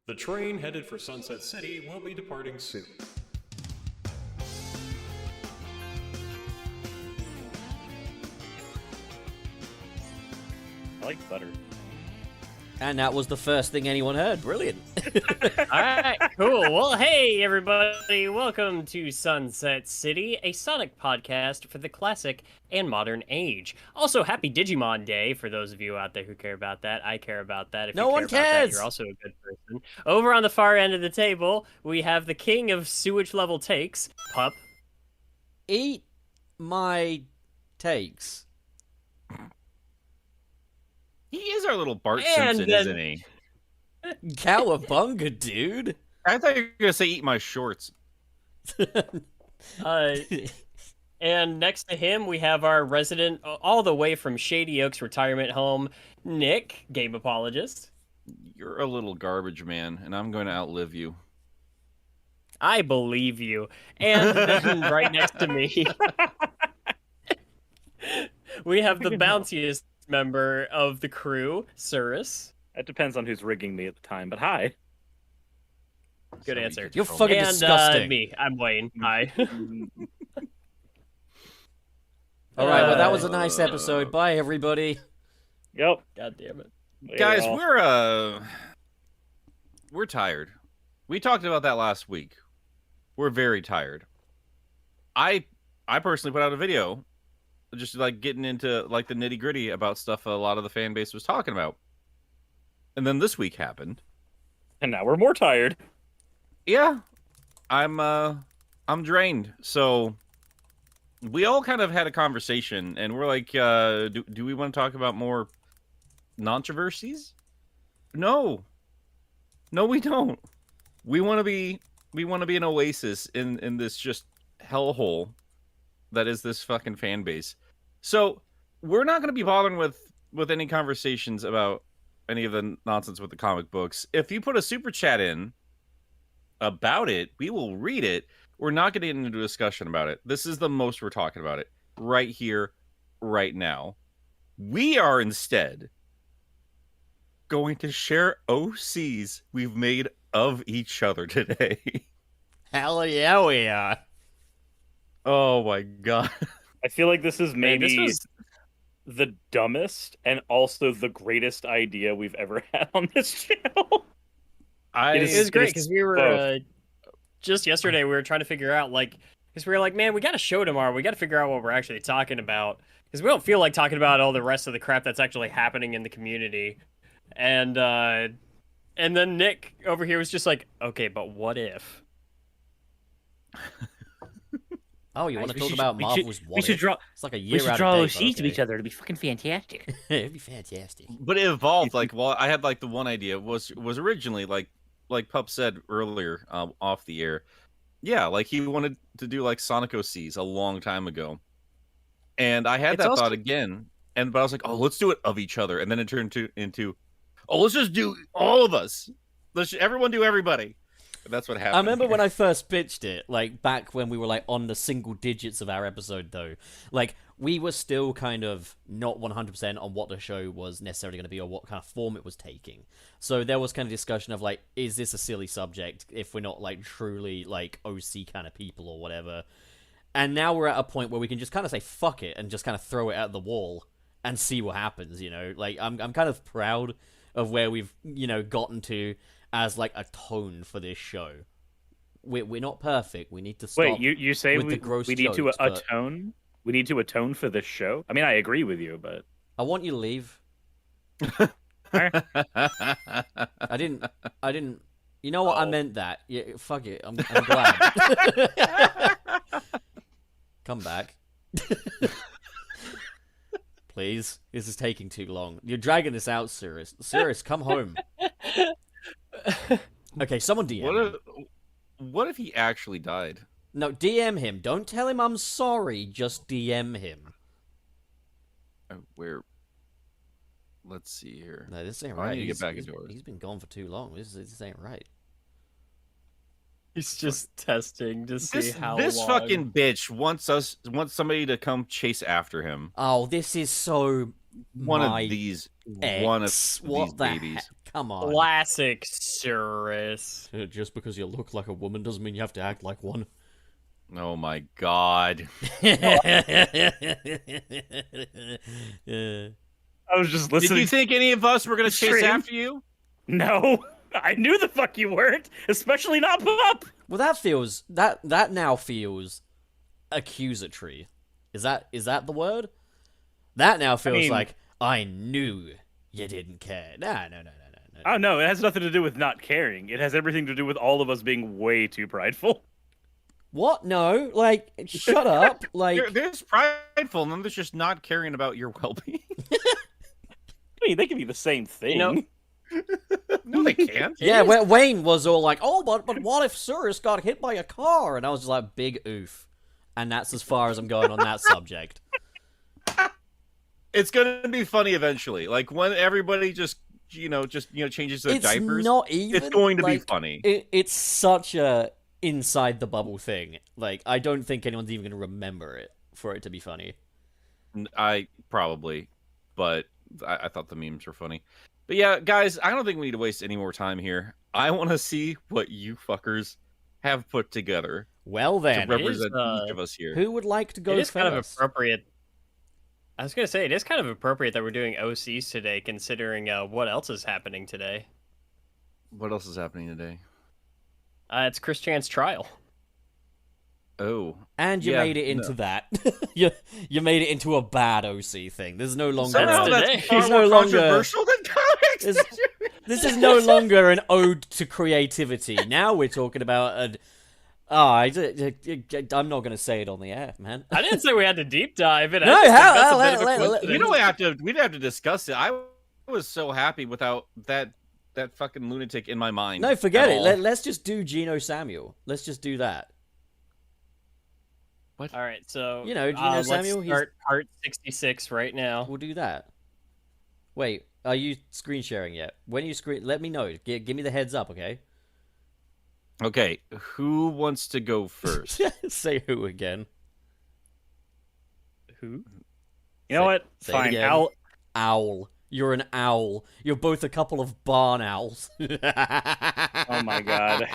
The train headed for Sunset City will be departing soon. I like butter. And that was the first thing anyone heard. Brilliant. Alright, cool. Well, hey, everybody. Welcome to Sunset City, a Sonic podcast for the classic and modern age. Also, happy Digimon Day for those of you out there who care about that. I care about that. If No you one care about that, cares. you're also a good person. Over on the far end of the table, we have the king of sewage level takes, Pup. Eat my takes. He is our little Bart And Simpson, then- isn't he? Cowabunga, dude. I thought you were gonna say eat my shorts. And next to him, we have our resident, all the way from Shady Oaks retirement home, Nick, game apologist. You're a little garbage man, and I'm going to outlive you. I believe you. And then right next to me, we have the bounciest member of the crew, Cirrus. It depends on who's rigging me at the time, but hi. Good answer. Somebody You're control fucking And disgusting. me, I'm Wayne. Hi. All right, well, that was a nice episode. Bye, everybody. Yep. God damn it. me. Guys, we're tired. We talked about that last week. We're very tired. I personally put out a video just like getting into like the nitty-gritty about stuff a lot of the fan base was talking about. And then this week happened. And now we're more tired. Yeah. I'm drained. So we all kind of had a conversation and we're like, do we want to talk about more controversies? No, we don't. We want to be an oasis in this just hellhole that is this fucking fan base. So we're not going to be bothering with any conversations about any of the nonsense with the comic books. If you put a super chat in about it, we will read it. We're not going to get into a discussion about it. This is the most we're talking about it right here, right now. We are instead going to share OCs we've made of each other today. Hell yeah, we are. Oh my god. I feel like this is Man, maybe this was the dumbest and also the greatest idea we've ever had on this channel. I It it was great It's because we were both. just yesterday we were trying to figure out because we were like, man, we got a show tomorrow. We got to figure out what we're actually talking about because we don't feel like talking about all the rest of the crap that's actually happening in the community. And then Nick over here was just like, okay, but what if? Oh, you want to We talk should- about we Marvel's should- What we should If? draw. It's like a We year should out draw of those date, sheets but of each okay. other. It'd be fucking fantastic. It'd be fantastic. but it evolved. Like, well, I had like the one idea was originally like Pup said earlier off the air. Yeah, like he wanted to do like Sonic OCs a long time ago, and I had It's that also- thought again. But I was like, oh, let's do it of each other, and then it turned into oh, let's just do all of us. Everyone do everybody. That's what happened. I remember when I first pitched it, like back when we were like on the single digits of our episode, though. Like we were still kind of not 100% on what the show was necessarily going to be or what kind of form it was taking. So there was kind of discussion of like, is this a silly subject if we're not like truly like OC kind of people or whatever? And now we're at a point where we can just kind of say fuck it and just kind of throw it at the wall and see what happens. You know, like I'm kind of proud of where we've gotten to as like a tone for this show. We're not perfect. We need to stop. Wait, you say with we, the gross we need to jokes, but- atone? We need to atone for this show? I mean, I agree with you, but I want you to leave. I didn't. You know what? I Oh. meant that. Yeah, fuck it. I'm glad. Come back. Please. This is taking too long. You're dragging this out, Cirrus. Cirrus, come home. Okay, someone DM him. What if he actually died? No, DM him. Don't tell him I'm sorry. Just DM him. Where? Let's see here. No, this ain't I right. need to get back into it. He's been gone for too long. This ain't right. He's just testing to see how This long. fucking bitch wants somebody to come chase after him. Oh, this is so One my of these ex. one of What these the babies. heck? Come on. Classic Cirrus. Just because you look like a woman doesn't mean you have to act like one. Oh my god. Yeah. I was just Did listening. you think any of us were gonna chase Stream. after you? No, I knew the fuck you weren't, especially not Pup. Well, that now feels accusatory. Is that the word? That now feels mean- like I knew you didn't care. No. Oh no, it has nothing to do with not caring. It has everything to do with all of us being way too prideful. What? No, like shut up. Like There's prideful, and then there's just not caring about your well-being. I mean, they can be the same thing. You know- No, they can't. yeah, Wayne was all like, "Oh, but what if Cirrus got hit by a car?" And I was just like, "Big oof," and that's as far as I'm going on that subject. It's gonna be funny eventually. Like when everybody just changes their It's diapers. not even. It's going to be like, funny. It's such a inside the bubble thing. Like I don't think anyone's even gonna remember it for it to be funny. I probably, but I thought the memes were funny. But yeah, guys, I don't think we need to waste any more time here. I want to see what you fuckers have put together Well to then, represent is, each of us here. who would like to go It is first? kind of appropriate. I was gonna say it is kind of appropriate that we're doing OCs today, considering what else is happening today. What else is happening today? It's Chris Chan's trial. Oh, And you yeah, made it into that. you made it into a bad OC thing. There's no longer. somehow today. that's far There's more no longer- controversial than comics. This is no longer an ode to creativity. Now we're talking about an. I'm not going to say it on the air, man. I didn't say we had to deep dive it. I No, just think how- that's a let- bit of a let- coincidence. You know, we'd have to discuss it. I was so happy without that fucking lunatic in my mind. No, forget at it. all. Let's just do Geno Samuel. Let's just do that. All right, so You know, Geno Samuel, Let's he's- start part 66 right now. We'll do that. Wait, are you screen sharing yet? When you screen, let me know. Give me the heads up, okay? Okay, who wants to go first? Say who again? Who? You know what? Say it Fine. again. Owl. You're an owl. You're both a couple of barn owls. Oh my god.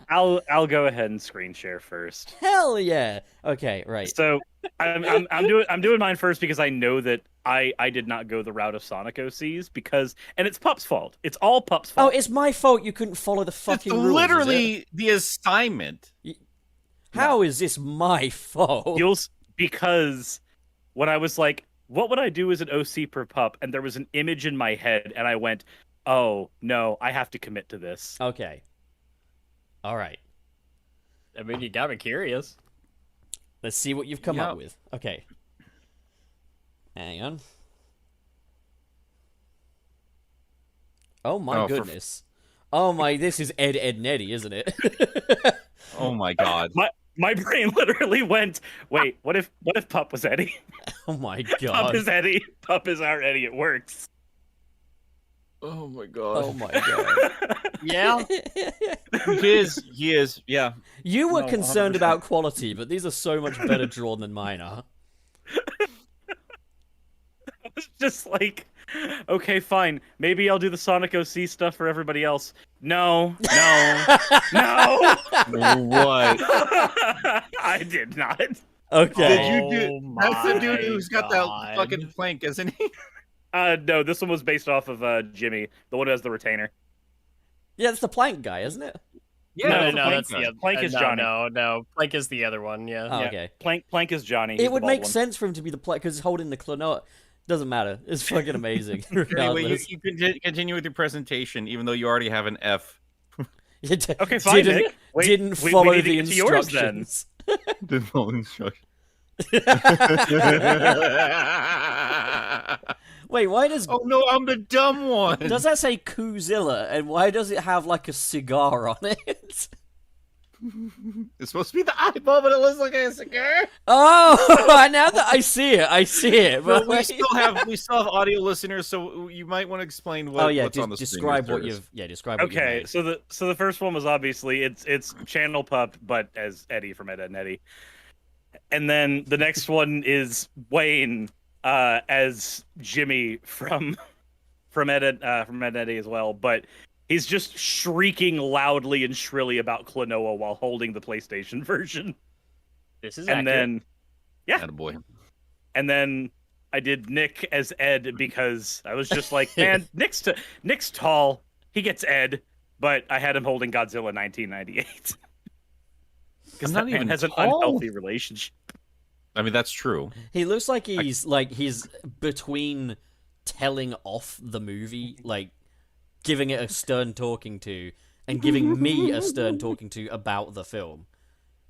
I'll go ahead and screen share first. Hell yeah. Okay, right. So I'm doing mine first because I know that I did not go the route of Sonic OCs and it's Pup's fault. It's all Pup's Oh, fault. it's my fault you couldn't follow the It's fucking rules. Is literally the assignment. it? How is this my fault? Because when I was like, what would I do as an OC per Pup? And there was an image in my head, and I went, oh no, I have to commit to this. Okay. All right. I mean, you got me curious. Let's see what you've come up Yep. with. Okay. Hang on. Oh my Oh, goodness. Oh my, this is Ed Neddy, isn't it? Oh my god. My brain literally went, wait, what if Pup was Eddie? Oh my Pup god. is Eddie. Pup is our Eddie. It works. Oh my god. Oh my god. Yeah. He is, yeah. You were No, concerned 100%. about quality, but these are so much better drawn than mine are. It's just like, okay, fine. Maybe I'll do the Sonic OC stuff for everybody else. No. No. What? I did not. Okay. Did you do? That's the dude my who's got God. that fucking plank, isn't he? No, this one was based off of Jimmy, the one who has the retainer. Yeah, it's the plank guy, isn't it? Yeah, No, that's no, the plank that's the guy. other. Plank is no, Johnny. No, Plank is the other one. Yeah. Oh, Yeah. okay. Plank is Johnny. He's It the would bald make one. sense for him to be the plank because he's holding the claw. Doesn't matter. It's fucking amazing. Anyway, Regardless. you can continue with your presentation, even though you already have an F. Okay, fine, Didn't, Nick. Wait, didn't we follow need to the get to yours, then. instructions. The full instruction. Wait, why does Oh no, I'm the dumb one. does that say Koozilla, and why does it have like a cigar on it? It's supposed to be the eyeball, but it looks like a cigar. Oh, now that I see it, But but we still have audio listeners, so you might want to explain what, oh yeah, what's on the screen. describe what Mr. you've describe what you've Okay, made. so the first one was obviously it's Channel Pup, but as Eddie from Ed, Edd n Eddy. And then the next one is Wayne as Jimmy from from Ed Eddie as well, but he's just shrieking loudly and shrilly about Klonoa while holding the PlayStation version. This is And accurate. then Attaboy. and then I did Nick as Ed because I was just like, man, Nick's tall, he gets Ed, but I had him holding Godzilla 1998. Because I'm that not man even has an tall. unhealthy relationship. I mean, that's true. He looks like he's between telling off the movie, like giving it a stern talking to, and giving me a stern talking to about the film.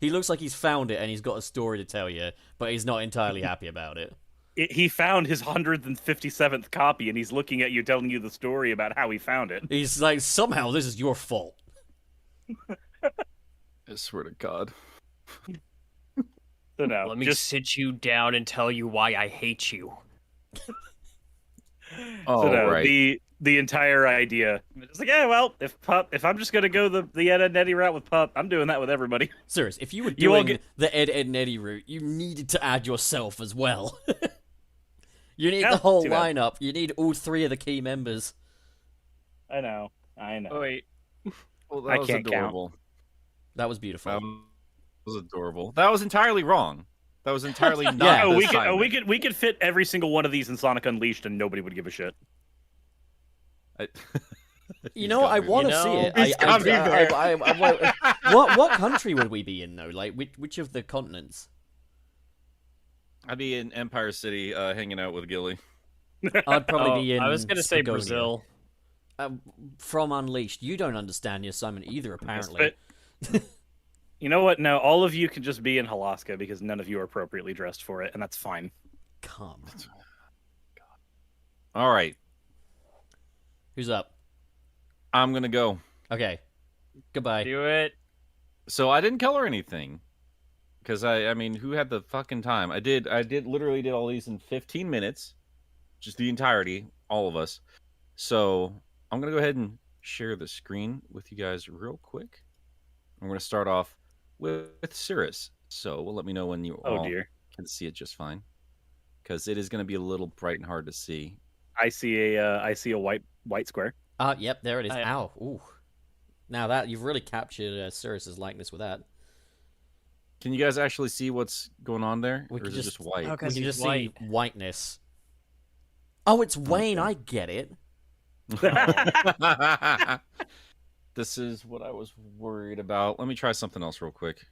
He looks like he's found it and he's got a story to tell you, but he's not entirely happy about it. He found his 157th copy, and he's looking at you, telling you the story about how he found it. He's like, somehow this is your fault. I swear to God. So no, Let me just sit you down and tell you why I hate you. Oh, so no, right. the entire idea. It's like, yeah, well, if I'm just gonna go the Ed and Eddie route with Pup, I'm doing that with everybody. Serious, if you were You all doing get- the Ed, Ed, and Eddie route, you needed to add yourself as well. You need Yeah, the whole too bad. lineup. You need all three of the key members. I know. Oh, wait. Well, I that was can't count. adorable. That was beautiful. That was adorable. That was entirely wrong. That was entirely not. Yeah. the we assignment. could fit every single one of these in Sonic Unleashed, and nobody would give a shit. I- You know, I want to You see know, it. he's got me there. What country would we be in though? Like which of the continents? I'd be in Empire City, hanging out with Gilly. I'd probably be in. I was gonna say Spagonia. Brazil. From Unleashed, you don't understand the assignment either. Apparently, But you know what? No, all of you can just be in Halaska because none of you are appropriately dressed for it, and that's fine. come. All right, Who's up? I'm gonna go. Okay. Goodbye. Do it. So I didn't color anything because I mean, who had the fucking time? I literally did all these in 15 minutes, just the entirety, all of us. So I'm gonna go ahead and share the screen with you guys real quick. I'm gonna start off with Cirrus. So let me know when you Oh all dear, can see it just fine, because it is gonna be a little bright and hard to see. I see a white square. Yep, there it is. I- Ow. Ooh. Now that you've really captured Cirrus's likeness with that. Can you guys actually see what's going on there, We or can is it just- just white? Okay. We Because can he's just white. see whiteness. Oh, it's Wayne. Okay. I get it. This is what I was worried about. Let me try something else real quick.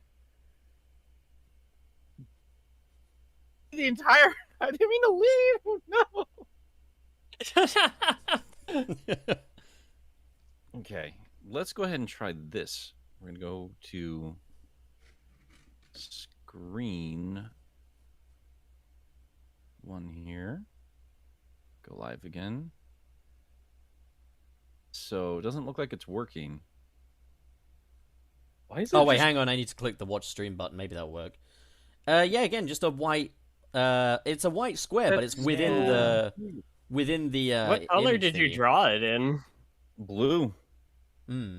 The entire. I didn't mean to leave. No. Okay, let's go ahead and try this. We're gonna go to screen one here. Go live again. So it doesn't look like it's working. Why is it? Oh wait, just- hang on. I need to click the watch stream button. Maybe that'll work. Yeah, again, just a white. It's a white square, but it's within the What color image did you thingy. draw it in? Blue. Hmm.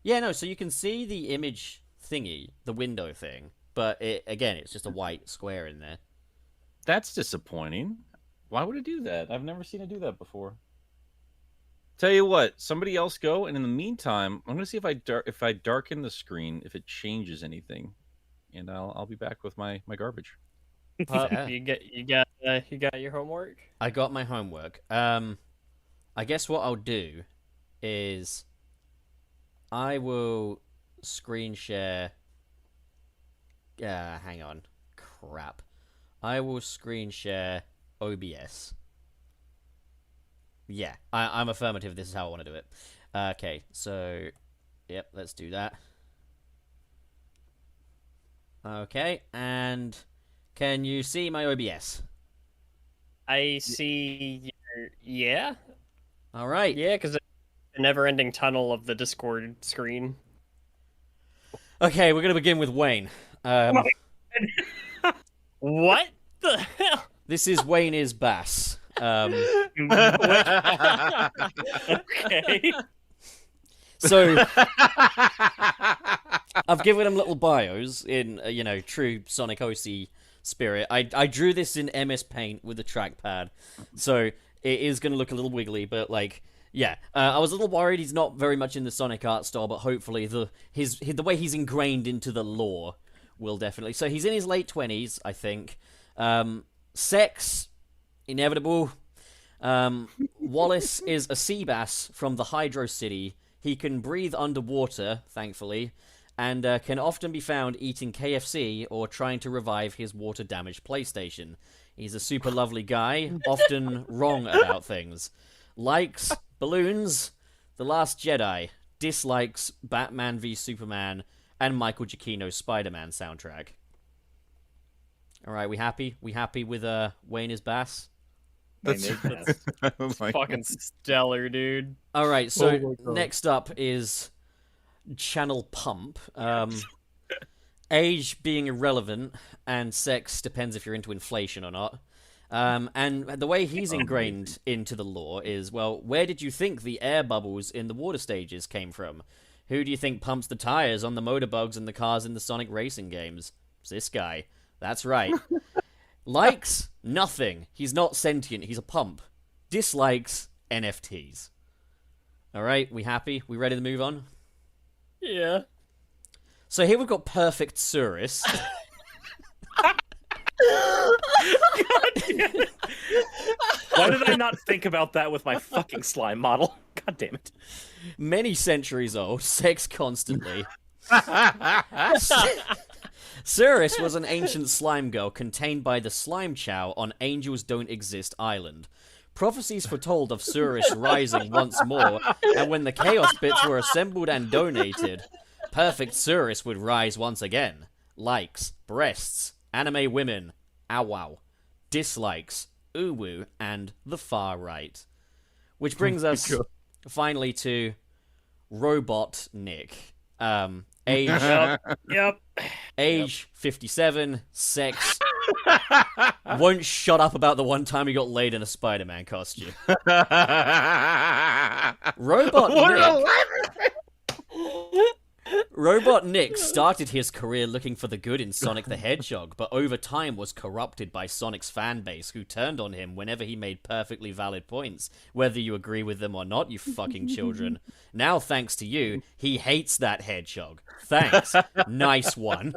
Yeah, no. So you can see the image thingy, the window thing, but it's just a white square in there. That's disappointing. Why would it do that? I've never seen it do that before. Tell you what, somebody else go, and in the meantime, I'm gonna see if I darken the screen, if it changes anything, and I'll be back with my garbage. Pup, Yeah. you got your homework. I got my homework. I guess what I'll do is I will screen share. Hang on. Crap. I will screen share OBS. Yeah, I'm affirmative. This is how I want to do it. Okay, so yep, let's do that. Okay, and can you see my OBS? I see. Yeah, All right. yeah, because the never-ending tunnel of the Discord screen. Okay, we're gonna begin with Wayne. What the hell? This is Wayne is Bass. Okay. So I've given them little bios in true Sonic OC spirit. I drew this in MS Paint with the trackpad. So it is going to look a little wiggly, but like, yeah, I was a little worried he's not very much in the Sonic art style, but hopefully the way he's ingrained into the lore will definitely. So he's in his late 20s, I think. Sex, inevitable. Wallace is a sea bass from the Hydro City. He can breathe underwater, thankfully, and can often be found eating KFC or trying to revive his water-damaged PlayStation. He's a super lovely guy, often wrong about things. Likes balloons, The Last Jedi, dislikes Batman v Superman, and Michael Giacchino's Spider-Man soundtrack. All right, we happy? We happy with Wayne is Bass? That's like, Fucking stellar, dude. All right, so Oh my God. next up is Channel Pump. Age being irrelevant, and sex depends if you're into inflation or not. And the way he's ingrained into the lore is, well, where did you think the air bubbles in the water stages came from? Who do you think pumps the tires on the motorbugs and the cars in the Sonic racing games? It's this guy. That's right. Likes? Nothing. He's not sentient. He's a pump. Dislikes? NFTs. All right, we happy? We ready to move on? Yeah. So here we've got Perfect Surus. Why did I not think about that with my fucking slime model? God damn it. Many centuries old, sex constantly. Surus was an ancient slime girl contained by the Slime Chow on Angels Don't Exist Island. Prophecies foretold of Surus rising once more, and when the Chaos Bits were assembled and donated, Perfect Surus would rise once again. Likes, breasts, anime women, ow. Dislikes, uwu, and the far right. Which brings us finally to Robot Nick. Age Yep. age 57, sex. Won't shut up about the one time he got laid in a Spider-Man costume. Robot Nick. Robot Nick started his career looking for the good in Sonic the Hedgehog, but over time was corrupted by Sonic's fan base, who turned on him whenever he made perfectly valid points, whether you agree with them or not, you fucking children. Now, thanks to you, he hates that hedgehog. Thanks. Nice one.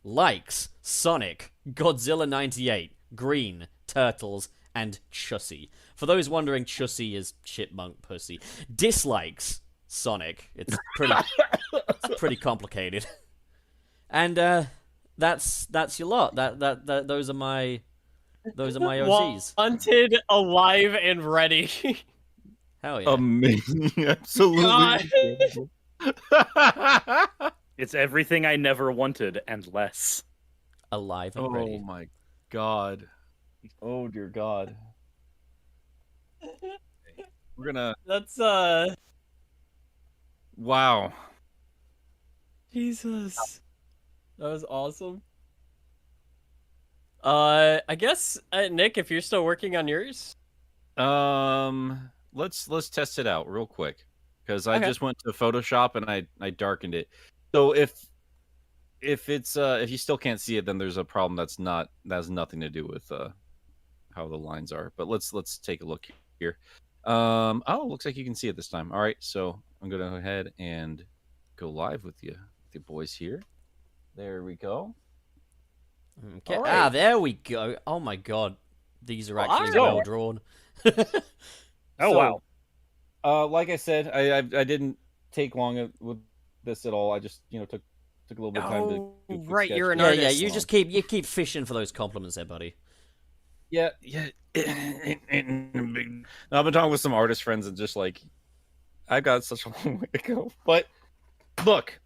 Likes Sonic, Godzilla 98, Green, Turtles, and Chussie. For those wondering, Chussie is chipmunk pussy. Dislikes Sonic. It's pretty complicated. And that's your lot. That those are my OGs. Wanted, alive, and ready. Hell yeah. amazing. Absolutely. It's everything I never wanted and less. Alive and Oh ready. my god. Oh dear god. We're gonna. That's Wow. Jesus. That was awesome. I guess Nick, if you're still working on yours. Let's test it out real quick because I Okay. just went to Photoshop and I darkened it. So if it's if you still can't see it, then there's a problem that has nothing to do with how the lines are. But let's take a look here. Oh, looks like you can see it this time. All right, so I'm gonna go ahead and go live with you, the boys here. There we go. Okay. All right. There we go. Oh my god. These are actually Wow. well drawn. Oh, wow. Like I said, I didn't take long with this at all. I just took a little bit of time to do a quick right, sketch. you're an Yeah, artist. you just keep fishing for those compliments there, buddy. Yeah. No, I've been talking with some artist friends and just like, I've got such a long way to go. But look,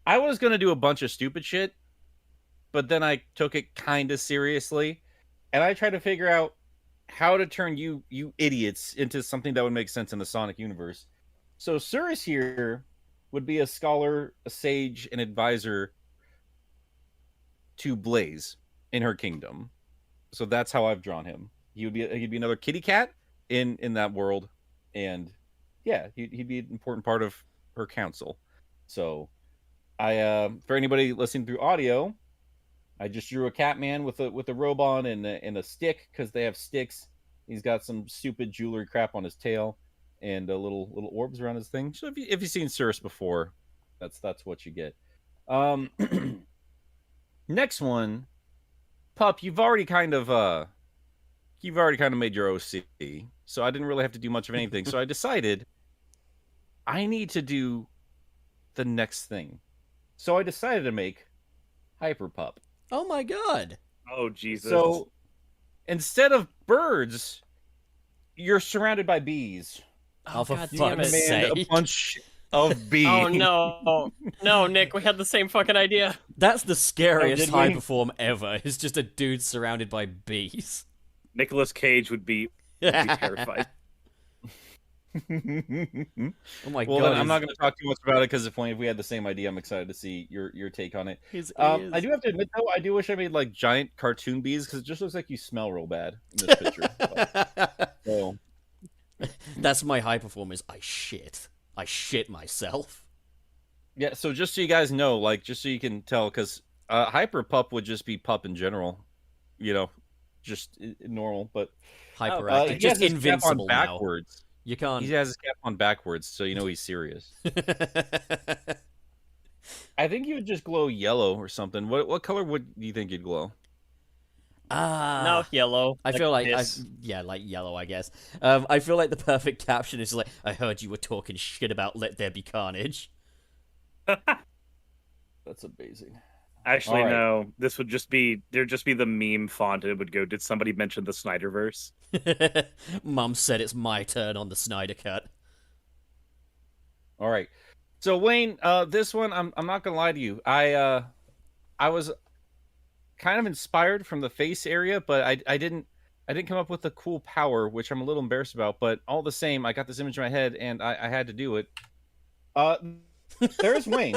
I was gonna do a bunch of stupid shit, but then I took it kind of seriously, and I tried to figure out how to turn you idiots into something that would make sense in the Sonic universe. So Surus here would be a scholar, a sage, an advisor to Blaze in her kingdom. So that's how I've drawn him. He'd be another kitty cat in that world, and yeah, he'd be an important part of her council. So I for anybody listening through audio, I just drew a cat man with a robot and a stick because they have sticks He's got some stupid jewelry crap on his tail, and little orbs around his thing. So if you've seen Cirrus before, that's what you get. Next one, Pup. You've already kind of made your OC, so I didn't really have to do much of anything. So I decided I need to do the next thing. So I decided to make Hyper Pup. Oh my god. Oh Jesus! So instead of birds, you're surrounded by bees. Oh, for God fuck's damn it. sake. A bunch of bees. Oh no, no, Nick, we had the same fucking idea. That's the scariest did we? hyperform ever. It's just a dude surrounded by bees. Nicolas Cage would be terrified. Oh my Well, god. then I'm not going to talk too much about it because if we had the same idea, I'm excited to see your take on it. His I ears. do have to admit though, I do wish I made like giant cartoon bees because it just looks like you smell real bad in this picture. So That's my high performance. I shit myself. yeah, so just so you guys know, like just so you can tell, because Hyper Pup would just be Pup in general, just normal, but Hyperactive. he has Just his cap invincible on now. backwards. You can't. He has his cap on backwards, so you know he's serious. I think he would just glow yellow or something. What color do you think you'd glow? No, yellow. I feel like this. like yellow, I guess. I feel like the perfect caption is like, I heard you were talking shit about Let There Be Carnage. That's amazing. Actually, All right. no. This would just be there'd just be the meme font. And it would go. Did somebody mention the Snyderverse? Mum said it's my turn on the Snyder Cut. All right. So Wayne, this one I'm not gonna lie to you. I was kind of inspired from the face area, but I didn't come up with a cool power, which I'm a little embarrassed about. But all the same, I got this image in my head, and I had to do it. There's Wayne.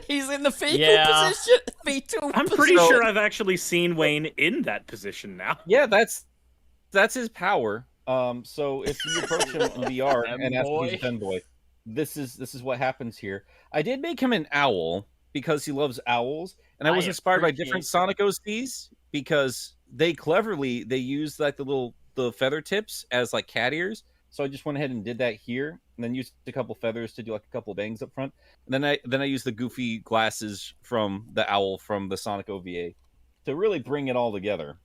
He's in the fetal Yeah. position. Fetal I'm pretty So- sure I've actually seen Wayne in that position now. Yeah, that's his power. So if you approach him in VR and ask if he's a femboy, this is what happens here. I did make him an owl because he loves owls, and I was inspired by different Sonic OCs because they use like the feather tips as like cat ears. So I just went ahead and did that here, and then used a couple feathers to do like a couple bangs up front, and then I used the goofy glasses from the owl from the Sonic OVA to really bring it all together.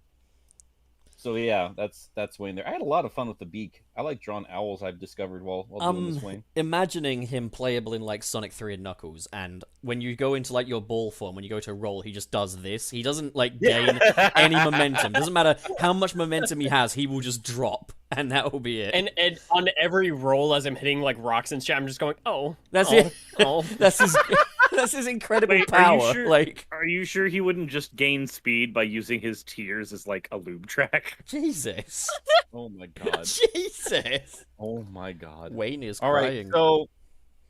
So yeah, that's Wayne there. I had a lot of fun with the beak. I like drawing owls. I've discovered while doing this, Wayne. Imagining him playable in like Sonic 3 and Knuckles, and when you go into like your ball form, when you go to roll, he just does this. He doesn't like gain any momentum. Doesn't matter how much momentum he has, he will just drop, and that will be it. And on every roll as I'm hitting like rocks and shit, I'm just going, oh, That's oh, it. Oh. That's his. That's his incredible Wait, power. Like Are you sure he wouldn't just gain speed by using his tears as like a lube track? Jesus, Oh my god. Jesus. Oh my god. Wayne is All right, crying. so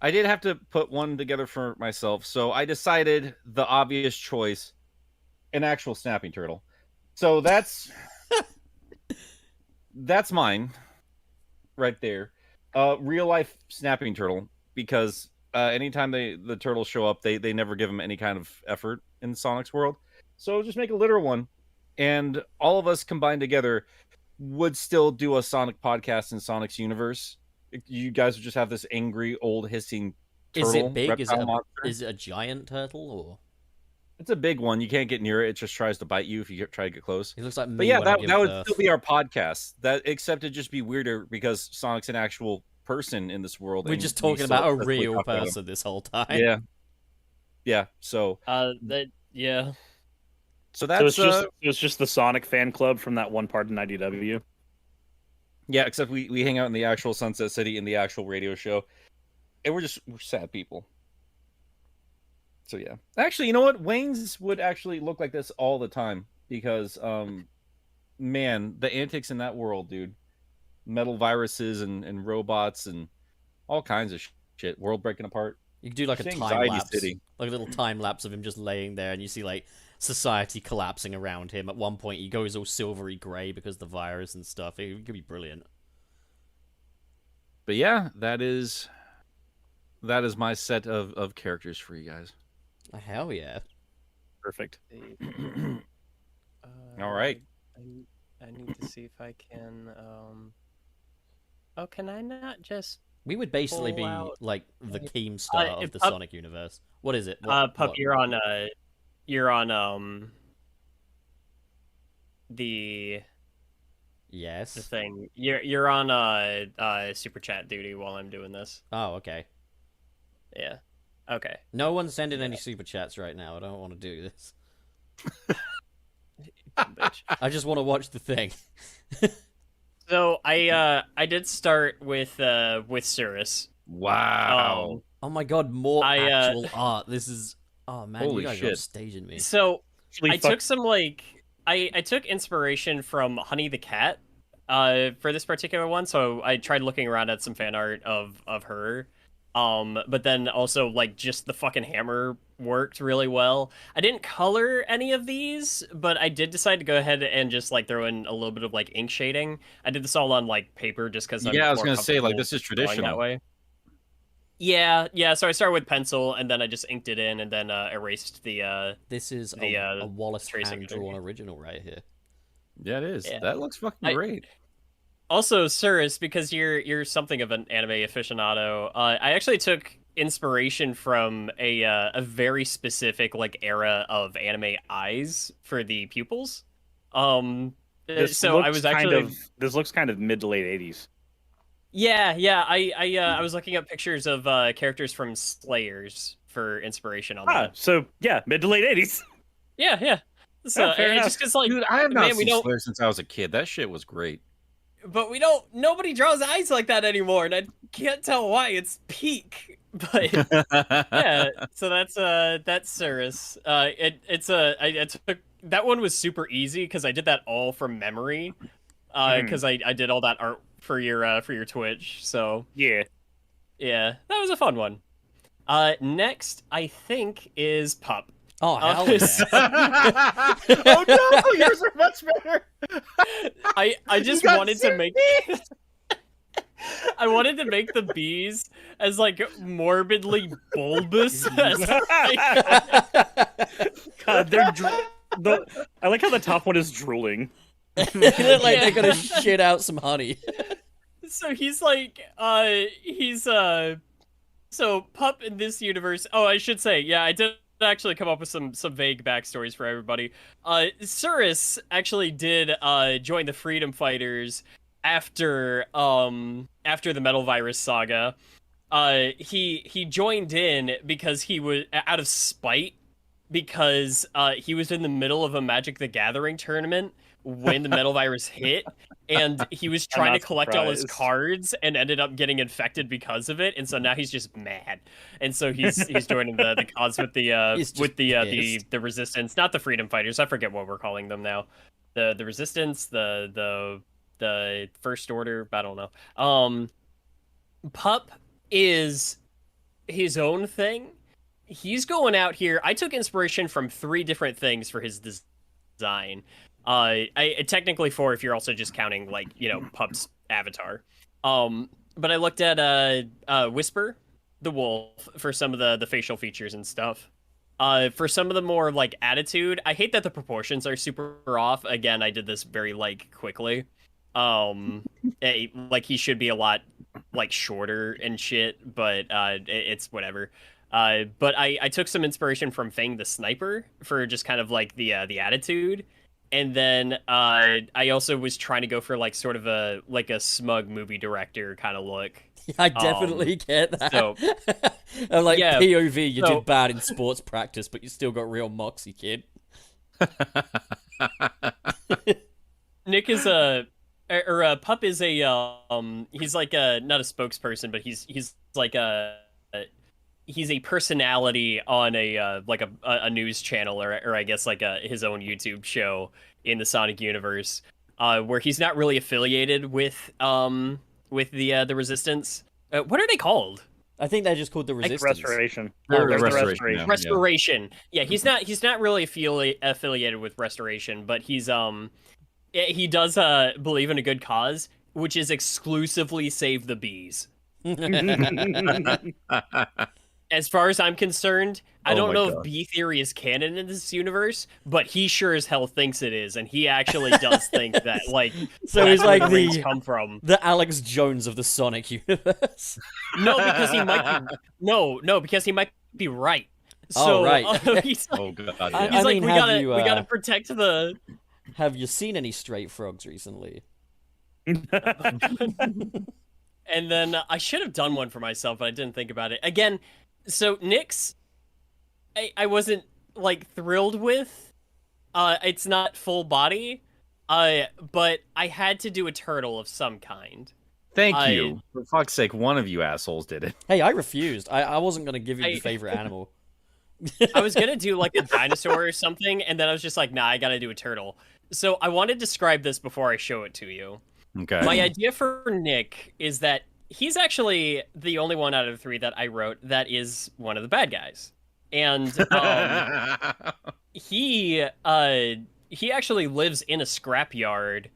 I did have to put one together for myself. So I decided the obvious choice, an actual snapping turtle. So that's mine right there. Real life snapping turtle, because anytime the turtles show up, they never give them any kind of effort in Sonic's world. So just make a literal one, and all of us combined together would still do a Sonic podcast in Sonic's universe. You guys would just have this angry old hissing turtle. Is it big? Is it, reptile a, monster. is it a giant turtle or? It's a big one. You can't get near it. It just tries to bite you if you try to get close. It looks like me. But yeah, when I that give would birth. still be our podcast. Except it'd just be weirder because Sonic's an actual person in this world. We're and just we talking still about a specifically real talk about him. person this whole time. Yeah. So Yeah. that's So it's just the Sonic fan club from that one part in IDW. yeah. Except we hang out in the actual Sunset City in the actual radio show, and we're sad people. So yeah, actually, you know what? Wayne's would actually look like this all the time because, man, the antics in that world, dude. Metal viruses and robots and all kinds of shit. World breaking apart. You could do like a It's time Anxiety lapse, City. like a little time lapse of him just laying there, and you see like society collapsing around him. At one point, he goes all silvery grey because of the virus and stuff. It could be brilliant. But yeah, that is my set of characters for you guys. Hell yeah! Perfect. All right. I need to see if I can. Oh, can I not just We would basically Pull be out- like the Keemstar of if the Pup- Sonic universe. What is it? Pup? What- You're on the Yes. thing. You're on super chat duty while I'm doing this. Oh, okay. Yeah. Okay. No one's sending any super chats right now. I don't want to do this. Bitch. I just want to watch the thing. So I did start with Cirrus. Wow. Oh my god, more I, actual art. This is. Oh man, Holy you guys shit. are staging me. So Actually, I took some I took inspiration from Honey the Cat for this particular one. So I tried looking around at some fan art of her. But then also like just the fucking hammer worked really well. I didn't color any of these, but I did decide to go ahead and just like throw in a little bit of like ink shading. I did this all on like paper just because Yeah, I was more gonna say, like, comfortable this is drawing traditional. that way. Yeah. So I started with pencil and then I just inked it in and then erased the This is the, a Wallace trace hand everything. drawn original right here. Yeah, it is. Yeah. That looks fucking I- great. Also, Cirrus, because you're something of an anime aficionado, I actually took inspiration from a very specific like era of anime eyes for the pupils. So I was actually this looks kind of mid to late 80s. yeah. I was looking up pictures of characters from Slayers for inspiration on that. So yeah, mid to late 80s. Yeah. So Yeah, fair and enough. just because like Dude, I have not man, we seen don't- Slayer since I was a kid. That shit was great. but we don't. Nobody draws eyes like that anymore, and I can't tell why. It's peak, but. Yeah, so that's Cirrus. I took that one was super easy because I did that all from memory. Because I did all that art for your Twitch. So Yeah. yeah, that was a fun one. Next I think is Pup. Oh hell yes. yeah! Oh no, yours are much better. I just got wanted to make. I wanted to make the bees as like morbidly bulbous as God, I like how the top one is drooling. They look like Yeah. they're gonna shit out some honey. So he's like, so Pup in this universe. Oh, I should say, yeah, I did actually come up with some vague backstories for everybody. Cirrus actually did join the Freedom Fighters after the Metal Virus saga. He joined in because he was out of spite because he was in the middle of a Magic the Gathering tournament when the Metal Virus hit, and he was trying to not collect all his surprised. cards and ended up getting infected because of it, and so now he's just mad, and so he's joining the cause with He's just the pissed. resistance, not the Freedom Fighters. I forget what we're calling them now. The resistance, the First Order. I don't know. Pup is his own thing. He's going out here. I took inspiration from 3 different things for his design. I technically 4 if you're also just counting like Pup's avatar. But I looked at Whisper, the wolf, for some of the facial features and stuff. For some of the more like attitude, I hate that the proportions are super off. Again, I did this very like quickly. Like he should be a lot like shorter and shit, but it's whatever. But I took some inspiration from Fang the Sniper for just kind of like the attitude, and then I also was trying to go for like sort of a smug movie director kind of look. I definitely get that. so- I'm like Yeah, POV, you so- did bad in sports practice, but you still got real moxie, kid. Nick is Pup is he's like not a spokesperson, but he's like he's a personality on a news channel or I guess like his own YouTube show in the Sonic universe, where he's not really affiliated with the Resistance. What are they called? I think they're just called the I think Resistance. Restoration. They're Or Restoration now. Restoration. Yeah, he's not really affiliated with Restoration, but he does believe in a good cause, which is exclusively save the bees. As far as I'm concerned, I Oh don't my know God. if B theory is canon in this universe, but he sure as hell thinks it is, and he actually does think that, like, So that's he's where like the rings the- come from. The Alex Jones of the Sonic universe. No, because he might be no, because he might be right. Oh, So right. he's like, Oh god. I- Yeah. he's like mean, we have gotta you, we gotta protect the. Have you seen any straight frogs recently? And then I should have done one for myself, but I didn't think about it. Again, so Nyx, I wasn't like thrilled with. It's not full body. But I had to do a turtle of some kind. Thank I- you. For fuck's sake, one of you assholes did it. Hey, I refused. I wasn't gonna give you the I- favorite animal. I was gonna do like a dinosaur or something, and then I was just like, nah, I gotta do a turtle. So I want to describe this before I show it to you. Okay. My idea for Nick is that he's actually the only one out of the three that I wrote that is one of the bad guys. And he actually lives in a scrapyard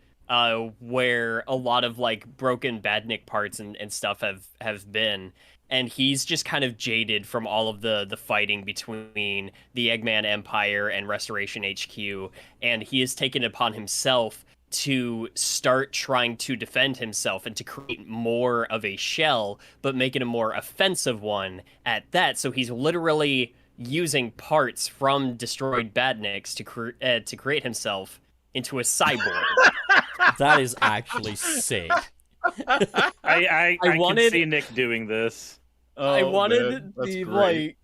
where a lot of like broken Badnik parts and stuff have been. And he's just kind of jaded from all of the fighting between the Eggman Empire and Restoration HQ, and he has taken it upon himself to start trying to defend himself and to create more of a shell, but make it a more offensive one at that. So he's literally using parts from destroyed Badniks to create himself into a cyborg. That is actually sick. I wanted- can see Nick doing this. I Oh, wanted man, that's the great.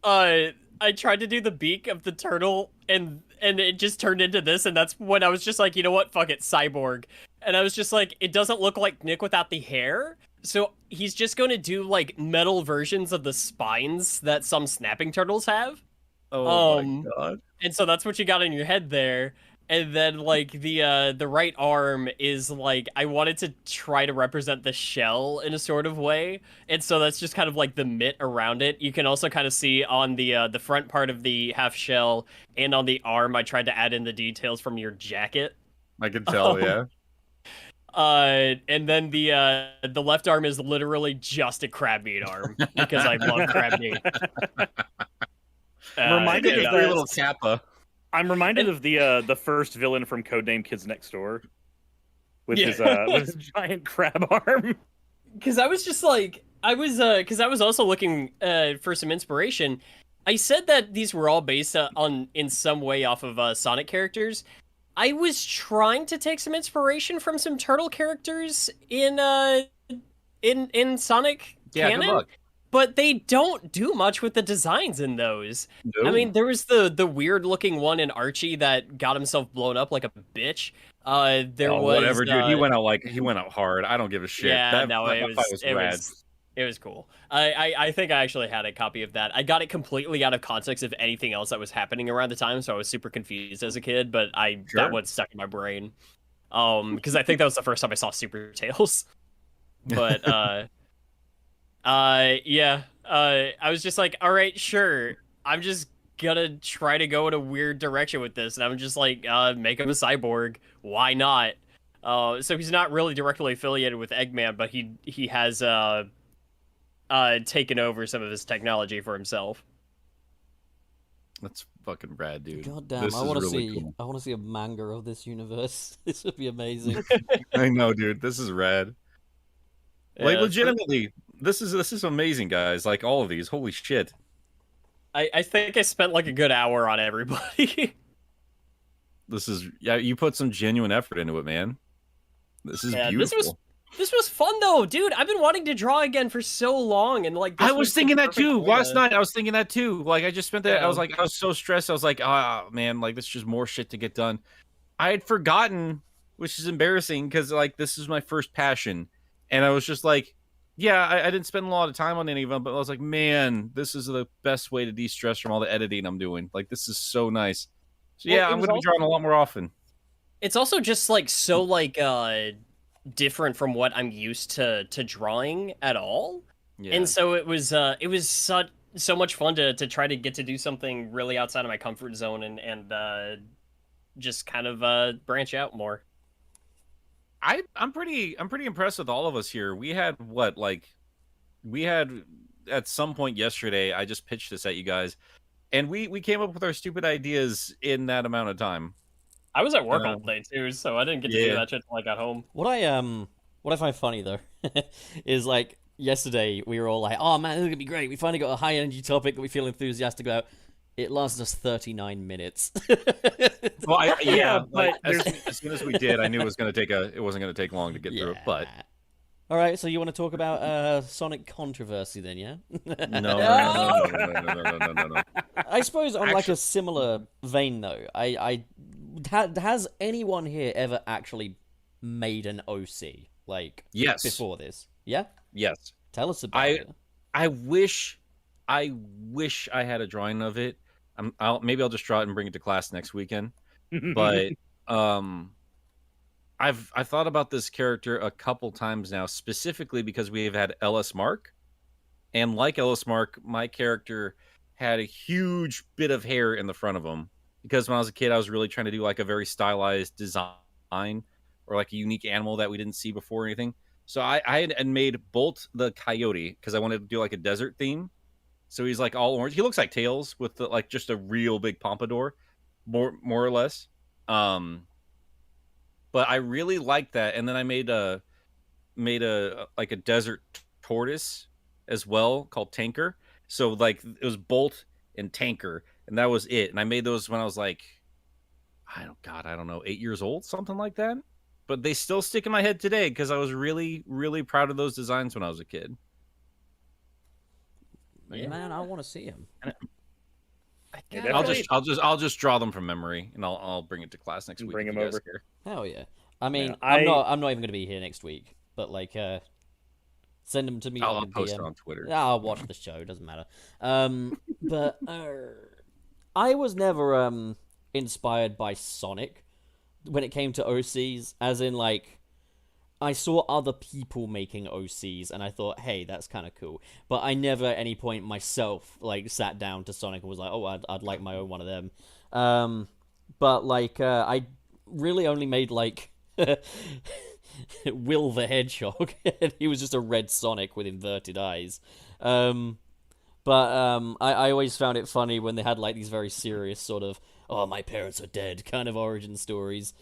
I tried to do the beak of the turtle and it just turned into this, and that's when I was just like, you know what, fuck it, cyborg. And I was just like, it doesn't look like Nick without the hair, so he's just going to do like metal versions of the spines that some snapping turtles have. Oh Um, my god. And so that's what you got in your head there. And then like the right arm is like, I wanted to try to represent the shell in a sort of way. And so that's just kind of like the mitt around it. You can also kind of see on the front part of the half shell and on the arm, I tried to add in the details from your jacket. I can tell, Oh. yeah. And then the left arm is literally just a crab meat arm because I love crab meat. Reminded Did of a that- free little kappa. I'm reminded of the first villain from Codename Kids Next Door, with Yeah. his giant crab arm. Because I was just like, because I was also looking for some inspiration. I said that these were all based on, in some way, off of Sonic characters. I was trying to take some inspiration from some turtle characters in Sonic Yeah, canon, good luck. but they don't do much with the designs in those. No. I mean, there was the weird looking one in Archie that got himself blown up like a bitch. There Oh, was whatever, dude. He went out hard. I don't give a shit. Yeah, that, no, that it fight was rad. it was cool. I think I actually had a copy of that. I got it completely out of context of anything else that was happening around the time, so I was super confused as a kid. But Sure. that one stuck in my brain. Because I think that was the first time I saw Super Tails. But yeah. I was just like, all right, sure. I'm just gonna try to go in a weird direction with this, and I'm just like, make him a cyborg. Why not? So he's not really directly affiliated with Eggman, but he has taken over some of his technology for himself. That's fucking rad, dude. God damn, This I is want to really see. cool. I want to see a manga of this universe. This would be amazing. I know, dude. This is rad. Like, Yeah, legitimately, this is amazing, guys. Like, all of these. Holy shit. I think I spent like a good hour on everybody. This is, yeah, you put some genuine effort into it, man. This is Yeah, beautiful. This was fun though, dude. I've been wanting to draw again for so long, and like this I was the thinking that perfect too. way Last to- night, I was thinking that too. Like, I just spent that. I was Yeah. like, I was so stressed. I was like, ah, man, like, this is just more shit to get done. I had forgotten, which is embarrassing because, like, this is my first passion. And I was just like, yeah, I didn't spend a lot of time on any of them, but I was like, man, this is the best way to de stress from all the editing I'm doing. Like, this is so nice. So, Well, yeah, it I'm was going to be drawing a lot more often. It's also just like so like different from what I'm used to drawing at all. Yeah. And so it was so much fun to try to get to do something really outside of my comfort zone and just kind of branch out more. I'm pretty impressed with all of us here. We had what, like, we had at some point yesterday, I just pitched this at you guys, and we came up with our stupid ideas in that amount of time. I was at work all day too, so I didn't get to do that shit until I got home. What I find funny though is like yesterday we were all like, "Oh man, this is gonna be great. We finally got a high energy topic that we feel enthusiastic about." It lasted us 39 minutes. Well, but as soon as we did, I knew it wasn't going to take long to get through it. But all right, so you want to talk about Sonic controversy then, yeah? no. I suppose on like a similar vein though, has anyone here ever actually made an OC like Yes. before this? Yeah? Yes. Tell us about it. I wish I had a drawing of it. Maybe I'll just draw it and bring it to class next weekend. But I've thought about this character a couple times now, specifically because we have had Ellis Mark, and like Ellis Mark, my character had a huge bit of hair in the front of him because when I was a kid, I was really trying to do like a very stylized design or like a unique animal that we didn't see before or anything. So I had made Bolt the coyote because I wanted to do like a desert theme. So he's like all orange. He looks like Tails with like just a real big pompadour, more or less. But I really liked that, and then I made a like a desert tortoise as well called Tanker. So like it was Bolt and Tanker, and that was it. And I made those when I was like, I don't know, 8 years old, something like that. But they still stick in my head today because I was really, really proud of those designs when I was a kid. Yeah, man, I want to see him. I'll just draw them from memory, and I'll bring it to class next week. Bring if them you guys over care. Hell yeah! I mean, Yeah, I'm not even gonna be here next week, but like, send them to me. I'll on post it DM. on Twitter. I'll watch the show. Doesn't matter. But I was never inspired by Sonic when it came to OCs, as in like. I saw other people making OCs, and I thought, hey, that's kind of cool. But I never at any point myself, like, sat down to Sonic and was like, oh, I'd like my own one of them. But, like, I really only made, like, Will the Hedgehog. And he was just a red Sonic with inverted eyes. But I always found it funny when they had, like, these very serious sort of, oh, my parents are dead kind of origin stories.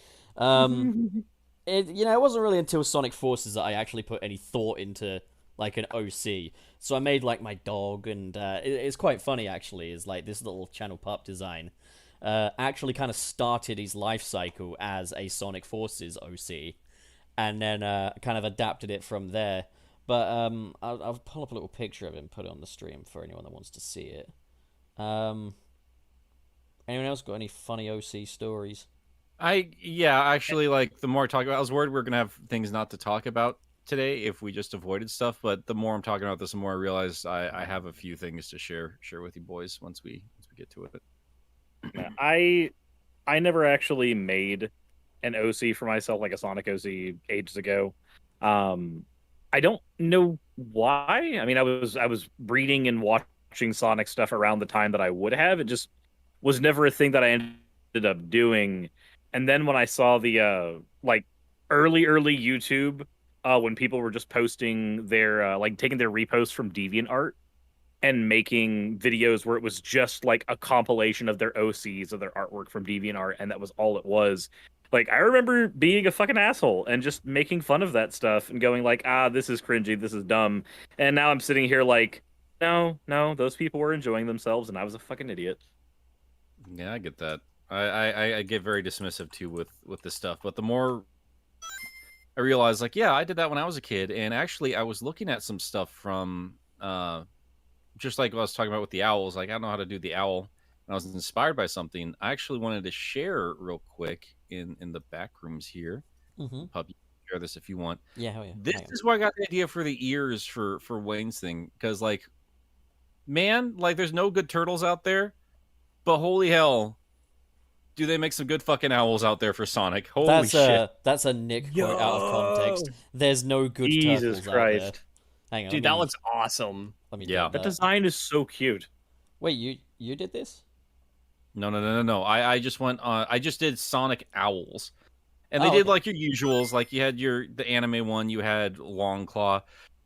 It wasn't really until Sonic Forces that I actually put any thought into like an OC. So I made like my dog, and it's quite funny actually. Is like this little channel pup design actually kind of started his life cycle as a Sonic Forces OC, and then kind of adapted it from there. But I'll pull up a little picture of him, put it on the stream for anyone that wants to see it. Anyone else got any funny OC stories? Actually, like the more I talk about, I was worried we were gonna have things not to talk about today if we just avoided stuff. But the more I'm talking about this, the more I realize I have a few things to share with you boys once we get to it. Yeah, I never actually made an OC for myself, like a Sonic OC ages ago. I don't know why. I mean, I was reading and watching Sonic stuff around the time that I would have. It just was never a thing that I ended up doing. And then when I saw the like early YouTube, when people were just posting their like taking their reposts from DeviantArt and making videos where it was just like a compilation of their OCs of their artwork from DeviantArt, and that was all it was. Like, I remember being a fucking asshole and just making fun of that stuff and going like, this is cringy, this is dumb. And now I'm sitting here like, no, those people were enjoying themselves and I was a fucking idiot. Yeah, I get that. I get very dismissive too with this stuff, but the more I realize, like, yeah, I did that when I was a kid, and actually I was looking at some stuff from just like what I was talking about with the owls. Like, I don't know how to do the owl, and I was inspired by something. I actually wanted to share real quick in the back rooms here. Mm-hmm. Pub, you can share this if you want. Yeah, hell yeah. This is where I got the idea for the ears for Wayne's thing, because like, man, like there's no good turtles out there, but holy hell, do they make some good fucking owls out there for Sonic? Holy shit! That's a Nick quote out of context. There's no good Jesus turtles Christ. out there. Hang on, Dude, that looks awesome. Let me Yeah. do That design is so cute. Wait, you did this? No. I just went on. I just did Sonic owls, and they Oh, did okay. like your usuals. Like you had the anime one, you had Longclaw.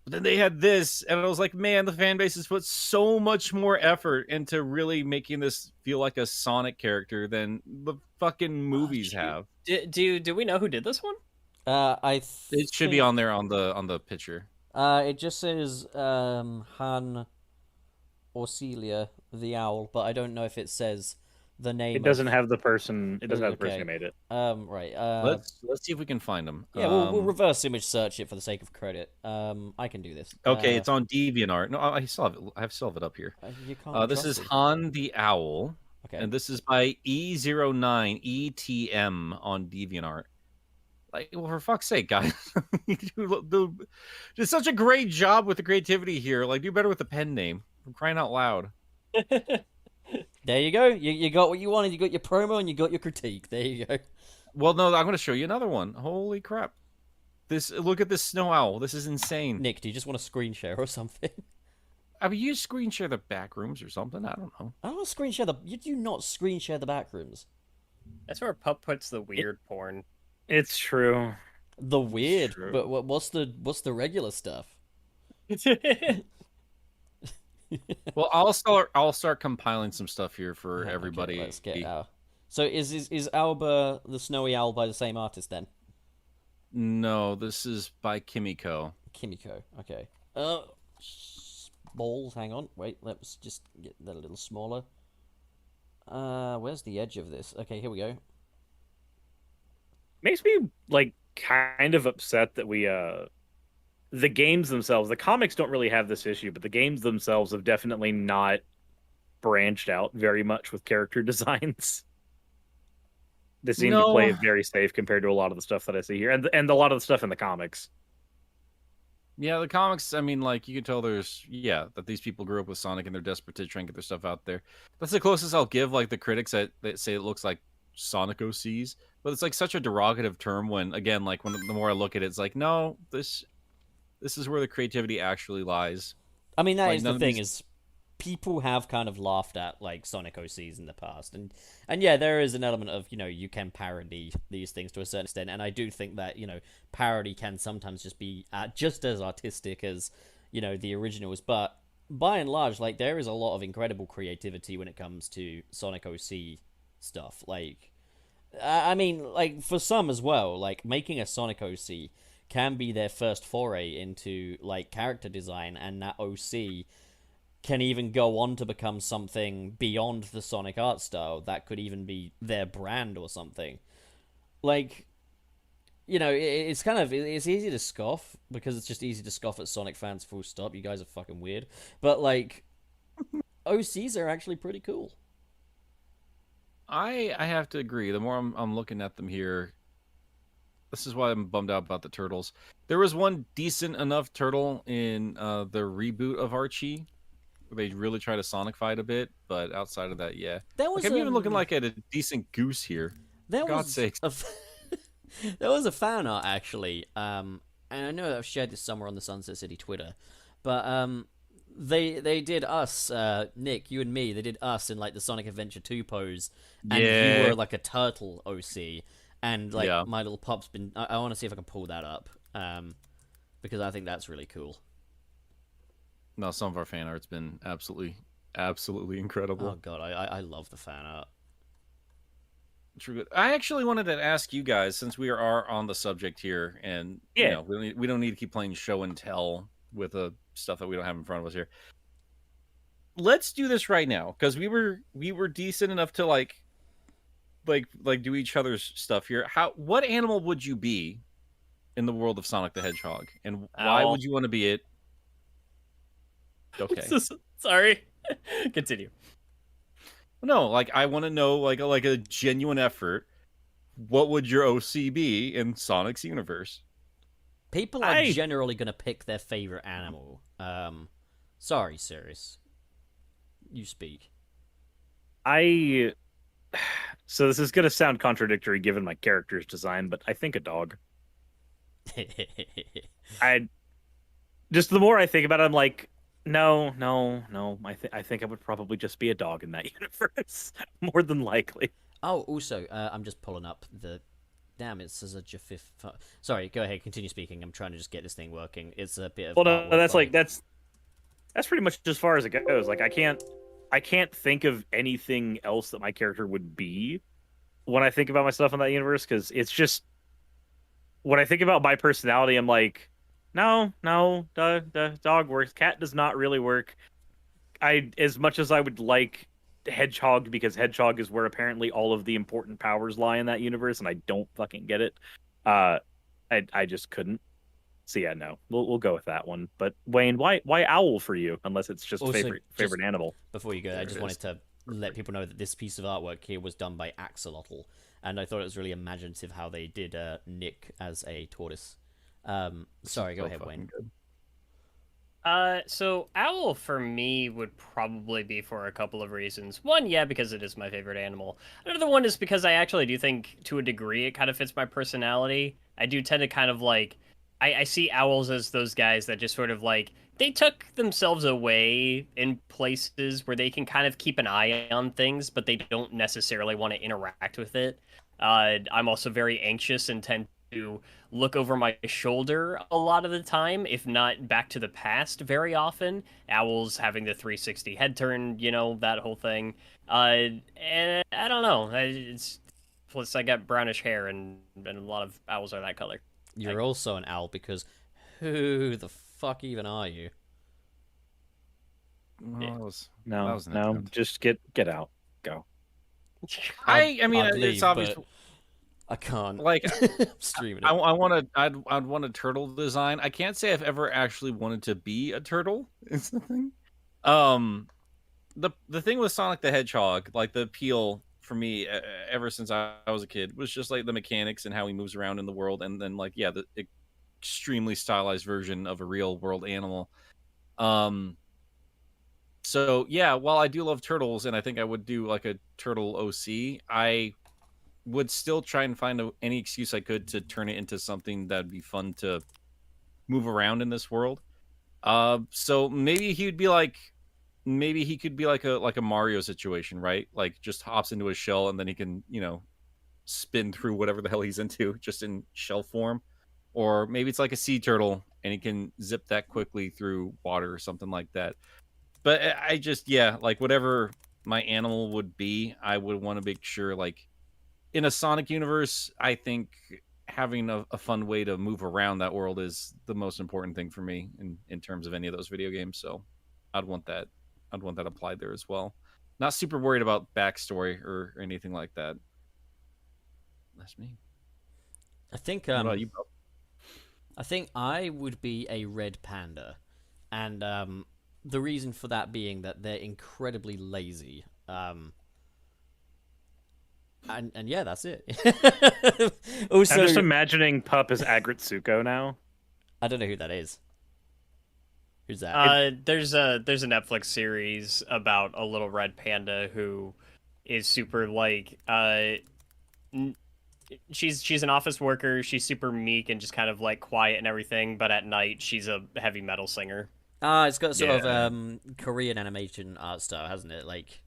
But then they had this, and I was like, man, the fan base has put so much more effort into really making this feel like a Sonic character than the fucking movies shoot. have. Do we know who did this one? It should be on there on the picture. It just says Han Orcelia the Owl, but I don't know if it says the name. It doesn't have the person. It doesn't have the person Okay. who made it. Right. Let's see if we can find them. Yeah, we'll reverse image search it for the sake of credit. I can do this. Okay, it's on DeviantArt. No, I still have it. I still have it up here. You can't This is trust it. Han the Owl, Okay. and this is by E09ETM on DeviantArt. Like, well, for fuck's sake, guys, you did such a great job with the creativity here. Like, do better with the pen name. I'm crying out loud. There you go. You got what you wanted. You got your promo and you got your critique. There you go. Well, no, I'm going to show you another one. Holy crap! Look at this snow owl. This is insane. Nick, do you just want to screen share or something? I mean, you screen share the back rooms or something. I don't know. I don't want to screen share the. You do not screen share the back rooms. That's where Pup puts the weird porn. It's true. The weird, True. but what's the regular stuff? Well, I'll start compiling some stuff here for Okay, everybody. let's get our. So is Alba the Snowy Owl by the same artist then? No, this is by Kimiko. Kimiko. Okay. Balls. Hang on. Wait. Let's just get that a little smaller. Where's the edge of this? Okay, here we go. Makes me like kind of upset that we the games themselves, the comics don't really have this issue, but the games themselves have definitely not branched out very much with character designs. They seem to play it very safe compared to a lot of the stuff that I see here, and a lot of the stuff in the comics. Yeah, the comics, I mean, like, you can tell that these people grew up with Sonic and they're desperate to try and get their stuff out there. That's the closest I'll give, like, the critics that say it looks like Sonic OCs, but it's, like, such a derogative term when, again, like, when the more I look at it, it's like, no, this is where the creativity actually lies. I mean, that Like, is none the of thing these- is people have kind of laughed at like Sonic OCs in the past, and yeah, there is an element of you can parody these things to a certain extent, and I do think that parody can sometimes just be just as artistic as the originals, but by and large, like there is a lot of incredible creativity when it comes to Sonic OC stuff. Like, I mean, like for some as well, like making a Sonic OC can be their first foray into like character design, and that OC can even go on to become something beyond the Sonic art style that could even be their brand or something. Like, it's kind of, it's easy to scoff because it's just easy to scoff at Sonic fans full stop. You guys are fucking weird. But like, OCs are actually pretty cool. I have to agree. The more I'm looking at them here, this is why I'm bummed out about the turtles. There was one decent enough turtle in the reboot of Archie. They really try to Sonicify it a bit, but outside of that, yeah. There was I'm even looking like at a decent goose here. There God's was sakes. there was a fan art actually, and I know I've shared this somewhere on the Sunset City Twitter, but they did us, Nick, you and me. They did us in like the Sonic Adventure 2 pose, and Yeah. you were like a turtle OC, and like Yeah. my little pup's been. I want to see if I can pull that up, because I think that's really cool. No, some of our fan art's been absolutely incredible. Oh god, I love the fan art. True good. I actually wanted to ask you guys, since we are on the subject here, and Yeah. we don't need to keep playing show and tell with the stuff that we don't have in front of us here. Let's do this right now, because we were decent enough to like do each other's stuff here. What animal would you be in the world of Sonic the Hedgehog, and why Owl. would you want to be it? Okay. Sorry. Continue. No, like I want to know, like a genuine effort. What would your OC be in Sonic's universe? People are generally gonna pick their favorite animal. Sorry, Sirius. You speak. So this is gonna sound contradictory given my character's design, but I think a dog. Just the more I think about it, I'm like, no. I think I would probably just be a dog in that universe, more than likely. Oh, also, I'm just pulling up damn, it says a Jafif. Sorry, go ahead, continue speaking. I'm trying to just get this thing working. It's a bit of. Well, no, artwork that's by- like that's pretty much as far as it goes. Like I can't think of anything else that my character would be when I think about myself in that universe, because it's just when I think about my personality, I'm like, no, the dog works. Cat does not really work. As much as I would like Hedgehog, because Hedgehog is where apparently all of the important powers lie in that universe, and I don't fucking get it. I just couldn't. So yeah, no, we'll go with that one. But Wayne, why owl for you? Unless it's just Also, favorite animal. Before you go, I There just it wanted to let people know that this piece of artwork here was done by Axolotl, and I thought it was really imaginative how they did Nick as a tortoise. Sorry, go So ahead, fucking Wayne. good. So owl for me would probably be for a couple of reasons. One, yeah, because it is my favorite animal. Another one is because I actually do think, to a degree, it kind of fits my personality. I do tend to kind of like, I see owls as those guys that just sort of like, they took themselves away in places where they can kind of keep an eye on things, but they don't necessarily want to interact with it. I'm also very anxious and tend to look over my shoulder a lot of the time, if not back to the past very often. Owls having the 360 head turn, you know, that whole thing. And I don't know. It's plus I got brownish hair, and a lot of owls are that color. You're also an owl because who the fuck even are you? Well, that was, that No, was an no, attempt. just get out, go. I mean, I'd it's leave, obvious. but I can't. Like, I'm streaming it. I want to. I'd want a turtle design. I can't say I've ever actually wanted to be a turtle. Is the thing. The thing with Sonic the Hedgehog, like the appeal for me, ever since I was a kid, was just like the mechanics and how he moves around in the world, and then like the extremely stylized version of a real world animal. So yeah, while I do love turtles, and I think I would do like a turtle OC, I would still try and find any excuse I could to turn it into something that'd be fun to move around in this world. So maybe he could be like a Mario situation, right? Like just hops into a shell and then he can, spin through whatever the hell he's into just in shell form. Or maybe it's like a sea turtle and he can zip that quickly through water or something like that. But I just, yeah, like whatever my animal would be, I would want to make sure, like, in a Sonic universe, I think having a fun way to move around that world is the most important thing for me in terms of any of those video games. So I'd want that applied there as well. Not super worried about backstory or anything like that. That's me. I think What about you, Bob? I think I would be a red panda, and the reason for that being that they're incredibly lazy. And yeah, that's it. Also, I'm just imagining Pup as Agritsuko now. I don't know who that is. Who's that? There's a Netflix series about a little red panda who is super like she's an office worker. She's super meek and just kind of like quiet and everything, but at night she's a heavy metal singer. It's got sort Yeah. of Korean animation art style, hasn't it? Like,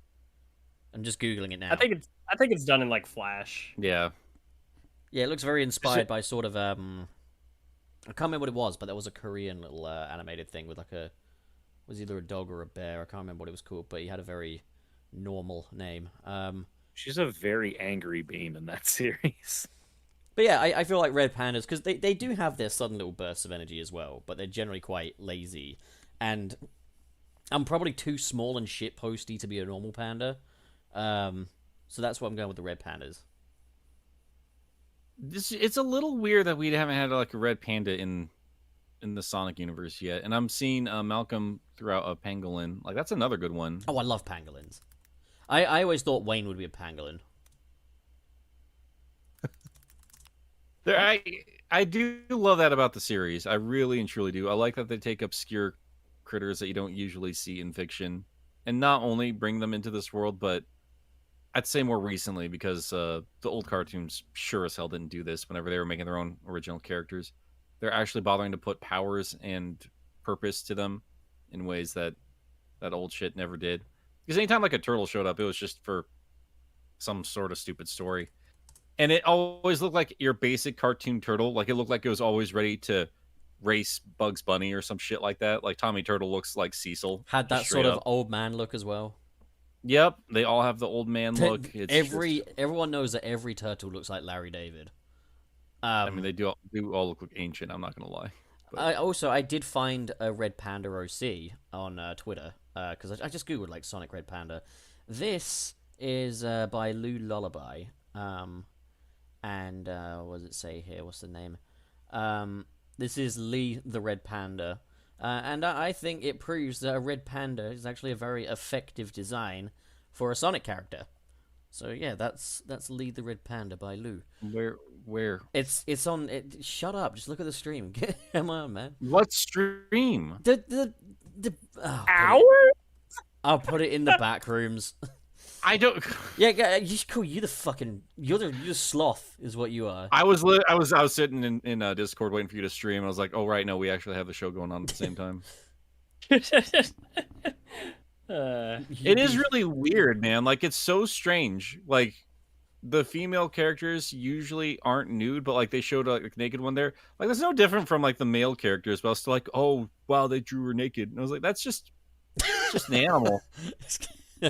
I'm just googling it now. I think it's done in like Flash. Yeah. Yeah, it looks very inspired by sort of I can't remember what it was, but there was a Korean little animated thing with like was either a dog or a bear. I can't remember what it was called, but he had a very normal name. She's a very angry beam in that series. But yeah, I feel like red pandas, because they do have their sudden little bursts of energy as well, but they're generally quite lazy. And I'm probably too small and shitposty to be a normal panda. So that's why I'm going with the red pandas. It's a little weird that we haven't had like a red panda in the Sonic universe yet, and I'm seeing Malcolm throw out a pangolin. Like that's another good one. Oh, I love pangolins. I always thought Wayne would be a pangolin. I do love that about the series. I really and truly do. I like that they take obscure critters that you don't usually see in fiction, and not only bring them into this world, but I'd say more recently, because the old cartoons sure as hell didn't do this whenever they were making their own original characters. They're actually bothering to put powers and purpose to them in ways that old shit never did. Because anytime like a turtle showed up, it was just for some sort of stupid story. and it always looked like your basic cartoon turtle. Like it looked like it was always ready to race Bugs Bunny or some shit like that. Like Tommy Turtle looks like Cecil. Had that just straight sort of up. old man look as well. Yep, they all have the old man look. It's Everyone knows that every turtle looks like Larry David. I mean, they do all look like ancient. I'm not gonna lie. But... I did find a Red Panda OC on Twitter because I just googled like Sonic Red Panda. This is by Lou Lullaby. And what does it say here? What's the name? This is Lee the Red Panda. And I think it proves that a red panda is actually a very effective design for a Sonic character. So yeah, that's Lee the Red Panda by Lou. Where? It's on. Shut up! Just look at the stream. Come on, man. What stream? I'll put it in the back rooms. I don't. Yeah, cool. You're the sloth, is what you are. I was sitting in Discord waiting for you to stream. I was like, oh right, no, we actually have the show going on at the same time. It is really weird, man. Like it's so strange. Like the female characters usually aren't nude, but like they showed like a naked one there. Like that's no different from like the male characters, but I was still like, oh wow, they drew her naked. And I was like, that's just an animal.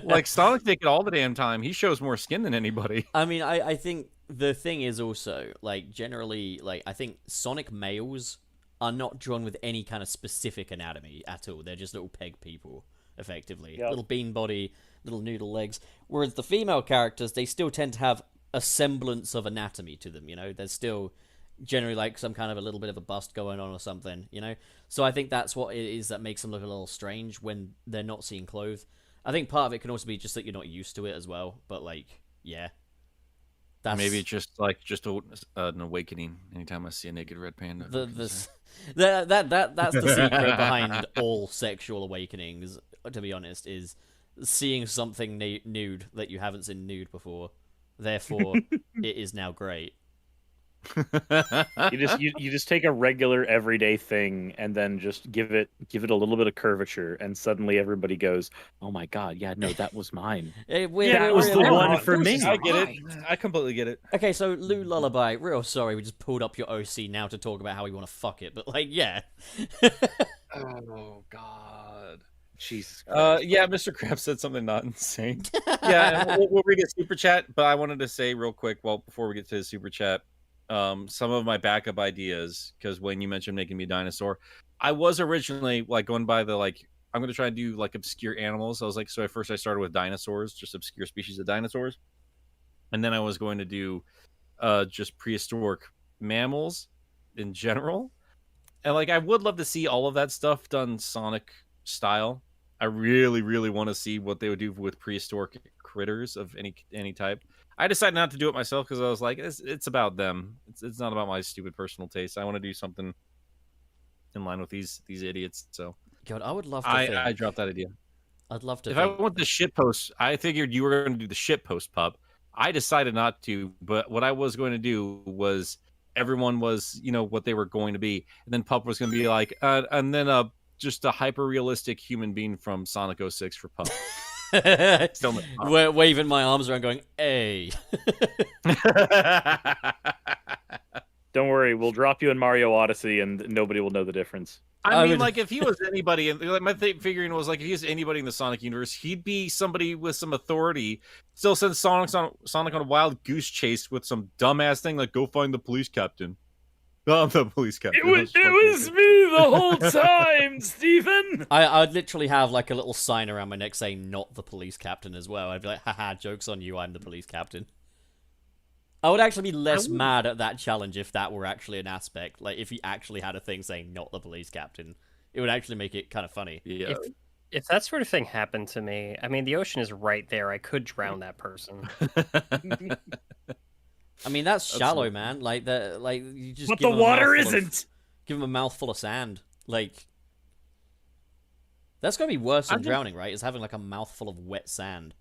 Like Sonic's naked all the damn time. He shows more skin than anybody. I mean, I think the thing is also like generally like I think Sonic males are not drawn with any kind of specific anatomy at all. They're just little peg people, effectively. Yep. Little bean body, little noodle legs. Whereas the female characters, they still tend to have a semblance of anatomy to them, you know? There's still generally like some kind of a little bit of a bust going on or something, you know? So I think that's what it is that makes them look a little strange when they're not seen clothed. I think part of it can also be just that you're not used to it as well, but like, yeah. Maybe it's just an awakening anytime I see a naked red panda. That's the secret behind all sexual awakenings, to be honest, is seeing something nude that you haven't seen nude before. Therefore, it is now great. You just take a regular everyday thing and then just give it a little bit of curvature, and suddenly everybody goes, "Oh my god, yeah, no, that was mine. That was the one for me." I get it. I completely get it. Okay, so Lou Lullaby, real sorry, we just pulled up your OC now to talk about how we want to fuck it, but like, yeah. Oh god. Jesus Christ. Yeah, Mr. Krabs said something not insane. Yeah, we'll read a super chat, but I wanted to say real quick, before we get to the super chat, some of my backup ideas, because when you mentioned making me a dinosaur, I was originally like going by the like I'm going to try and do like obscure animals. I was like, so at first I started with dinosaurs, just obscure species of dinosaurs, and then I was going to do just prehistoric mammals in general, and like I would love to see all of that stuff done Sonic style. I really, really want to see what they would do with prehistoric critters of any type. I decided not to do it myself because I was like, it's about them. It's not about my stupid personal taste. I want to do something in line with these idiots. So, God, I would love to. I dropped that idea. I'd love to. If I want the shit post, I figured you were going to do the shit post, Pup. I decided not to, but what I was going to do was everyone was, what they were going to be, and then Pup was going to be like, and then just a hyper realistic human being from Sonic 06 for Pup. Waving my arms around going, hey. Don't worry, we'll drop you in Mario Odyssey and nobody will know the difference. I mean, like, if he was anybody, like, my figuring was, like, if he was anybody in the Sonic universe, he'd be somebody with some authority. Still sends Sonic on a wild goose chase with some dumbass thing, like, go find the police captain. I'm the police captain. It was me the whole time, Stephen! I'd literally have, like, a little sign around my neck saying, not the police captain as well. I'd be like, haha, joke's on you, I'm the police captain. I would actually be less mad at that challenge if that were actually an aspect. Like, if he actually had a thing saying, not the police captain. It would actually make it kind of funny. Yeah. If that sort of thing happened to me, I mean, the ocean is right there. I could drown that person. I mean, that's shallow, man. Like, you just. But give the him a water mouthful isn't! Give him a mouthful of sand. Like. That's gonna be worse than drowning, right? Is having, like, a mouthful of wet sand.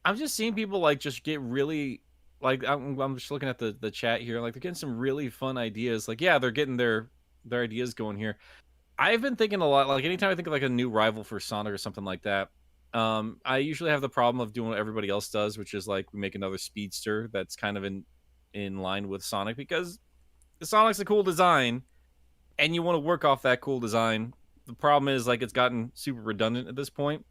I'm just seeing people, like, just get really. Like, I'm just looking at the chat here. Like, they're getting some really fun ideas. Like, yeah, they're getting their ideas going here. I've been thinking a lot. Like, anytime I think of, like, a new rival for Sonic or something like that, I usually have the problem of doing what everybody else does, which is, like, we make another speedster that's kind of in in line with Sonic because Sonic's a cool design, and you want to work off that cool design. The problem is like it's gotten super redundant at this point.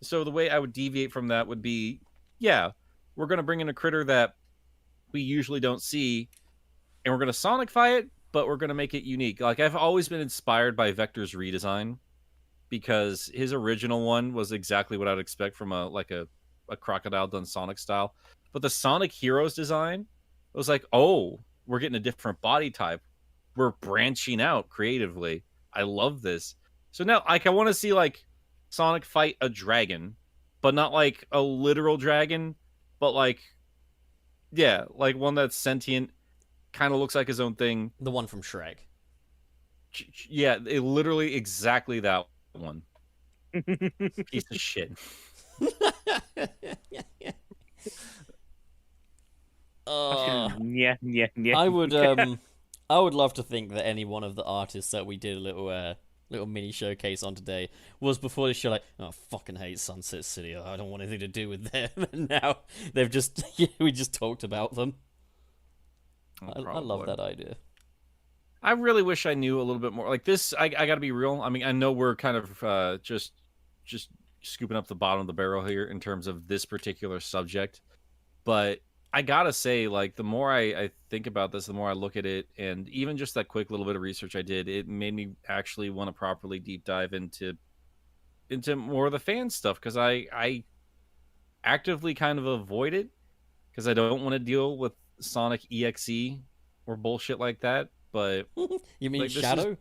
So the way I would deviate from that would be, yeah, we're gonna bring in a critter that we usually don't see, and we're gonna Sonicify it, but we're gonna make it unique. Like I've always been inspired by Vector's redesign because his original one was exactly what I'd expect from a crocodile done Sonic style. But the Sonic Heroes design was like, oh, we're getting a different body type. We're branching out creatively. I love this. So now, like, I want to see like Sonic fight a dragon, but not like a literal dragon, but like, yeah, like one that's sentient, kind of looks like his own thing. The one from Shrek. Yeah, it literally exactly that one. Piece of shit. Yeah. I would love to think that any one of the artists that we did a little mini showcase on today was before the show like, oh, I fucking hate Sunset City. I don't want anything to do with them. And now they've just we just talked about them. I love that idea. I really wish I knew a little bit more. Like this, I got to be real. I mean, I know we're kind of just scooping up the bottom of the barrel here in terms of this particular subject, but I gotta say, like, the more I think about this, the more I look at it, and even just that quick little bit of research I did, it made me actually want to properly deep dive into more of the fan stuff, because I actively kind of avoid it, because I don't want to deal with Sonic EXE or bullshit like that, but... You mean like, Shadow?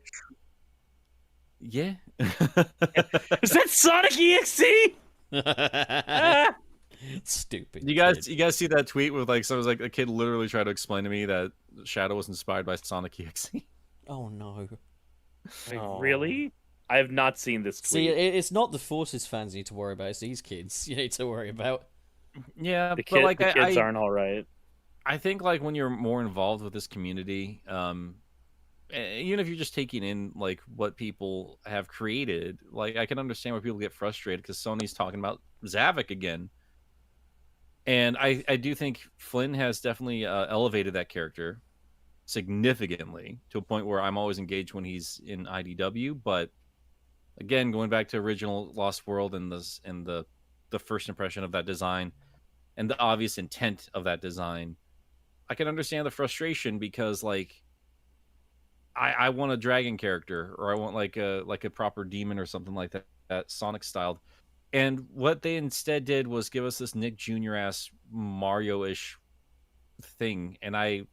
Yeah. Is that Sonic EXE? Stupid. You guys see kid. that tweet with like someone's like a kid literally tried to explain to me that Shadow was inspired by Sonic EXE. Oh no. Wait, Oh. really? I have not seen this tweet. See, it's not the Forces fans you need to worry about. It's these kids you need to worry about. Yeah, the but like kids I aren't all right. I think like when you're more involved with this community, even if you're just taking in like what people have created, like I can understand why people get frustrated because Sony's talking about Zavik again. And I do think Flynn has definitely elevated that character significantly to a point where I'm always engaged when he's in IDW. But again, going back to original Lost World and the first impression of that design and the obvious intent of that design, I can understand the frustration because like I want a dragon character or I want like a proper demon or something like that Sonic styled. And what they instead did was give us this Nick Jr. ass Mario-ish thing, and I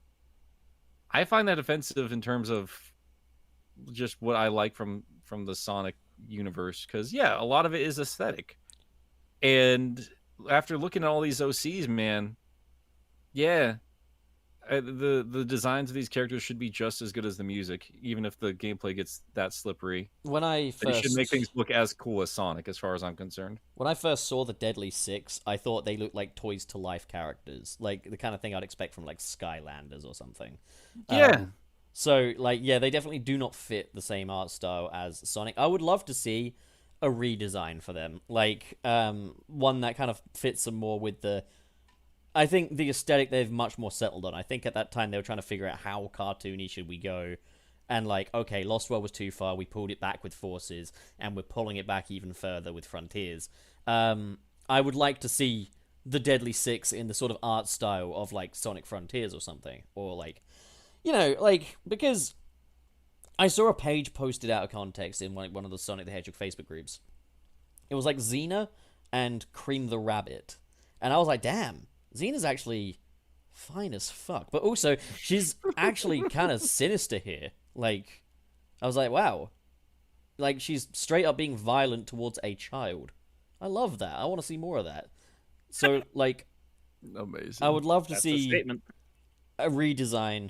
find that offensive in terms of just what I like from the Sonic universe. Because yeah, a lot of it is aesthetic, and after looking at all these OCs, man, yeah, the designs of these characters should be just as good as the music, even if the gameplay gets that slippery. When I They should first make things look as cool as Sonic, as far as I'm concerned. when I first saw the Deadly Six, I thought they looked like toys to life characters, like the kind of thing I'd expect from like Skylanders or something. Yeah. So like yeah, they definitely do not fit the same art style as Sonic. I would love to see a redesign for them, like one that kind of fits them more with the. I think the aesthetic they've much more settled on. I think at that time they were trying to figure out how cartoony should we go. And like, okay, Lost World was too far. We pulled it back with Forces, and we're pulling it back even further with Frontiers. I would like to see the Deadly Six in the sort of art style of like Sonic Frontiers or something. Or like, you know, like, because I saw a page posted out of context in one of the Sonic the Hedgehog Facebook groups. It was like Xena and Cream the Rabbit. And I was like, damn. Xena's actually fine as fuck, but also she's actually kind of sinister here. Like, I was like, wow, like she's straight up being violent towards a child. I love that. I want to see more of that. So, like, Amazing. I would love to That's a see statement. a redesign.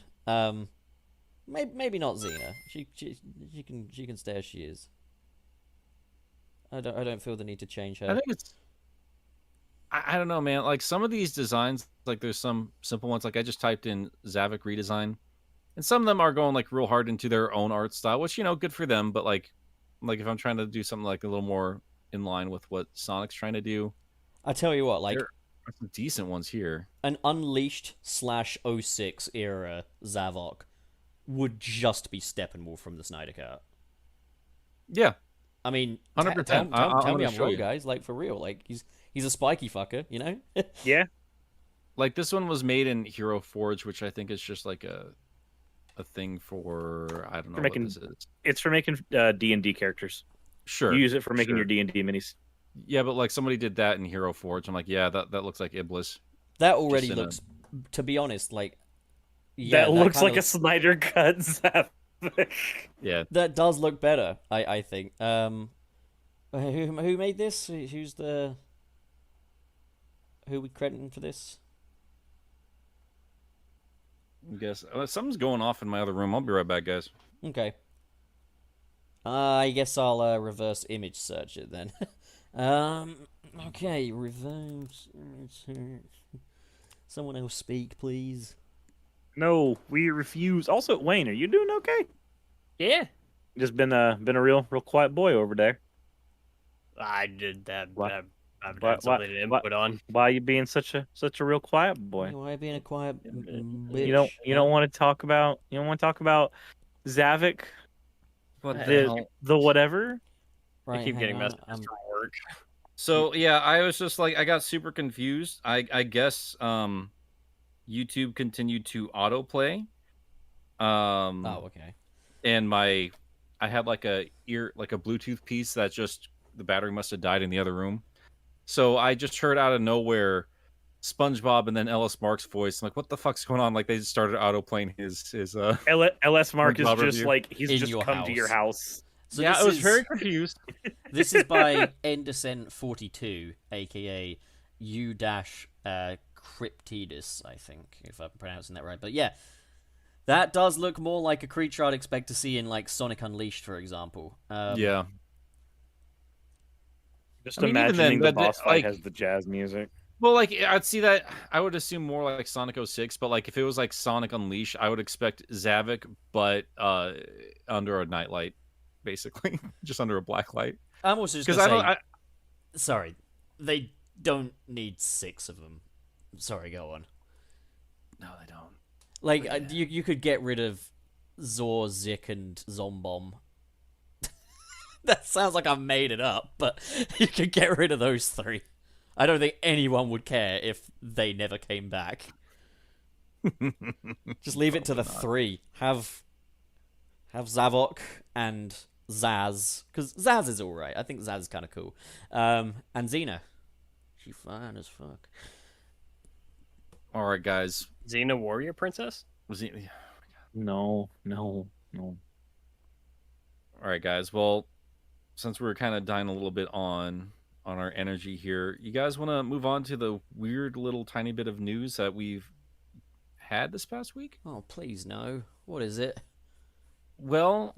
Maybe not Xena. She can stay as she is. I don't feel the need to change her. I think it's. I don't know, man. Like some of these designs, like there's some simple ones. Like I just typed in Zavik redesign, and some of them are going like real hard into their own art style, which good for them. But like if I'm trying to do something like a little more in line with what Sonic's trying to do, I tell you what, like some decent ones here. an Unleashed /06 era Zavok would just be Steppenwolf from the Snyder Cut. Yeah, I mean, 100%. Tell I'm me gonna I'm show wrong, you. guys. Like, for real. Like, he's a spiky fucker, you know? Yeah. like this one was made in Hero Forge, which I think is just like a thing for I don't know making- what this is. It's for making D&D characters. Sure, You use it for making sure. your D&D minis. Yeah, but like somebody did that in Hero Forge. I'm like, yeah, that looks like Iblis. That already Just in a- looks, to be honest, like... Yeah, that looks kinda like a Snyder cut Zavik. Yeah, That does look better, I think. Who made this? Who's the... Who are we crediting for this? I guess something's going off in my other room. I'll be right back, guys. Okay. I guess I'll reverse image search it then. Okay, reverse image search. Someone else speak, please. No, we refuse. Also, Wayne, are you doing okay? Yeah, Just been a real quiet boy over there. I did that. What? I've What- got something to what- input on. Why are you being such a real quiet boy? Why being a quiet bitch? You don't want to talk about Zavik, What the whatever. I keep getting hang on, messages from work. So yeah, I was just like, I got super confused. I guess YouTube continued to autoplay. Oh, okay. And I had like a Bluetooth piece that just the battery must have died in the other room. So I just heard out of nowhere SpongeBob and then Ellis Mark's voice. I'm like, what the fuck's going on? Like they just started autoplaying his LS Mark is SpongeBob just review. like he's In just your come to your house. So yeah, this I was is, very confused. This is by Endescent42, aka U-Cryptidus, I think, if I'm pronouncing that right. But yeah, that does look more like a creature I'd expect to see in like Sonic Unleashed, for example. Yeah. Just I mean, even imagining then, the that- boss fight like- has the jazz music. Well, like I'd see that. I would assume more like Sonic 06, but like if it was like Sonic Unleashed, I would expect Zavik, but under a nightlight, basically, just under a black light. I'm also just Because gonna I say, don't. sorry, they don't need 6 of them. Sorry, go on. No, they don't. Like you could get rid of Zor, Zik, and Zombomb. That sounds like I made it up, but you could get rid of those 3. I don't think anyone would care if they never came back. Just leave it to the 3. Have Zavok and Zaz, because Zaz is all right. I think Zaz is kind of cool. And Xena, she's fine as fuck. All right, guys. Xena Warrior Princess? Was he? No. All right, guys. Well, since we're kind of dying a little bit on our energy here, you guys want to move on to the weird little tiny bit of news that we've had this past week? Oh, please no. What is it? Well,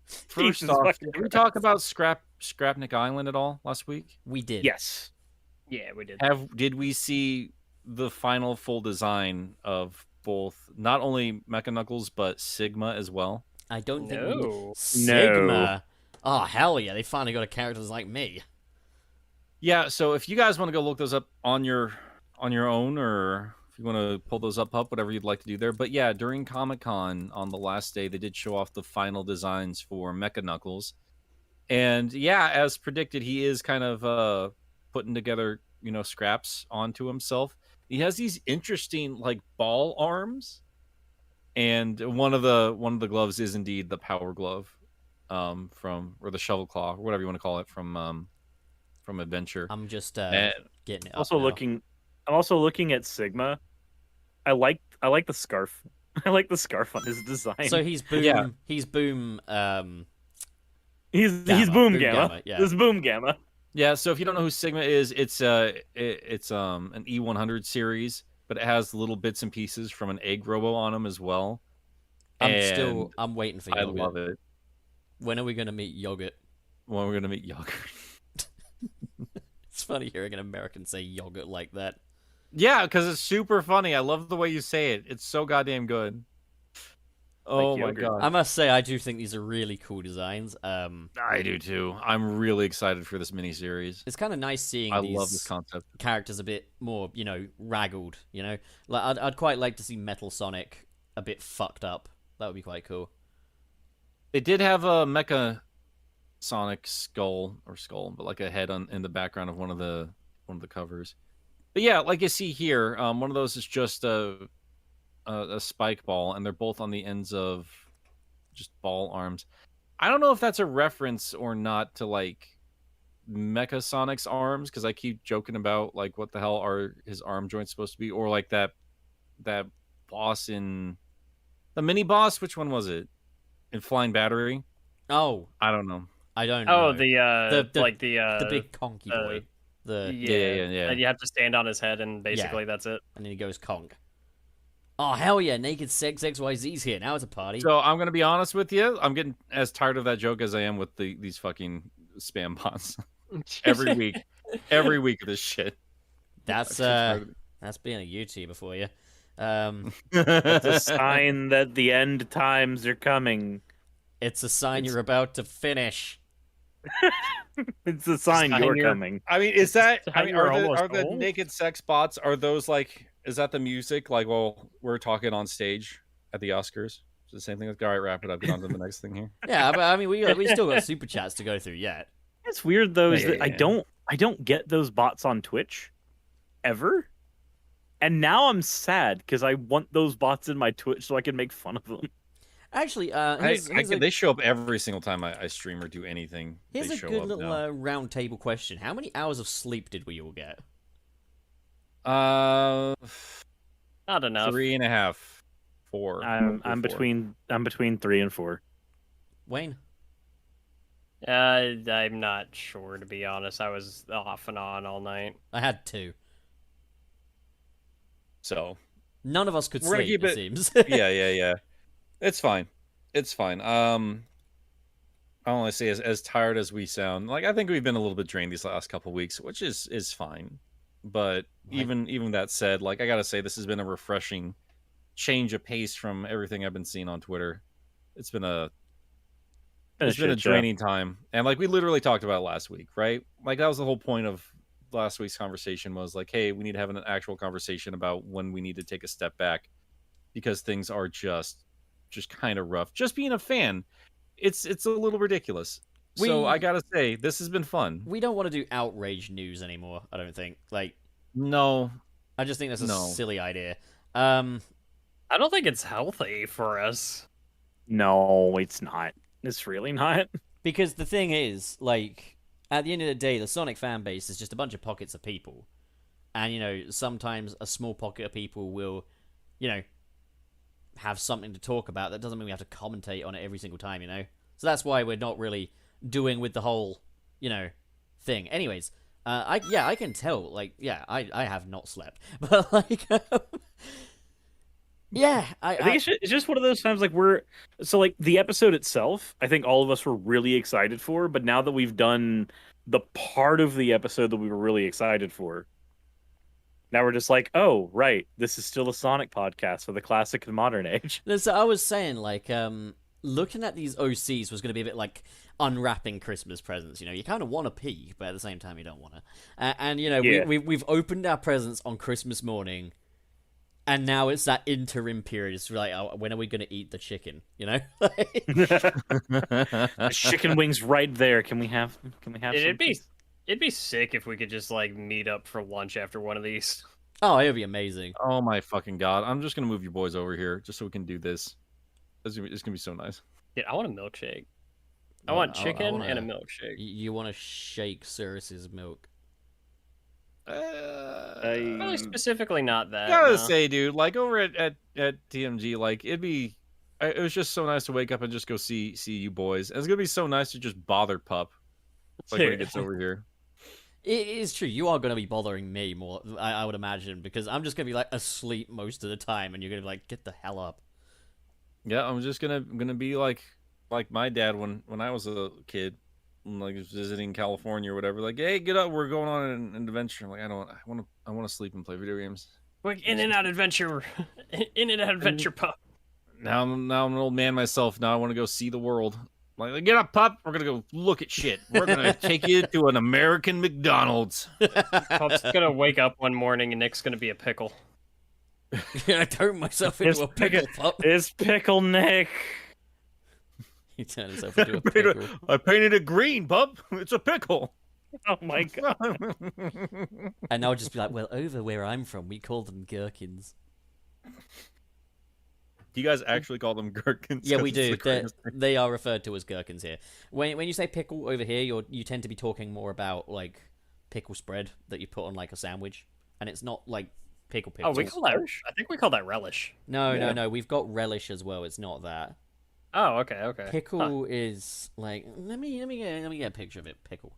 first Jesus off, fucking did we Christ. talk about Scrapnik Island at all last week? We did. Yes. Yeah, we did. Did we see the final full design of both not only Mecha Knuckles but Sigma as well? I don't think No. Sigma. Oh, hell yeah. They finally got a character like me. Yeah, so if you guys want to go look those up on your own, or if you want to pull those up, whatever you'd like to do there. But yeah, during Comic-Con on the last day, they did show off the final designs for Mecha Knuckles. And yeah, as predicted, he is kind of putting together, scraps onto himself. He has these interesting like ball arms, and one of the gloves is indeed the power glove, from, or the shovel claw, or whatever you want to call it, from Adventure. I'm just And- getting it up Also now. I'm also looking at Sigma. I like the scarf. I like the scarf on his design. So he's Boom. Yeah. He's Boom. he's Gamma. Boom Boom Gamma. Gamma, yeah. This is Boom Gamma. Yeah, so if you don't know who Sigma is, it's an E100 series, but it has little bits and pieces from an Egg Robo on them as well. And I'm waiting for I Yogurt. love it. When are we gonna meet Yogurt? When we're gonna meet Yogurt. It's funny hearing an American say Yogurt like that. Yeah, because it's super funny. I love the way you say it. It's so goddamn good. Oh my yogurt. god. I must say, I do think these are really cool designs. I do too. I'm really excited for this miniseries. It's kind of nice seeing I these love this concept. characters a bit more, raggled. Like I'd quite like to see Metal Sonic a bit fucked up. That would be quite cool. They did have a Mecha Sonic skull, but like a head in the background of one of the covers. But yeah, like you see here, one of those is just a spike ball, and they're both on the ends of just ball arms. I don't know if that's a reference or not to like Mecha Sonic's arms, because I keep joking about like what the hell are his arm joints supposed to be, or like that boss in the mini boss. Which one was it? In Flying Battery? Oh, I don't know. I don't know. Oh, the big conky boy. Yeah. And you have to stand on his head, and basically that's it. And then he goes conk. Oh hell yeah! Naked Sex XYZ's here. Now it's a party. So I'm gonna be honest with you. I'm getting as tired of that joke as I am with these fucking spam bots. Every week of this shit. That's being a YouTuber for you. It's a sign that the end times are coming. It's a sign you're about to finish. It's a sign you're coming. I mean, is that? How I mean, you're are almost the old? naked sex bots? Are those like? Is that the music? Like, well, we're talking on stage at the Oscars. Is it the same thing? All right, wrap it up. Get on to the next thing here. Yeah, but I mean, we still got super chats to go through yet. It's weird though, is Yeah, that yeah. I don't get those bots on Twitch ever. And now I'm sad because I want those bots in my Twitch so I can make fun of them. Actually, They show up every single time I stream or do anything. here's They a show good up little now. round table question. How many hours of sleep did we all get? Not enough. 3.5, 4. I'm 4. between 3 and 4. Wayne? I'm not sure, to be honest. I was off and on all night. I had 2. So None of us could We're gonna sleep, keep it it- seems. yeah. It's fine. I only say as tired as we sound. Like I think we've been a little bit drained these last couple weeks, which is fine. But Right. even that said, like I gotta say, this has been a refreshing change of pace from everything I've been seeing on Twitter. It's been a draining time, and like we literally talked about it last week, right? Like that was the whole point of last week's conversation was like, hey, we need to have an actual conversation about when we need to take a step back because things are just kind of rough. Just being a fan, it's a little ridiculous. So We- I gotta say, this has been fun. We don't want to do outrage news anymore, I don't think. Like, No, I just think that's a No. silly idea. I don't think it's healthy for us. No, it's not. It's really not. Because the thing is, like, at the end of the day, the Sonic fan base is just a bunch of pockets of people. And, sometimes a small pocket of people will, have something to talk about. That doesn't mean we have to commentate on it every single time, So that's why we're not really doing with the whole, thing. Anyways, I can tell, like, I have not slept. But, like, yeah, I think it's just one of those times like the episode itself, I think all of us were really excited for, but now that we've done the part of the episode that we were really excited for, now we're just like, oh, right, this is still a Sonic podcast for the classic and modern age. So I was saying, like, looking at these OCs was going to be a bit like unwrapping Christmas presents. You kind of want to pee, but at the same time, you don't want to. Yeah. We've opened our presents on Christmas morning, and now it's that interim period. It's like, oh, when are we going to eat the chicken? There's chicken wings right there. Can we have It'd some? be sick if we could just like meet up for lunch after one of these. Oh, it would be amazing. oh my fucking god! I'm just gonna move you boys over here just so we can do this. It's gonna be so nice. Dude, I want a milkshake. I Well, want I chicken wanna- and a milkshake. You want to shake Cirrus's milk? Probably specifically not that. Gotta no. say, dude, like over at TMG, like it was just so nice to wake up and just go see you boys. And it's gonna be so nice to just bother Pup, like when he gets over here. It is true. You are going to be bothering me more, I would imagine, because I'm just going to be like asleep most of the time, and you're going to be like, get the hell up. Yeah, I'm just gonna be like my dad when I was a kid, like visiting California or whatever. Like, hey, get up, we're going on an adventure. I'm like, I want to sleep and play video games. Quick, in and out adventure, in and out adventure pup. Now I'm an old man myself. Now I want to go see the world. Like, get up, pup. We're gonna go look at shit. We're gonna take you to an American McDonald's. Pup's gonna wake up one morning and Nick's gonna be a pickle. I turned myself It's into a pickle pup. It's Pickle Nick. He turned himself into a pickle. I painted it green, pup. It's a pickle. Oh my god. And I'll just be like, well, over where I'm from, we call them gherkins. Do you guys actually call them gherkins? Yeah, 'Cause we it's do. the greatest thing. They are referred to as gherkins here. When you say pickle over here, you tend to be talking more about like pickle spread that you put on like a sandwich, and it's not like pickle Oh, pickles. we call that. I think we call that relish. No. We've got relish as well. It's not that. Oh, okay. Pickle is like let me get a picture of it. Pickle.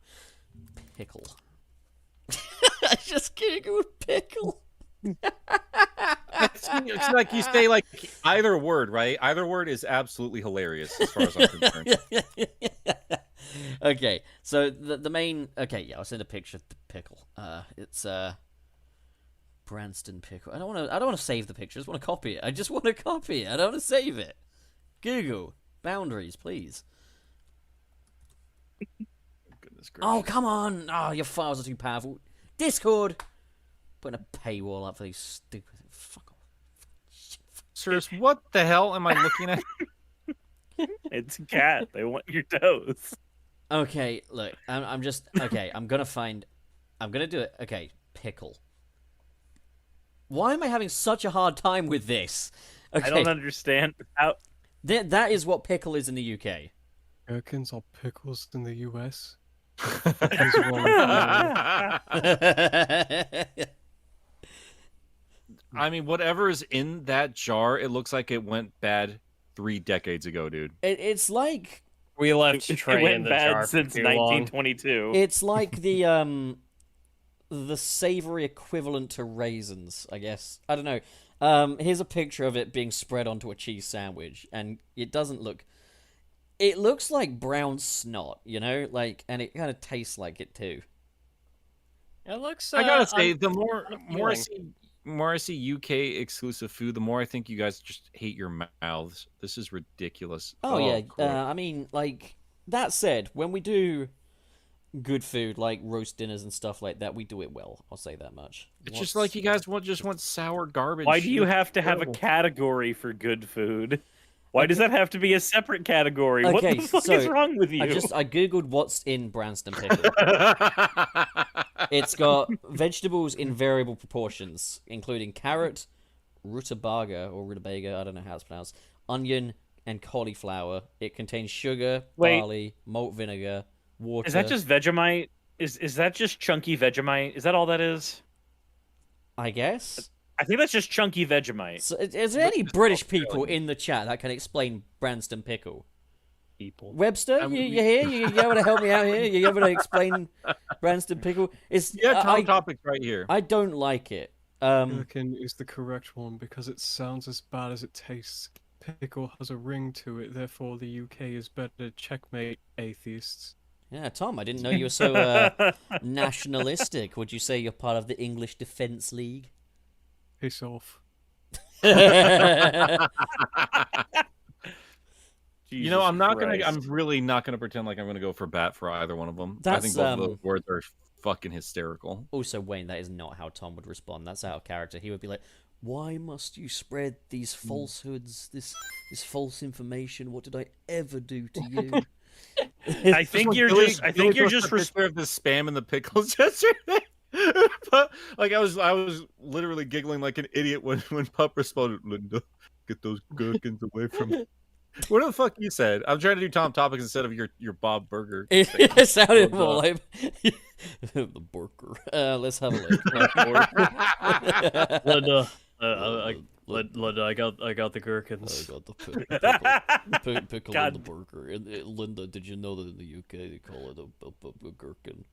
I just googled pickle. It's like you say like either word, right? Either word is absolutely hilarious as far as I'm concerned. Okay, so the main. Okay, yeah, I'll send a picture of the pickle. It's Branston pickle. I don't want to save the picture. I just want to copy it. I just want to copy it. I don't want to save it. Google boundaries, please. Goodness gracious. Oh, come on! Oh, your files are too powerful. Discord. Putting a paywall up for these stupid. Fuck off. Sirs, what the hell am I looking at? It's a cat. They want your toes. Okay, look, I'm just okay. I'm gonna do it. Okay, pickle. Why am I having such a hard time with this? Okay, I don't understand how. that is what pickle is in the UK. Gherkins are pickles in the US. I mean, whatever is in that jar, it looks like it went bad 3 decades ago, dude. It's like We left It Trey in went the bad jar since for too long. 1922. it's like the savory equivalent to raisins, I guess. I don't know. Here's a picture of it being spread onto a cheese sandwich, and it doesn't look. It looks like brown snot, you know, like, and it kind of tastes like it too. It looks. I gotta say, the unappealing. more I see UK exclusive food, the more I think you guys just hate your mouths. This is ridiculous. Oh yeah, crap. I mean, like that said, when we do good food like roast dinners and stuff like that, we do it well. I'll say that much. It's just like you guys just want sour garbage. Why do you It's have to have a terrible. category for good food? Why does that have to be a separate category? What Okay, the fuck so is wrong with you? I googled what's in Branston pickle. It's got vegetables in variable proportions, including carrot, rutabaga or rutabaga, I don't know how it's pronounced, onion, and cauliflower. It contains sugar, Wait. barley, malt vinegar, water. Is that just Vegemite? Is that just chunky Vegemite? Is that all that is? I guess. I think that's just chunky Vegemite. So, is there any British people in the chat that can explain Branston pickle? People. Webster, you here? You able to help me out here? You able to explain Branston pickle? It's Yeah, Tom Topic's right here. I don't like it. Gherkin is the correct one because it sounds as bad as it tastes. Pickle has a ring to it, therefore the UK is better. Checkmate, atheists. Yeah, Tom, I didn't know you were so nationalistic. Would you say you're part of the English Defence League? Piss off. You know, I'm not Christ. I'm really not gonna pretend like I'm gonna go for bat for either one of them. I That's, think both of those words are fucking hysterical. Also, Wayne, that is not how Tom would respond. That's out of character. He would be like, "Why must you spread these falsehoods, this false information? What did I ever do to you?" I think you're Billy- just. I Billy think you're posted just. a picture of the spam and the pickles yesterday. But, like I was literally giggling like an idiot when Pup responded, "Linda, get those gherkins away from me." What the fuck you said? I'm trying to do Tom Topics instead of your Bob Burger. It sounded Oh, more God. like the burger. Let's have a look. Linda, Linda, I got the gherkins. got the pickle God. on the burger. And Linda, did you know that in the UK they call it a gherkin?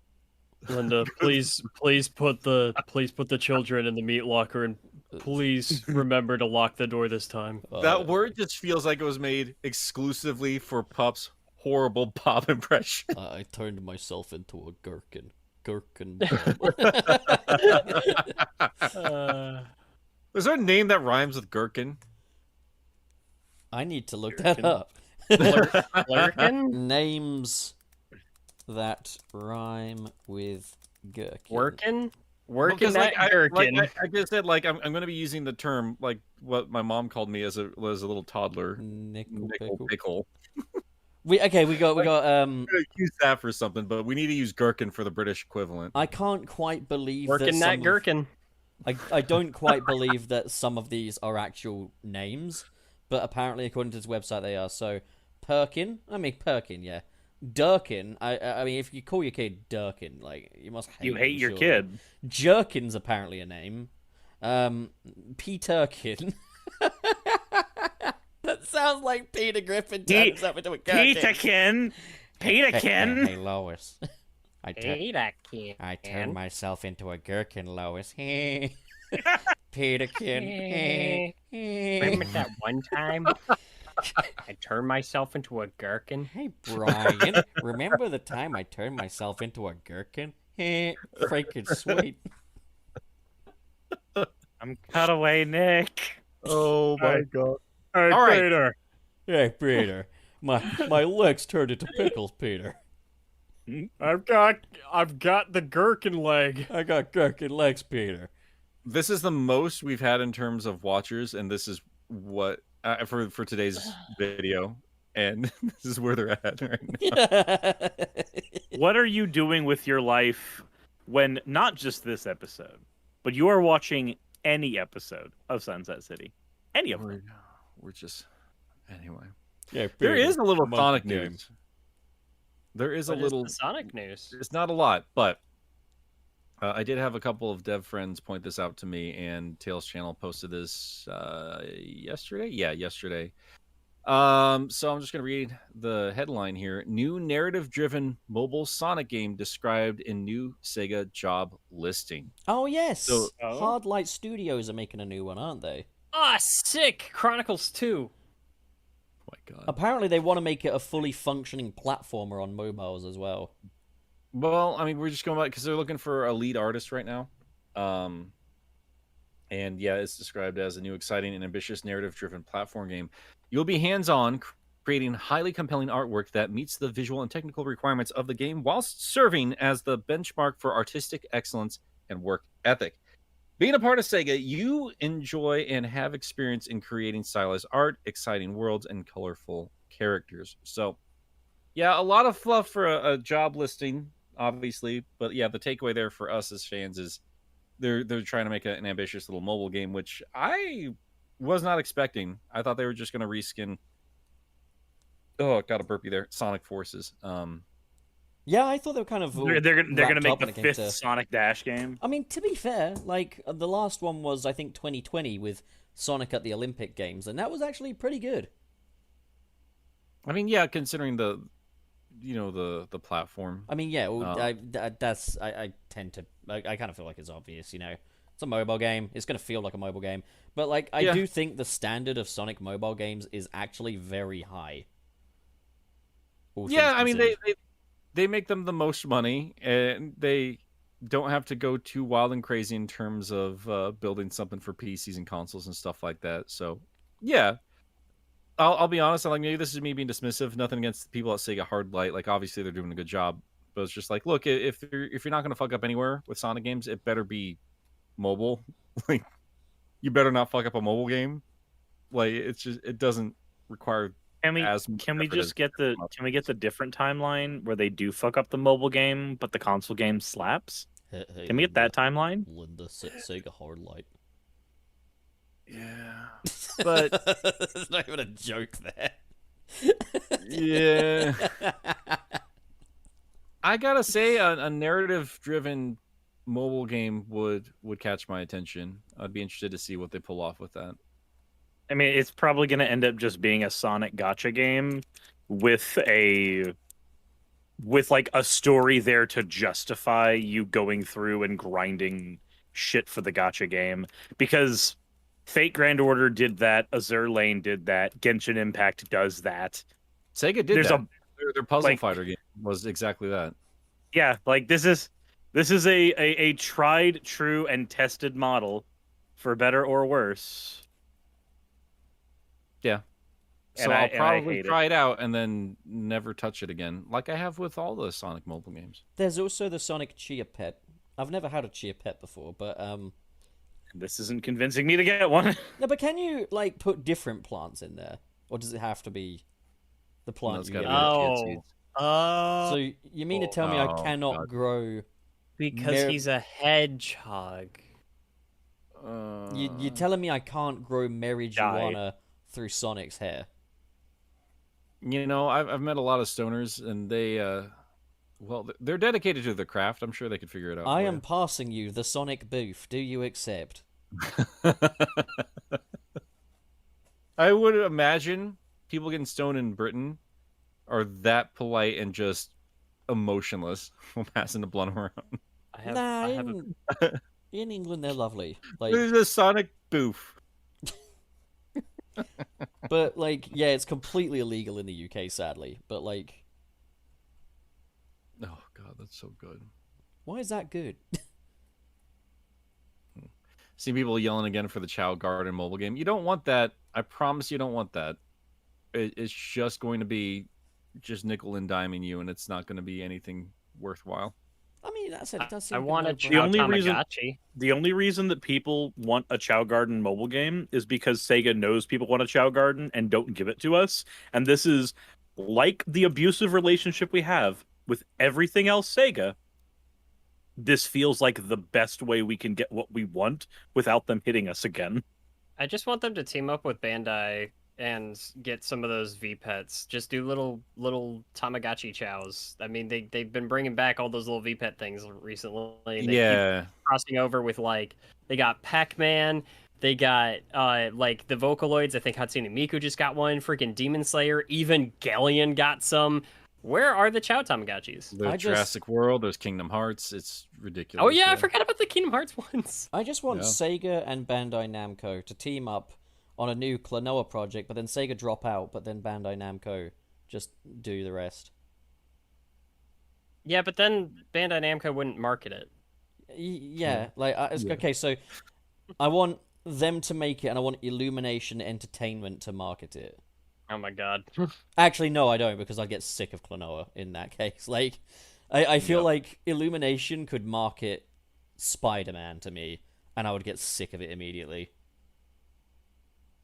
Linda, please put the children in the meat locker, and please remember to lock the door this time. That word just feels like it was made exclusively for Pup's horrible Bob impression. I turned myself into a gherkin. Gherkin. Is there a name that rhymes with gherkin? I need to look that Gherkin. up. Flurkin? Names that rhyme with gherkin. Working? Well, Working 'cause, that gherkin. I just said, like, I'm going to be using the term, like, what my mom called me as a little toddler. Nickel Nickel pickle. pickle. We got I'm gonna use that for something, but we need to use gherkin for the British equivalent. I can't quite believe Working that that some of- gherkin. I don't quite believe that some of these are actual names, but apparently according to this website they are. So Perkin, yeah. Durkin, I mean if you call your kid Durkin, like you must hate You hate him, your surely. kid. Jerkin's apparently a name. Peterkin. That sounds like Peter Griffin turns himself into a gherkin. Peterkin. Peterkin. Hey, Lois. I turned myself into a gherkin, Lois. Peterkin. Remember that one time I turned myself into a gherkin? Hey, Brian. Remember the time I turned myself into a gherkin? Freaking sweet. I'm cut away, Nick. Oh my god! Hey, All right. Peter. Hey, Peter. My legs turned into pickles, Peter. I've got the gherkin leg. I got gherkin legs, Peter. This is the most we've had in terms of watchers, and this is what for today's video, and this is where they're at right now. What are you doing with your life when not just this episode, but you are watching any episode of Sunset City? Any of them. We're just anyway. Yeah, There Peter. is a little Monkey Sonic game. news. There is What a is little. the Sonic news? It's not a lot, but I did have a couple of dev friends point this out to me, and Tails channel posted this yesterday. Yeah, yesterday. So I'm just gonna read the headline here: New narrative-driven mobile Sonic game described in new Sega job listing. Oh, yes. So- Hardlight Studios are making a new one, aren't they? Ah, sick! Chronicles 2. Oh my god. Apparently, they want to make it a fully functioning platformer on mobiles as well. Well, I mean, we're just going back because they're looking for a lead artist right now. And yeah, it's described as a new, exciting, and ambitious narrative-driven platform game. You'll be hands-on, creating highly compelling artwork that meets the visual and technical requirements of the game, whilst serving as the benchmark for artistic excellence and work ethic. Being a part of Sega, you enjoy and have experience in creating stylized art, exciting worlds, and colorful characters. So, yeah, a lot of fluff for a job listing, obviously, but yeah, the takeaway there for us as fans is they're trying to make an ambitious little mobile game, which I was not expecting. I thought they were just going to reskin. Oh, got a burpee there. Sonic Forces. Yeah, I thought they were kind of. They're gonna wrapped make up the when it came fifth to- Sonic Dash game. I mean, to be fair, like the last one was I think 2020 with Sonic at the Olympic Games, and that was actually pretty good. I mean, yeah, considering the platform. I mean, yeah, well, Oh. I tend to I kind of feel like it's obvious, you know. It's a mobile game. It's going to feel like a mobile game. But like I Yeah. do think the standard of Sonic mobile games is actually very high. All Yeah, things I mean considered. they make them the most money, and they don't have to go too wild and crazy in terms of building something for PCs and consoles and stuff like that. So, yeah, I'll be honest. I'm like, maybe this is me being dismissive. Nothing against the people at Sega Hardlight. Like, obviously they're doing a good job, but it's just like, look, if you're not going to fuck up anywhere with Sonic games, it better be mobile. Like, you better not fuck up a mobile game. Like, it doesn't require Can we as much can we effort just as- get the different timeline where they do fuck up the mobile game, but the console game slaps? Hey, Can we get that timeline? Linda Sega Hardlight. Yeah, but There's not even a joke there. yeah. I gotta say, a narrative-driven mobile game would catch my attention. I'd be interested to see what they pull off with that. I mean, it's probably going to end up just being a Sonic gotcha game with like a story there to justify you going through and grinding shit for the gotcha game. Because Fate Grand Order did that, Azur Lane did that, Genshin Impact does that. Sega did There's that. a Their puzzle like- fighter game was exactly that. Yeah, like this is a tried, true, and tested model, for better or worse. So I I'll probably hate it. try it out and then never touch it again, like I have with all the Sonic mobile games. There's also the Sonic Chia Pet. I've never had a Chia Pet before, but This isn't convincing me to get one. no. But can you like put different plants in there, or does it have to be the No, plant it's you gotta get? be the Oh. kid seeds. So you mean to tell me I Oh, cannot God. grow? Because he's a hedgehog. You're telling me I can't grow marijuana through Sonic's hair? You know, I've met a lot of stoners, and they, well, they're dedicated to the craft. I'm sure they could figure it out. I for am passing you the Sonic booth. Do you accept? you. I would imagine people getting stoned in Britain are that polite and just emotionless while passing the blunt around. Nah, in England they're lovely. Like, There's a Sonic booth. but like, yeah, it's completely illegal in the UK, sadly. But like, Oh God, that's so good. why is that good? See people yelling again for the Chow Garden mobile game. You don't want that. I promise you don't want that. It's just going to be just nickel and diming you, and it's not going to be anything worthwhile. I mean, that said, it does seem I like want a no-brainer. The Chow only reason- Tamagotchi. The only reason that people want a Chow Garden mobile game is because Sega knows people want a Chow Garden and don't give it to us. And this is like the abusive relationship we have with everything else Sega. This feels like the best way we can get what we want without them hitting us again. I just want them to team up with Bandai and get some of those V pets. Just do little Tamagotchi chows. I mean, they've been bringing back all those little V pet things recently. They keep Yeah. crossing over with like they got Pac-Man. They got like the Vocaloids. I think Hatsune Miku just got one. Freaking Demon Slayer. Even Galleon got some. Where are the Chow Tamagotchis? There's I just- Jurassic World. There's Kingdom Hearts. It's ridiculous. Oh yeah, I forgot about the Kingdom Hearts ones. I just want Yeah. Sega and Bandai Namco to team up on a new Klonoa project, but then Sega drop out, but then Bandai Namco just do the rest. Yeah, but then Bandai Namco wouldn't market it. Yeah, like Yeah. okay, so I want them to make it, and I want Illumination Entertainment to market it. Oh my god. Actually, no, I don't, because I'd get sick of Klonoa in that case. Like, I feel Yep. like Illumination could market Spider-Man to me, and I would get sick of it immediately.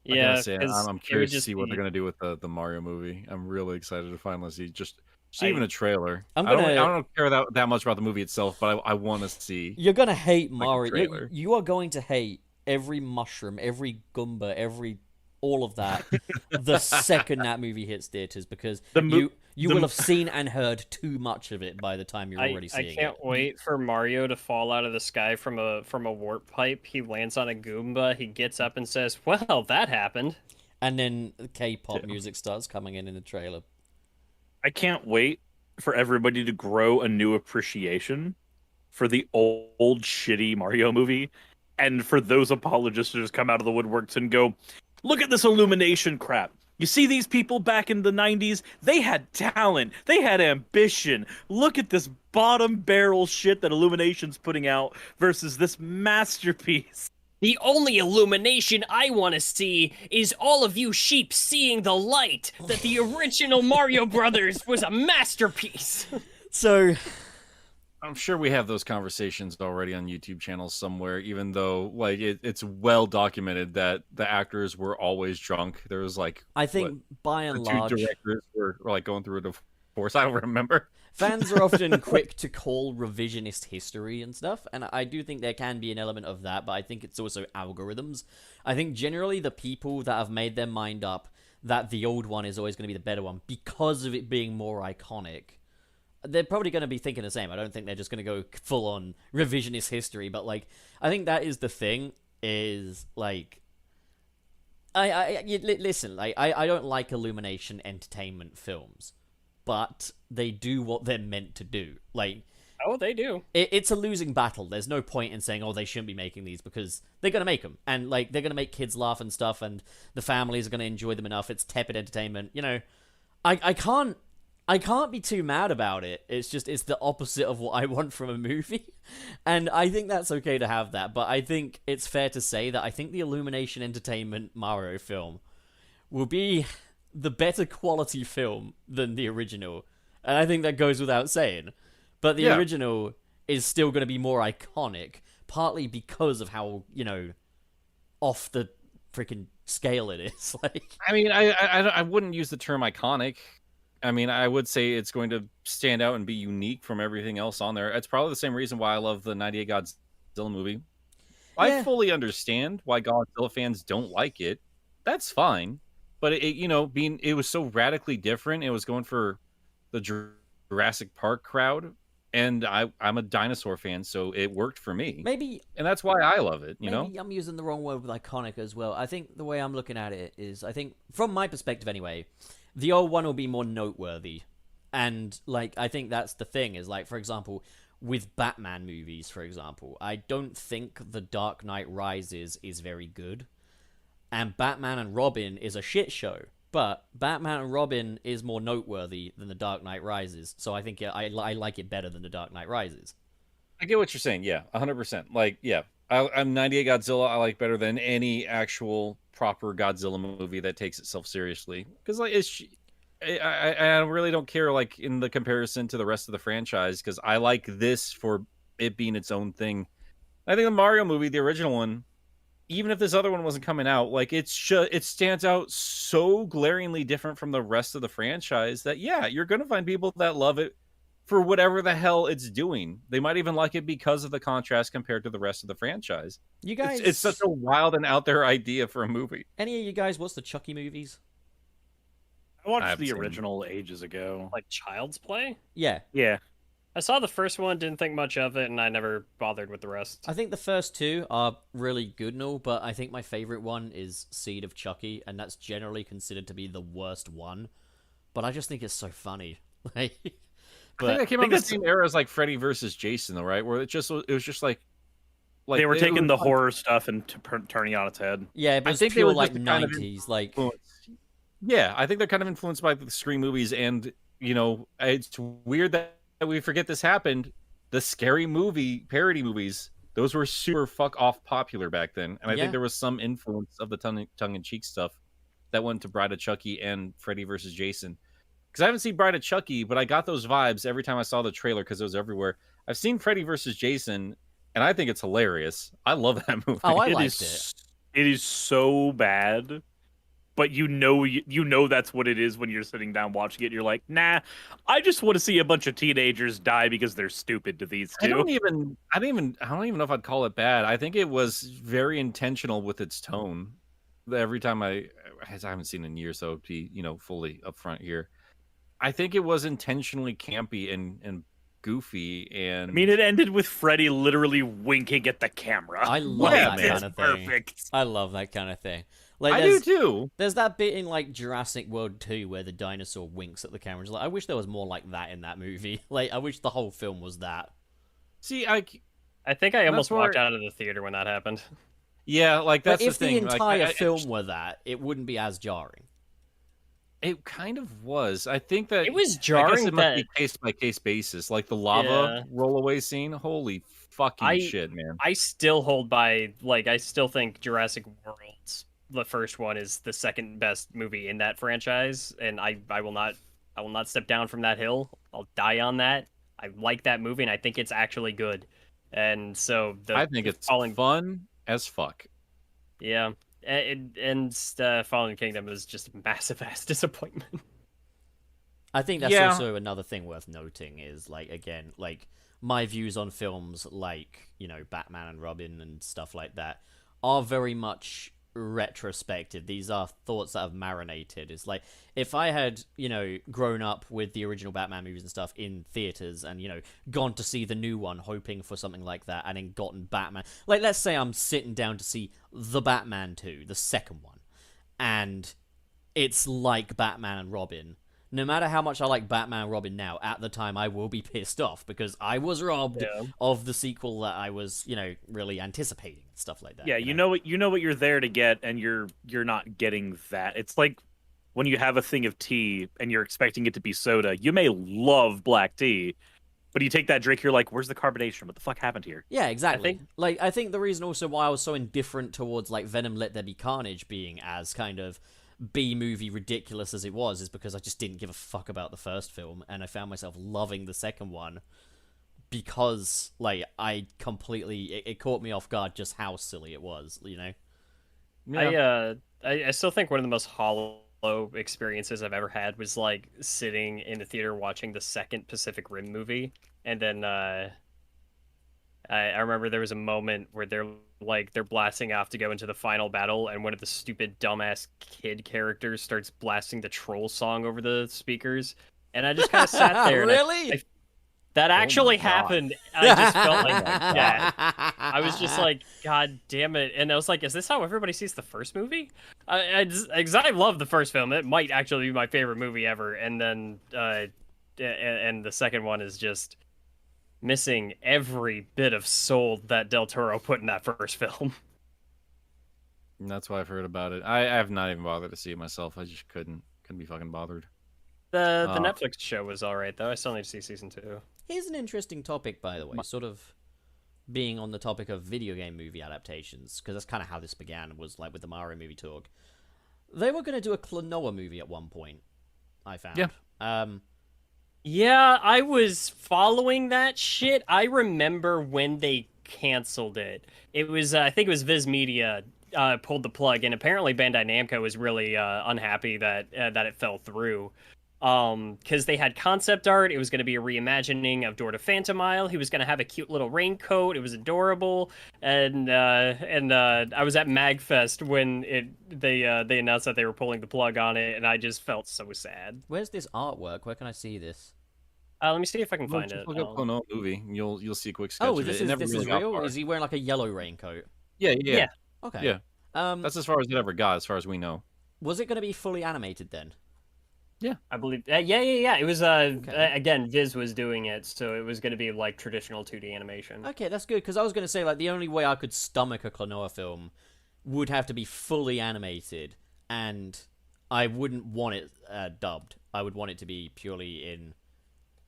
I Yeah, gotta say, 'cause I'm it would curious to just see what be- they're gonna do with the Mario movie. I'm really excited to finally see just I- even a trailer. I'm I don't gonna- care that much about the movie itself, but I want to see. You're gonna hate Like a Mario. trailer. You are going to hate every mushroom, every Goomba, all of that the second that movie hits theaters, because you the- will have seen and heard too much of it by the time you're already I seeing can't it. wait for Mario to fall out of the sky from a warp pipe. He lands on a Goomba. He gets up and says, "Well, that happened." And then K-pop music starts coming in the trailer. I can't wait for everybody to grow a new appreciation for the old shitty Mario movie, and for those apologists to just come out of the woodworks and go, look at this Illumination crap. You see these people back in the 90s? They had talent. They had ambition. Look at this bottom barrel shit that Illumination's putting out versus this masterpiece. The only illumination I want to see is all of you sheep seeing the light that the original Mario Brothers was a masterpiece. So, I'm sure we have those conversations already on YouTube channels somewhere, even though like it's well documented that the actors were always drunk. There was like I think by the and two large, directors were like going through a divorce. I don't remember. fans are often quick to call revisionist history and stuff, and I do think there can be an element of that, but I think it's also algorithms. I think generally the people that have made their mind up that the old one is always going to be the better one because of it being more iconic, they're probably going to be thinking the same. I don't think they're just going to go full on revisionist history, but like I think that is the thing. Is like listen. Like I don't like Illumination Entertainment films, but they do what they're meant to do. Like Oh, they do. it's a losing battle. There's no point in saying, "Oh, they shouldn't be making these," because they're gonna make them, and like they're gonna make kids laugh and stuff, and the families are gonna enjoy them enough. It's tepid entertainment, you know. I can't be too mad about it. It's the opposite of what I want from a movie, and I think that's okay to have that. But I think it's fair to say that I think the Illumination Entertainment Mario film will be the better quality film than the original, and I think that goes without saying. But the Yeah. original is still going to be more iconic, partly because of how, you know, off the freaking scale it is. Like, I mean, I wouldn't use the term iconic. I mean, I would say it's going to stand out and be unique from everything else on there. It's probably the same reason why I love the 98 Godzilla movie. I Yeah. fully understand why Godzilla fans don't like it. That's fine. But it was so radically different. It was going for the Jurassic Park crowd, and I'm a dinosaur fan, so it worked for me. maybe And that's why I love it, you know? Maybe I'm using the wrong word with iconic as well. I think the way I'm looking at it is, I think, from my perspective anyway, the old one will be more noteworthy. And, like, I think that's the thing, is, like, for example, with Batman movies, for example, I don't think The Dark Knight Rises is very good. And Batman and Robin is a shit show. But Batman and Robin is more noteworthy than The Dark Knight Rises. So I think I like it better than The Dark Knight Rises. I get what you're saying. Yeah, 100%. Like, yeah, I'm 98 Godzilla. I like better than any actual proper Godzilla movie that takes itself seriously. Because like, I really don't care like in the comparison to the rest of the franchise. Because I like this for it being its own thing. I think the Mario movie, the original one, even if this other one wasn't coming out, like it stands out so glaringly different from the rest of the franchise that yeah, you're gonna find people that love it for whatever the hell it's doing. They might even like it because of the contrast compared to the rest of the franchise. You guys... It's such a wild and out there idea for a movie. Any of you guys watch the Chucky movies? I watched I've the seen- original ages ago. Like Child's Play? Yeah. Yeah. I saw the first one, didn't think much of it, and I never bothered with the rest. I think the first two are really good and all, but I think my favorite one is Seed of Chucky, and that's generally considered to be the worst one. But I just think it's so funny. Like, I think that came out in the that's- same era as like Freddy versus Jason, though, right? Where it was just like they were it taking was the fun. horror stuff and turning it on its head. yeah, but I it's think they pure were like just kind of 90s. Like, influenced. Yeah, I think they're kind of influenced by the Scream movies, and it's weird that we forget this happened. The Scary Movie parody movies, those were super fuck off popular back then, and I Yeah. think there was some influence of the tongue in cheek stuff that went to Bride of Chucky and Freddy versus Jason. Because I haven't seen Bride of Chucky, but I got those vibes every time I saw the trailer because it was everywhere. I've seen Freddy versus Jason, and I think it's hilarious. I love that movie. oh, I It liked it. is- It is so bad, but you know that's what it is when you're sitting down watching it. You're like, nah, I just want to see a bunch of teenagers die because they're stupid to these I two. don't even know if I'd call it bad. I think it was very intentional with its tone. Every time I haven't seen it in years, so to be fully upfront here, I think it was intentionally campy and goofy. And I mean, it ended with Freddy literally winking at the camera. I love Yeah, that man. kind of thing. Perfect. I love that kind of thing. Like, I do too. There's that bit in like Jurassic World 2 where the dinosaur winks at the camera. It's like, I wish there was more like that in that movie. Like, I wish the whole film was that. See, I think I almost That's walked where- out of the theater when that happened. yeah, like that's But if the thing. the Like, entire film were that, it wouldn't be as jarring. it kind of was. I think that It was I guess jarring it must be that case by case basis. Like the lava Yeah. rollaway scene. Holy fucking I- shit, man! I still hold by, like, I still think Jurassic World, the first one, is the second best movie in that franchise, and I will not step down from that hill. I'll die on that. I like that movie, and I think it's actually good. And so I think it's Fallen, fun as fuck. yeah, and Fallen Kingdom is just a massive ass disappointment. I think that's Yeah. also another thing worth noting is, like, again, like, my views on films like, Batman and Robin and stuff like that are very much retrospective. These are thoughts that have marinated. It's like, if I had, grown up with the original Batman movies and stuff in theaters and, gone to see the new one hoping for something like that and then gotten Batman. Like, let's say I'm sitting down to see The Batman 2, the second one, and it's like Batman and Robin. No matter how much I like Batman and Robin now, at the time I will be pissed off because I was robbed Yeah. of the sequel that I was, really anticipating, stuff like that. Yeah, you know what you're there to get, and you're not getting that. It's like when you have a thing of tea and you're expecting it to be soda. You may love black tea, but you take that drink, you're like, "Where's the carbonation? What the fuck happened here?" Yeah, exactly. think- I think the reason also why I was so indifferent towards like Venom Let There Be Carnage being as kind of B movie ridiculous as it was is because I just didn't give a fuck about the first film, and I found myself loving the second one because like it caught me off guard just how silly it was, you know. Yeah. I still think one of the most hollow experiences I've ever had was like sitting in the theater watching the second Pacific Rim movie, and then I remember there was a moment where they're blasting off to go into the final battle, and one of the stupid dumbass kid characters starts blasting the troll song over the speakers, and I just kind of sat there. And Really? that actually my God. happened. I just felt like that. I was just like, God damn it! And I was like, is this how everybody sees the first movie? Because I love the first film. It might actually be my favorite movie ever. And then, and the second one is just missing every bit of soul that Del Toro put in that first film. And that's why I've heard about it. I have not even bothered to see it myself. I just couldn't be fucking bothered. The Oh. Netflix show was alright though. I still need to see season 2. Here's an interesting topic, by the way, sort of being on the topic of video game movie adaptations, because that's kind of how this began, was like with the Mario movie talk. They were going to do a Klonoa movie at one point, I found. Yeah. Yeah, I was following that shit. I remember when they canceled it. It was, I think it was Viz Media pulled the plug, and apparently Bandai Namco was really unhappy that it fell through. Because they had concept art. It was going to be a reimagining of Door to Phantomile. He was going to have a cute little raincoat. It was adorable. And I was at MagFest when they announced that they were pulling the plug on it, and I just felt so sad. Where's this artwork? Where can I see this? Let me see if I can find Just it. look up Klonoa movie. And you'll see a quick sketch Oh, of this it. It is never this really is got real? far. Is he wearing like a yellow raincoat? Yeah. Yeah. Okay. Yeah. Um, That's as far as it ever got, as far as we know. was it going to be fully animated then? I believe. Yeah. It was. Again, Viz was doing it, so it was going to be like traditional 2D animation. Okay, that's good, because I was going to say, like, the only way I could stomach a Klonoa film would have to be fully animated, and I wouldn't want it dubbed. I would want it to be purely in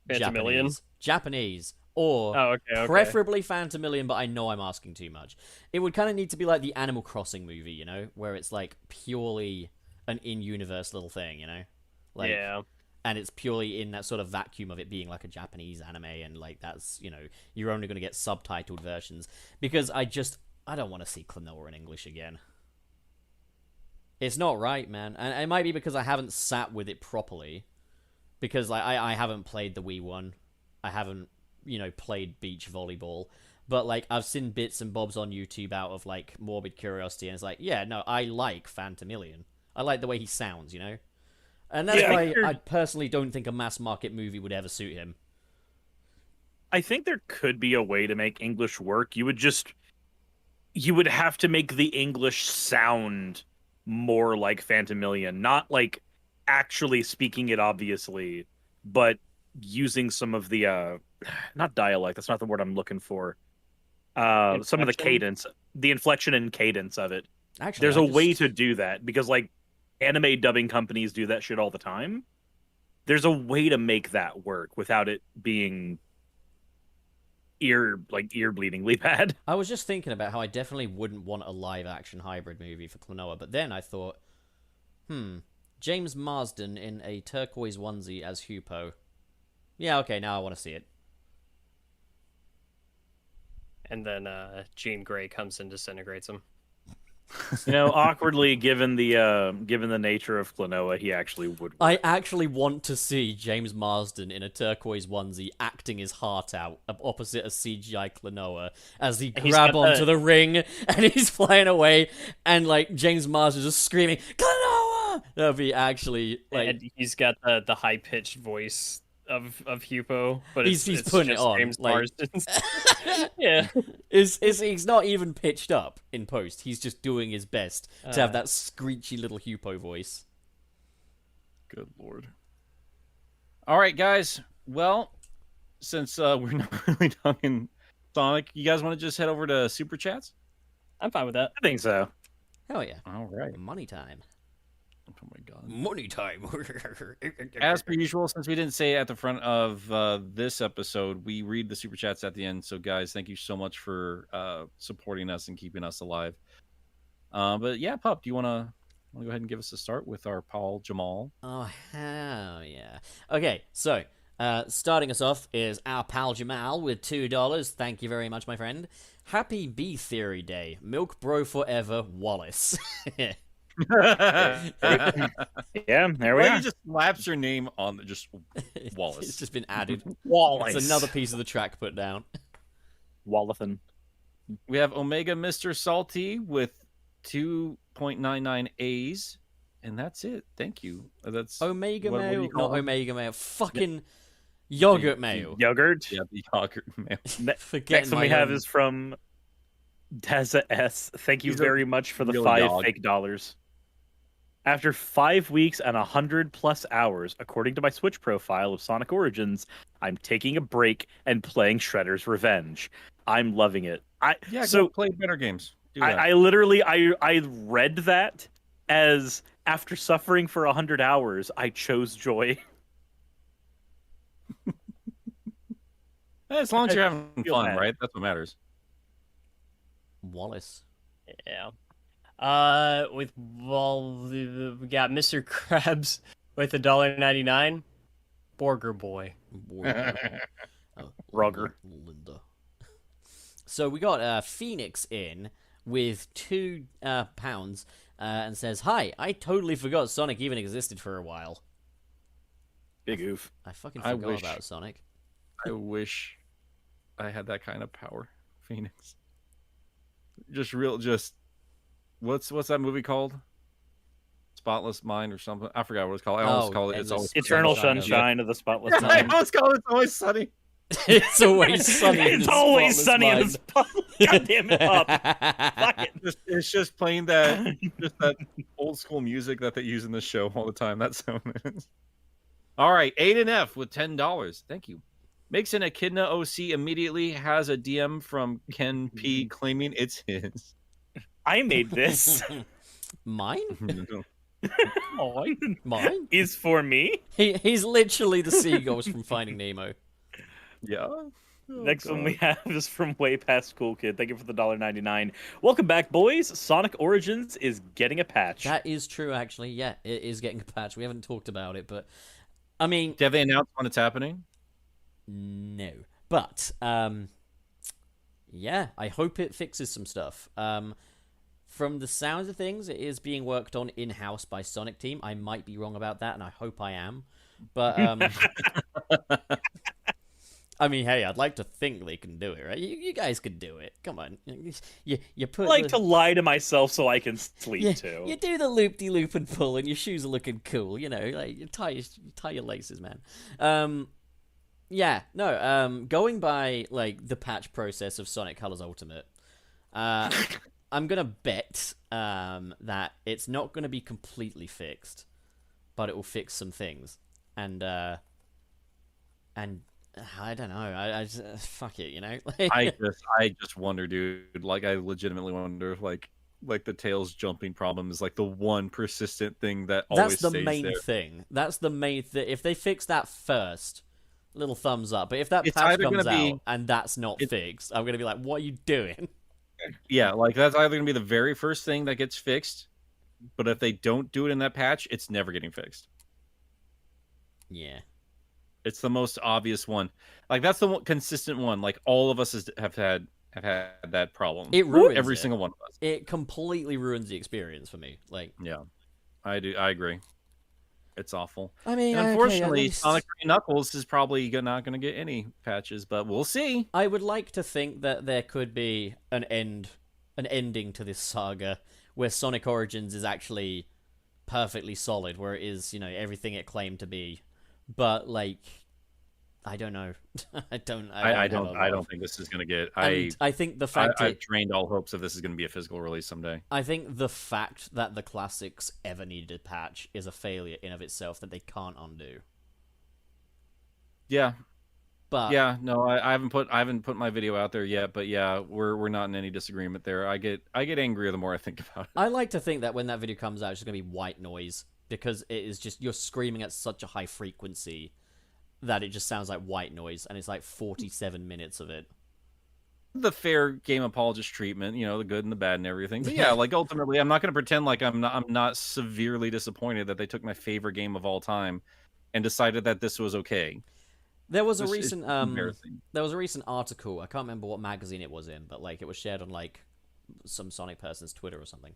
Phantomillion? Japanese, or Oh, okay. preferably Phantomillion, but I know I'm asking too much. It would kind of need to be like the Animal Crossing movie, you know, where it's like purely an in-universe little thing, you know? Like, yeah. and it's purely in that sort of vacuum of it being like a Japanese anime, and like that's, you know, you're only going to get subtitled versions, because I don't want to see Klonoa in English again. It's not right, man, and it might be because I haven't sat with it properly, because like I haven't played the Wii one, I haven't, you know, played beach volleyball, but like I've seen bits and bobs on YouTube out of like morbid curiosity, and it's like, yeah, no, I like Phantomillion. I like the way he sounds, you know. And that's Yeah, why I personally don't think a mass market movie would ever suit him. I think there could be a way to make English work. You would have to make the English sound more like Phantomillion, not like actually speaking it obviously, but using some of the not dialect, that's not the word I'm looking for. Some of the Inflection? cadence, the inflection and cadence of it. Actually, There's I a way just- to do that, because like anime dubbing companies do that shit all the time. There's a way to make that work without it being ear bleedingly bad. I was just thinking about how I definitely wouldn't want a live action hybrid movie for Klonoa, but then I thought, James Marsden in a turquoise onesie as Hupo. Yeah, okay, now I want to see it. And then Jean Grey comes and disintegrates him. You know, awkwardly, given the nature of Klonoa, he actually would work. I actually want to see James Marsden in a turquoise onesie acting his heart out opposite a CGI Klonoa as he He's grab got onto the ring and he's flying away, and like James Marsden just screaming Klonoa. That'd be actually like And he's got the high pitched voice of Hupo, but He's it's putting it just on, James like- Marsden's. Yeah. he's not even pitched up in post. He's just doing his best to have that screechy little Hupo voice. Good lord. All right, guys. Well, since we're not really talking Sonic, you guys want to just head over to Super Chats? I'm fine with that. I think so. Hell yeah. All right. Money time. Oh my god. Money time. As per usual, since we didn't say it at the front of this episode, we read the Super Chats at the end. So, guys, thank you so much for supporting us and keeping us alive. But yeah, Pup, do you want to I'll go ahead and give us a start with our Paul Jamal. Oh, hell yeah. Okay, so, starting us off is our pal Jamal with $2. Thank you very much, my friend. Happy B Theory Day. Milk Bro Forever, Wallace. Yeah, there we Why are. you just slaps your name on just Wallace? It's just been added. Wallace. It's another piece of the track put down. Wallathan. We have Omega Mr. Salty with 2.99 A's, and that's it. Thank you. That's Omega what do you Mail? call Not them? Omega Mail. Fucking Yogurt Mail. Yogurt. Yeah, the yogurt mail. Forget Next one we my have own- is from Daza S. Thank you He's a very much for the real 5 dog. fake dollars. After 5 weeks and 100+ hours, according to my Switch profile of Sonic Origins, I'm taking a break and playing Shredder's Revenge. I'm loving it. Yeah, so go play better games. Do that. I literally I read that as after suffering for 100 hours, I chose joy. As long as you're having feel fun, bad. right? That's what matters. Wallace. Yeah. With we got Mr. Krabs with $1.99. Borger Boy. Oh, Rugger. Linda. So we got Phoenix in with £2 and says, "Hi, I totally forgot Sonic even existed for a while. Big oof. I fucking I forgot wish- about Sonic." I wish I had that kind of power, Phoenix. Just what's that movie called? Spotless Mind or something? I forgot what it's called. I almost Oh, call it. It's Endless always Eternal Sunshine of- Sunshine of the Spotless Yeah, I Mind. almost call it Always Sunny. It's always sunny. in It's the always spotless sunny in the mind. spot. God damn it, up. Fuck it. It's just playing that old school music that they use in the show all the time. That's how it is. All right, Aiden F with $10. Thank you. Makes an Echidna OC immediately has a DM from Ken P claiming it's his. I made this. Mine? Mine Mine? is for me. He's literally the seagulls from Finding Nemo. Yeah. Next one we have is from Way Past Cool Kid. Thank you for the $1.99. Welcome back, boys. Sonic Origins is getting a patch. That is true, actually. Yeah, it is getting a patch. We haven't talked about it, but I mean, Have they announced when it's happening? no. But yeah, I hope it fixes some stuff. From the sounds of things, it is being worked on in-house by Sonic Team. I might be wrong about that, and I hope I am. But I mean, hey, I'd like to think they can do it, right? You guys can do it. Come on, you put I like the- to lie to myself so I can sleep Yeah, too. you do the loop-de-loop and pull, and your shoes are looking cool. You know, like you tie your laces, man. Yeah, no. Going by like the patch process of Sonic Colors Ultimate, I'm gonna bet that it's not gonna be completely fixed, but it will fix some things, and I don't know. I just fuck it, you know. I just wonder, dude. Like, I legitimately wonder if like the Tails jumping problem is like the one persistent thing that always That's the stays main there. thing. That's the main thing. If they fix that first, little thumbs up. But if that It's patch either comes gonna be- out and that's not fixed, I'm gonna be like, "What are you doing?" Yeah, like that's either gonna be the very first thing that gets fixed, but if they don't do it in that patch, it's never getting fixed. Yeah. It's the most obvious one. Like that's the one, consistent one. Like all of us have had that problem. It ruins every it. single one of us. It completely ruins the experience for me. Like, Yeah, I do. I agree. It's awful. I mean, And okay, unfortunately, at least- Sonic 3 Knuckles is probably not going to get any patches, but we'll see. I would like to think that there could be an ending to this saga where Sonic Origins is actually perfectly solid, where it is, you know, everything it claimed to be. But like, I don't know. I don't think this is going to get. And I think the fact I've drained all hopes of this is going to be a physical release someday. I think the fact that the classics ever needed a patch is a failure in of itself that they can't undo. Yeah, But yeah. No, I haven't put my video out there yet, but yeah, we're not in any disagreement there. I get angrier the more I think about it. I like to think that when that video comes out, it's just gonna be white noise because it is just you're screaming at such a high frequency that it just sounds like white noise, and it's like 47 minutes of it. the fair game apologist treatment, you know, the good and the bad and everything. But yeah, like ultimately, I'm not going to pretend like I'm not severely disappointed that they took my favorite game of all time and decided that this was okay. There was a It's recent embarrassing. there was a recent article. I can't remember what magazine it was in, but like it was shared on like some Sonic person's Twitter or something.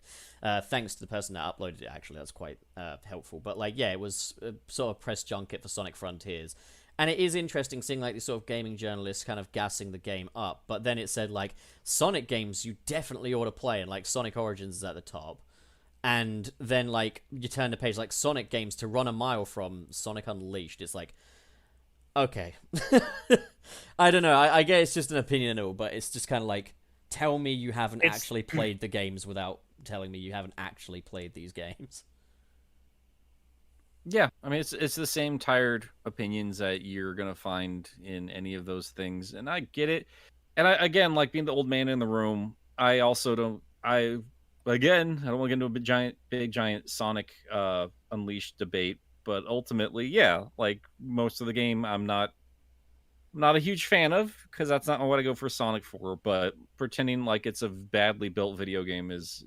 Thanks to the person that uploaded it. Actually, that's quite helpful. But like, yeah, it was a sort of press junket for Sonic Frontiers. And it is interesting seeing like these sort of gaming journalists kind of gassing the game up, but then it said like Sonic games you definitely ought to play, and like Sonic Origins is at the top, and then like you turn the page like Sonic games to run a mile from Sonic Unleashed. It's like, okay, I don't know. I guess it's just an opinion and all, but it's just kind of like, tell me you haven't actually played the games without telling me you haven't actually played these games. Yeah, I mean it's the same tired opinions that you're gonna find in any of those things, and I get it. And I again, like being the old man in the room, I also don't. I don't want to get into a big giant Sonic Unleashed debate, but ultimately, yeah, like most of the game, I'm not a huge fan of because that's not what I go for Sonic for. But pretending like it's a badly built video game is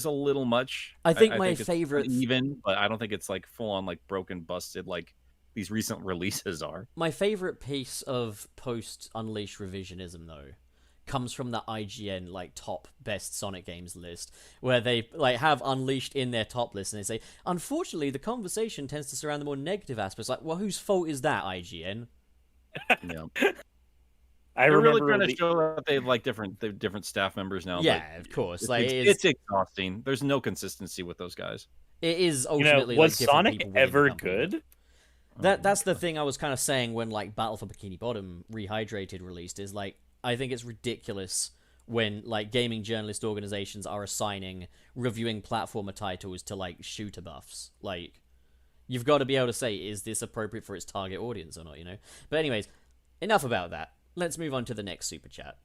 a little much. I think I my think it's favorite even, but I don't think it's like full on like broken, busted like these recent releases are. My favorite piece of post Unleashed revisionism though comes from the IGN like top best Sonic games list, where they like have Unleashed in their top list, and they say, unfortunately, the conversation tends to surround the more negative aspects. Like, well, whose fault is that, IGN? Yeah. I They're really remember trying to show that they have like different staff members now. Yeah, but of course. It's, Like, it's exhausting. There's no consistency with those guys. it is You know, ultimately was like, different Sonic people within the ever company. good? That's the thing I was kind of saying when like Battle for Bikini Bottom Rehydrated released, is like, I think it's ridiculous when like gaming journalist organizations are assigning reviewing platformer titles to like shooter buffs. Like, you've got to be able to say, is this appropriate for its target audience or not, you know? But anyways, enough about that. Let's move on to the next super chat.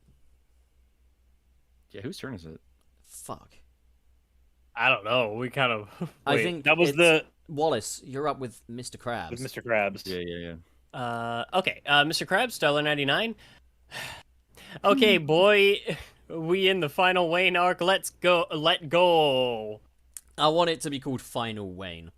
Yeah, whose turn is it? Fuck. I don't know. We kind of. I Wait, think that was it's- Wallace, you're up with Mr. Krabs. with Mr. Krabs. Yeah. Okay. Mr. Krabs, $1.99. Okay, boy. We in the final Wayne arc. Let's go. Let go. I want it to be called Final Wayne.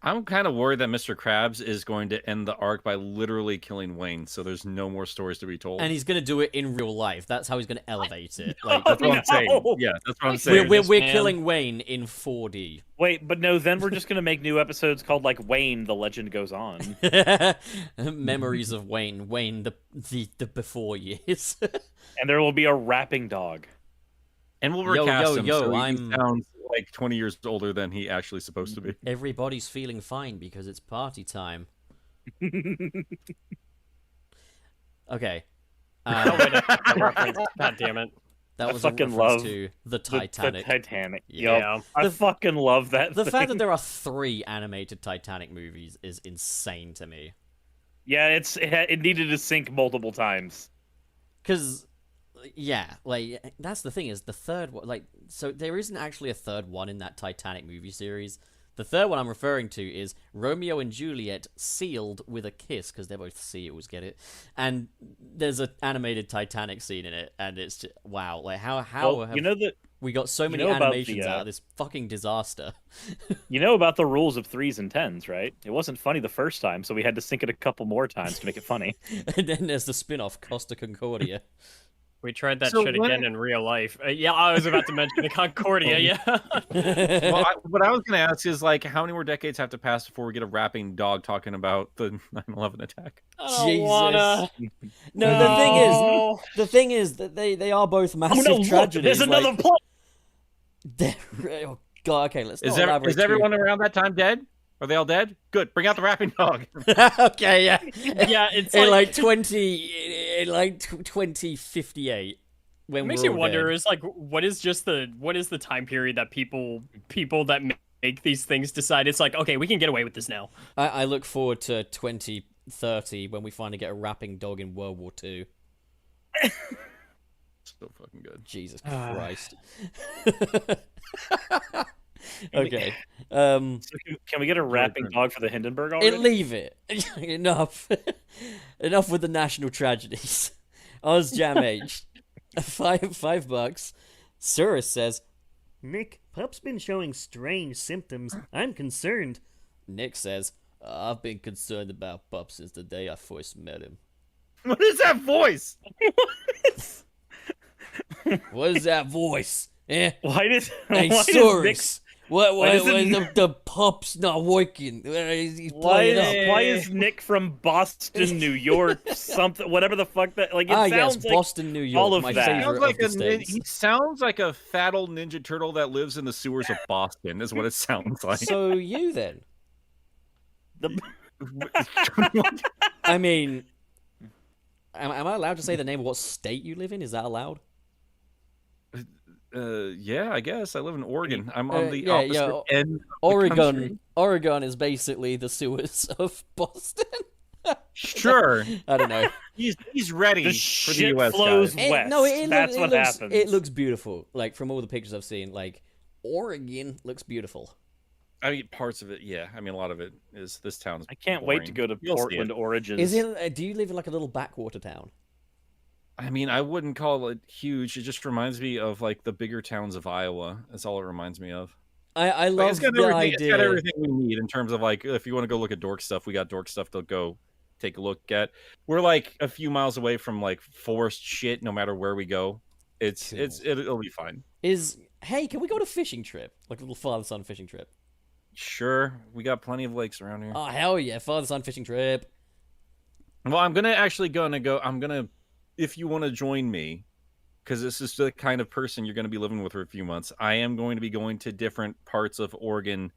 I'm kind of worried that Mr. Krabs is going to end the arc by literally killing Wayne, so there's no more stories to be told. And he's going to do it in real life. That's how he's going to elevate it. Like, That's what I'm saying. No! Yeah, that's what I'm saying. we're man. killing Wayne in 4D. Wait, but no, then we're just gonna make new episodes called like Wayne, the Legend Goes On. Memories of Wayne. Wayne, the before years. And there will be a rapping dog. And we'll Yo, recast yo, him yo, so he I'm- sounds like 20 years older than he actually supposed to be. Everybody's feeling fine because it's party time. Okay. Oh, wait, a reference. God damn it. That I was a fucking reference love to the The Titanic. Titanic. Yeah. Yup. I fucking love that. The thing. fact that there are 3 animated Titanic movies is insane to me. Yeah, it needed to sync multiple times. Because, yeah, like, that's the thing, is the third one, like, so there isn't actually a third one in that Titanic movie series. The third one I'm referring to is Romeo and Juliet sealed with a kiss, because they're both seals, get it? And there's an animated Titanic scene in it, and it's just, wow, like, how Well, have you know that we got so many know about animations the, out of this fucking disaster? you know about the rules of 3s and 10s, right? It wasn't funny the first time, so we had to sync it a couple more times to make it funny. And then there's the spin-off, Costa Concordia. We tried that So shit when- again in real life. Yeah, I was about to mention the Concordia. Yeah. Well, what I was going to ask is, like, how many more decades have to pass before we get a rapping dog talking about the 9/11 attack? I don't Jesus. wanna. No, the thing is that they are both Oh massive no, look, tragedies. there's another like, plot. oh god, okay, let's Is not elaborate is too- everyone around that time dead? Are they all dead? Good. Bring out the rapping dog. Okay, yeah. Yeah, it's in like, like 2058 when it makes we're you all wonder dead. is like what is the time period that people that make these things decide it's like, okay, we can get away with this now. I look forward to 2030 when we finally get a rapping dog in World War II. So fucking good. Jesus Ah. Christ. Okay. So can we get a rapping dog for the Hindenburg already? Leave it. Enough. Enough with the national tragedies. OzJamH, $5. Surus says, Nick, Pup's been showing strange symptoms. I'm concerned. Nick says, I've been concerned about Pup since the day I first met him. What is that voice? What is that voice? Eh? Why did Hey, why does Nick Surus. Why does it- the pup's not working? He's Why playing up. why is Nick from Boston, New York, something, whatever the fuck that like? It Yes, sounds like Boston, New York, all of my that. favorite Sounds like of the states. he sounds like a fat old Ninja Turtle that lives in the sewers of Boston. Is what it sounds like. So you then? the, I mean, am I allowed to say the name of what state you live in? Is that allowed? Yeah, I guess I live in Oregon. I'm on the yeah, opposite yeah, end. Of the country. Oregon is basically the sewers of Boston. Sure, I don't know. he's ready the for the shit U.S. flows guys. west. No, it That's looks, what it looks, happens. It looks beautiful. Like from all the pictures I've seen, like Oregon looks beautiful. I mean, parts of it, yeah. I mean, a lot of it is this town's. I can't wait to go to You'll see Portland it. Origins. Is it? Do you live in like a little backwater town? I mean, I wouldn't call it huge. It just reminds me of like the bigger towns of Iowa. That's all it reminds me of. I Like, love it's got the everything. It's got idea. everything we need in terms of like if you want to go look at dork stuff, we got dork stuff to go take a look at. We're like a few miles away from like forest shit. No matter where we go, it'll be fine. Hey, can we go on a fishing trip? Like a little father-son fishing trip? Sure, we got plenty of lakes around here. Oh hell yeah, father-son fishing trip. Well, I'm gonna if you want to join me, because this is the kind of person you're going to be living with for a few months. I am going to be going to different parts of Oregon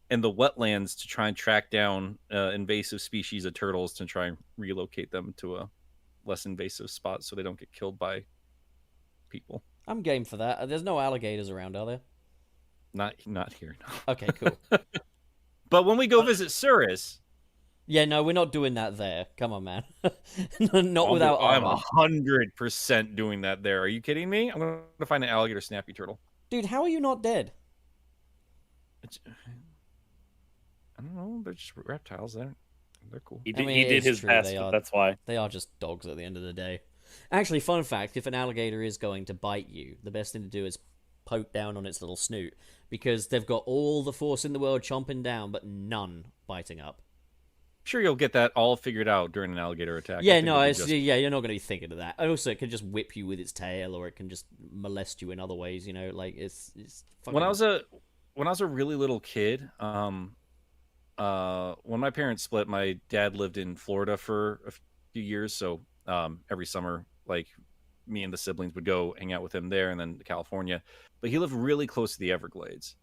and the wetlands to try and track down invasive species of turtles to try and relocate them to a less invasive spot so they don't get killed by people. I'm game for that. There's no alligators around, are there? Not here. No. Okay, cool. But when we go visit Surus, Yeah, no, we're not doing that there. Come on, man. Not without I'm armor. 100% doing that there. Are you kidding me? I'm going to find an alligator snappy turtle. Dude, how are you not dead? I don't know. They're just reptiles. They're cool. He I did, mean, he it did is his true, best, they but are- that's why. They are just dogs at the end of the day. Actually, fun fact, if an alligator is going to bite you, the best thing to do is poke down on its little snoot, because they've got all the force in the world chomping down, but none biting up. Sure, you'll get that all figured out during an alligator attack. I Yeah, think no, it'll be it's, just- yeah, you're not going to be thinking of that. And also, it can just whip you with its tail, or it can just molest you in other ways. You know, like it's fucking... When I was a really little kid, when my parents split, my dad lived in Florida for a few years, so every summer, like me and the siblings would go hang out with him there, and then to California. But he lived really close to the Everglades,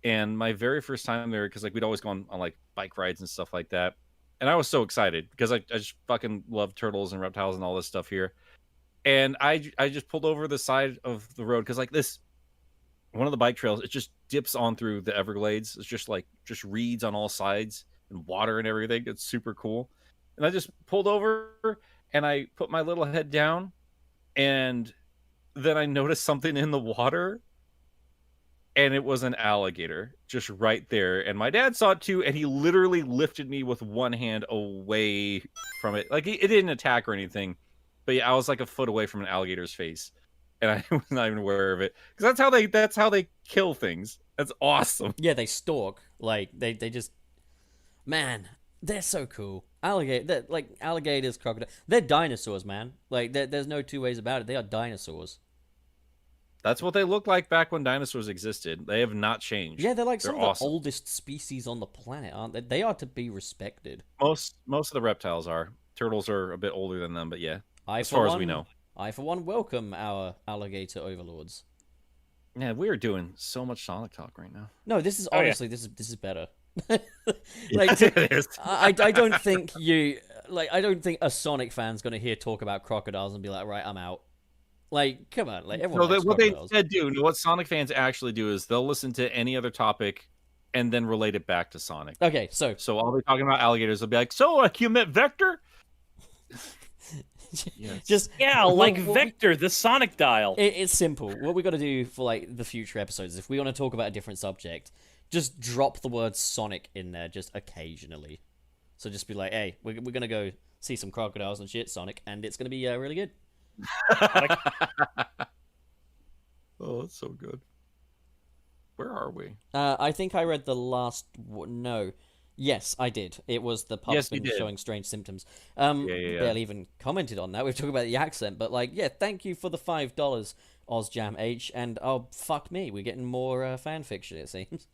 and my very first time there, because like we'd always go on like bike rides and stuff like that. And I was so excited because I just fucking love turtles and reptiles and all this stuff here. And I just pulled over the side of the road because like this, one of the bike trails, it just dips on through the Everglades. It's just reeds on all sides and water and everything. It's super cool. And I just pulled over and I put my little head down, and then I noticed something in the water. And it was an alligator just right there. And my dad saw it too, and he literally lifted me with one hand away from it. Like, it didn't attack or anything. But yeah, I was like a foot away from an alligator's face. And I was not even aware of it. Because that's how they kill things. That's awesome. Yeah, they stalk. Like, they just... Man, they're so cool. Alligators, crocodiles... They're dinosaurs, man. Like, there's no two ways about it. They are dinosaurs. That's what they looked like back when dinosaurs existed. They have not changed. Yeah, they're like some of awesome. the oldest species on the planet, aren't they? They are to be respected. Most of the reptiles are. Turtles are a bit older than them, but yeah. As For far as we know. I, for one, welcome our alligator overlords. Yeah, we are doing so much Sonic talk right now. No, this is Oh, yeah. honestly, this is better. Like, it is. I don't think I don't think a Sonic fan's gonna hear talk about crocodiles and be like, right, I'm out. Like, come on, like everyone likes What they crocodiles. instead do, what Sonic fans actually do, is they'll listen to any other topic and then relate it back to Sonic. Okay, so So I'll be talking about alligators. They'll be like, "So, you met Vector?" Yes. just Yeah, well, like well, Vector, the Sonic dial. It's simple. What we got to do for like the future episodes, if we want to talk about a different subject, just drop the word Sonic in there just occasionally. So just be like, hey, we're gonna go see some crocodiles and shit, Sonic, and it's gonna be really good. Oh, that's so good. Where are we? I think I read the last. No. Yes, I did. It was the pup's Yes, you been did. showing strange symptoms. Yeah. Barely even commented on that. We've talked about the accent, but like, yeah, thank you for the $5, OzJam H, and oh fuck me, we're getting more fan fiction. It seems.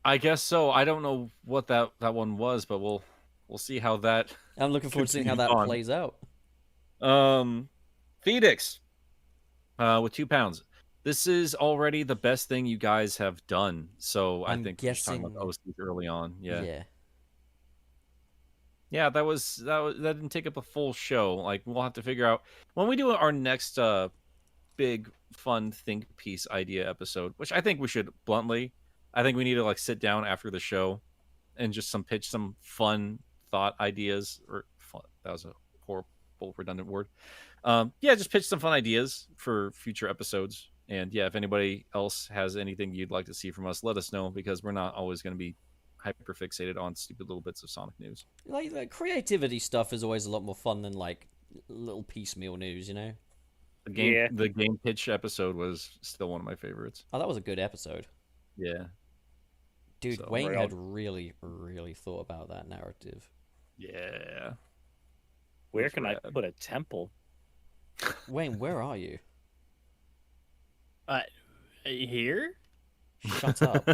I guess so. I don't know what that one was, but we'll see how that. I'm looking forward to seeing how that Continues on. plays out. Phoenix, with £2. This is already the best thing you guys have done. So I I'm think we're just talking about guessing- OCs early on. Yeah. Yeah, that didn't take up a full show. Like we'll have to figure out when we do our next big fun think piece idea episode, which I think we should bluntly. I think we need to like sit down after the show and just pitch some fun thought ideas or fun, that was a horrible redundant word. Yeah, just pitch some fun ideas for future episodes. And yeah, if anybody else has anything you'd like to see from us, let us know because we're not always going to be hyper fixated on stupid little bits of Sonic news. Like creativity stuff is always a lot more fun than like little piecemeal news, you know? The game pitch episode was still one of my favorites. Oh, that was a good episode. Yeah. Dude, So, Wayne right had really, really thought about that narrative. Yeah. Where That's can I rad. put a temple? Wayne, where are you? Here? Shut up.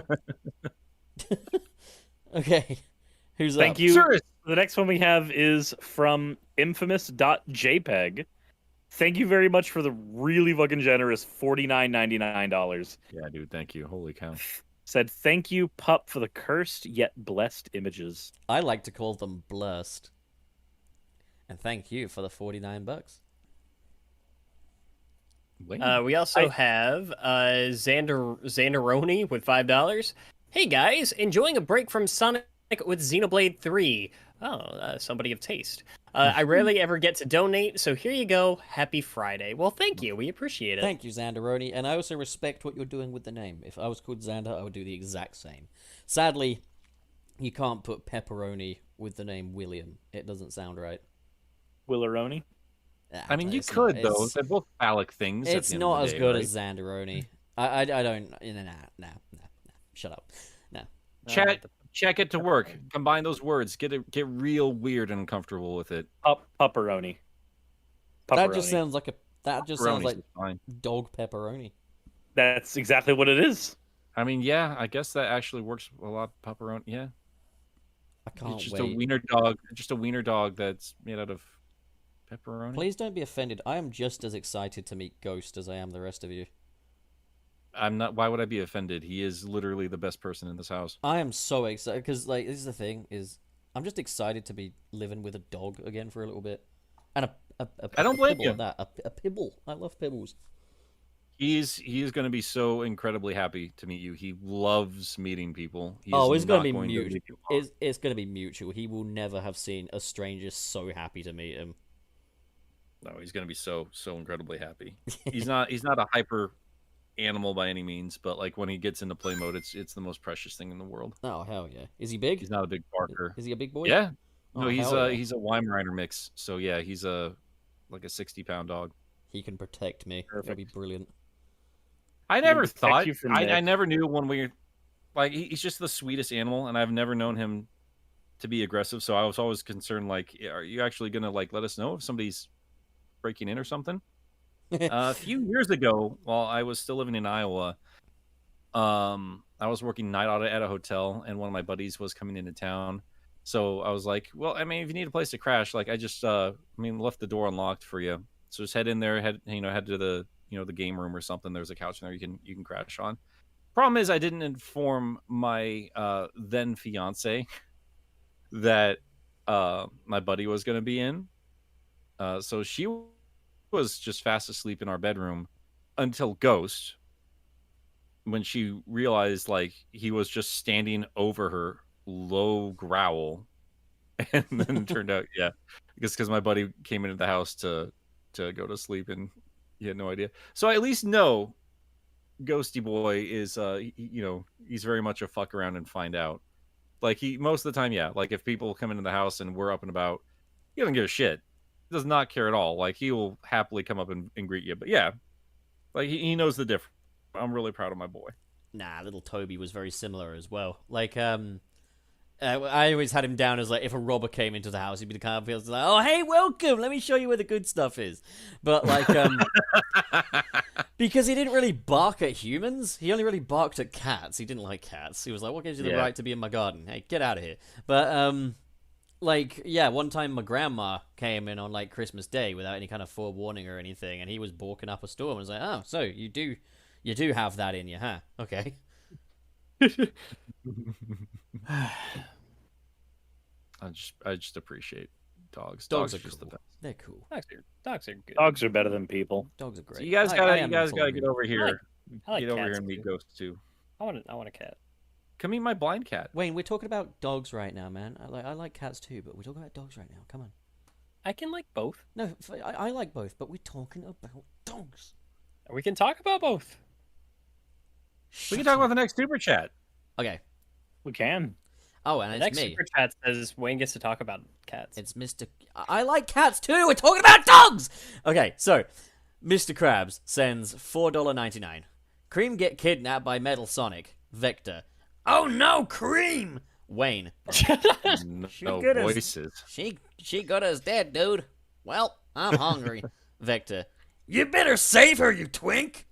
Okay. Who's Thank up? you. Sir, The next one we have is from infamous.jpg. Thank you very much for the really fucking generous $49.99. yeah, dude, thank you. Holy cow. Said, thank you, pup, for the cursed yet blessed images. I like to call them blurst. And thank you for the $49. Wait. We also have Xanderoni with $5. Hey guys, enjoying a break from Sonic with Xenoblade 3. Oh, somebody of taste. I rarely ever get to donate, so here you go. Happy Friday. Well, thank you. We appreciate it. Thank you, Xanderoni, and I also respect what you're doing with the name. If I was called Xander, I would do the exact same. Sadly, you can't put pepperoni with the name William. It doesn't sound right. Willeroni. Ah, I mean, you it's could, not- though. it's- They're both phallic things. It's at the end not of the as day, good right? as Xanderoni. I don't. Nah. Shut up. Nah. Check it to work. Combine those words. Get real weird and uncomfortable with it. Pupperoni. That just sounds like a. That just sounds Pepperoni's like is fine. dog pepperoni. That's exactly what it is. I mean, yeah, I guess that actually works a lot. Pepperoni, yeah. I can't It's just wait. a wiener dog. Just a wiener dog that's made out of pepperoni. Please don't be offended. I am just as excited to meet Ghost as I am the rest of you. I'm not. Why would I be offended? He is literally the best person in this house. I am so excited because, like, this is the thing: is I'm just excited to be living with a dog again for a little bit, and I don't blame pibble you. at that. A pibble. I love pibbles. He is going to be so incredibly happy to meet you. He loves meeting people. He Oh, is it's gonna not be going to mute. leave you alone. It's going to be mutual. He will never have seen a stranger so happy to meet him. No, he's going to be so incredibly happy. He's not a hyper animal by any means, but like when he gets into play mode, it's the most precious thing in the world. Oh hell yeah! Is he big? He's not a big barker. Is he a big boy? Yeah. Oh, No, he's hell yeah. he's a Weimaraner mix. So yeah, he's like a 60-pound dog. He can protect me. That'd be Perfect. brilliant. I never protect thought you from I Nick. never knew when we like he's just the sweetest animal, and I've never known him to be aggressive. So I was always concerned, like, are you actually gonna like let us know if somebody's breaking in or something? A few years ago, while I was still living in Iowa, I was working night audit at a hotel, and one of my buddies was coming into town. So I was like, well, I mean, if you need a place to crash, like I just, left the door unlocked for you. So just head in there, head to the, the game room or something. There's a couch in there you can crash on. Problem is, I didn't inform my then fiance that my buddy was going to be in. So she was just fast asleep in our bedroom until Ghost, when she realized like he was just standing over her, low growl, and then it turned out because my buddy came into the house to go to sleep and he had no idea. So I at least know Ghosty Boy is he's very much a fuck around and find out. Like he most of the time, yeah. Like if people come into the house and we're up and about, he doesn't give a shit. does not care at all. Like he will happily come up and greet you. But yeah, like he knows the difference. I'm really proud of my boy. Nah, little Toby was very similar as well. Like, I always had him down as like if a robber came into the house, he'd be the kind of person like, "Oh, hey, welcome. Let me show you where the good stuff is." But like, because he didn't really bark at humans, he only really barked at cats. He didn't like cats. He was like, "What gives you the Yeah. right to be in my garden? Hey, get out of here." But like, yeah, one time my grandma came in on like Christmas Day without any kind of forewarning or anything, and he was balking up a storm. I was like, "Oh, so you do have that in you, huh? Okay." I just appreciate dogs. Dogs Dogs are are just the cool. best. They're cool. Dogs are good. Dogs are better than people. Dogs are great. So you guys I gotta am gotta full get over here. I like Get over here cats, and meet too. Ghost too. I want a cat. Come meet my blind cat. Wayne, we're talking about dogs right now, man. I like cats too, but we're talking about dogs right now. Come on. I can like both. No, I like both, but we're talking about dogs. We can talk about both. We can talk about the next super chat. Okay. We can. Oh, and The it's next me. super chat says Wayne gets to talk about cats. It's Mr. I like cats too. We're talking about dogs. Okay, so Mr. Krabs sends $4.99. Cream get kidnapped by Metal Sonic. Vector. Oh no, Cream. Wayne. No got us. voices. She got us dead, dude. Well, I'm hungry. Vector. You better save her, you twink.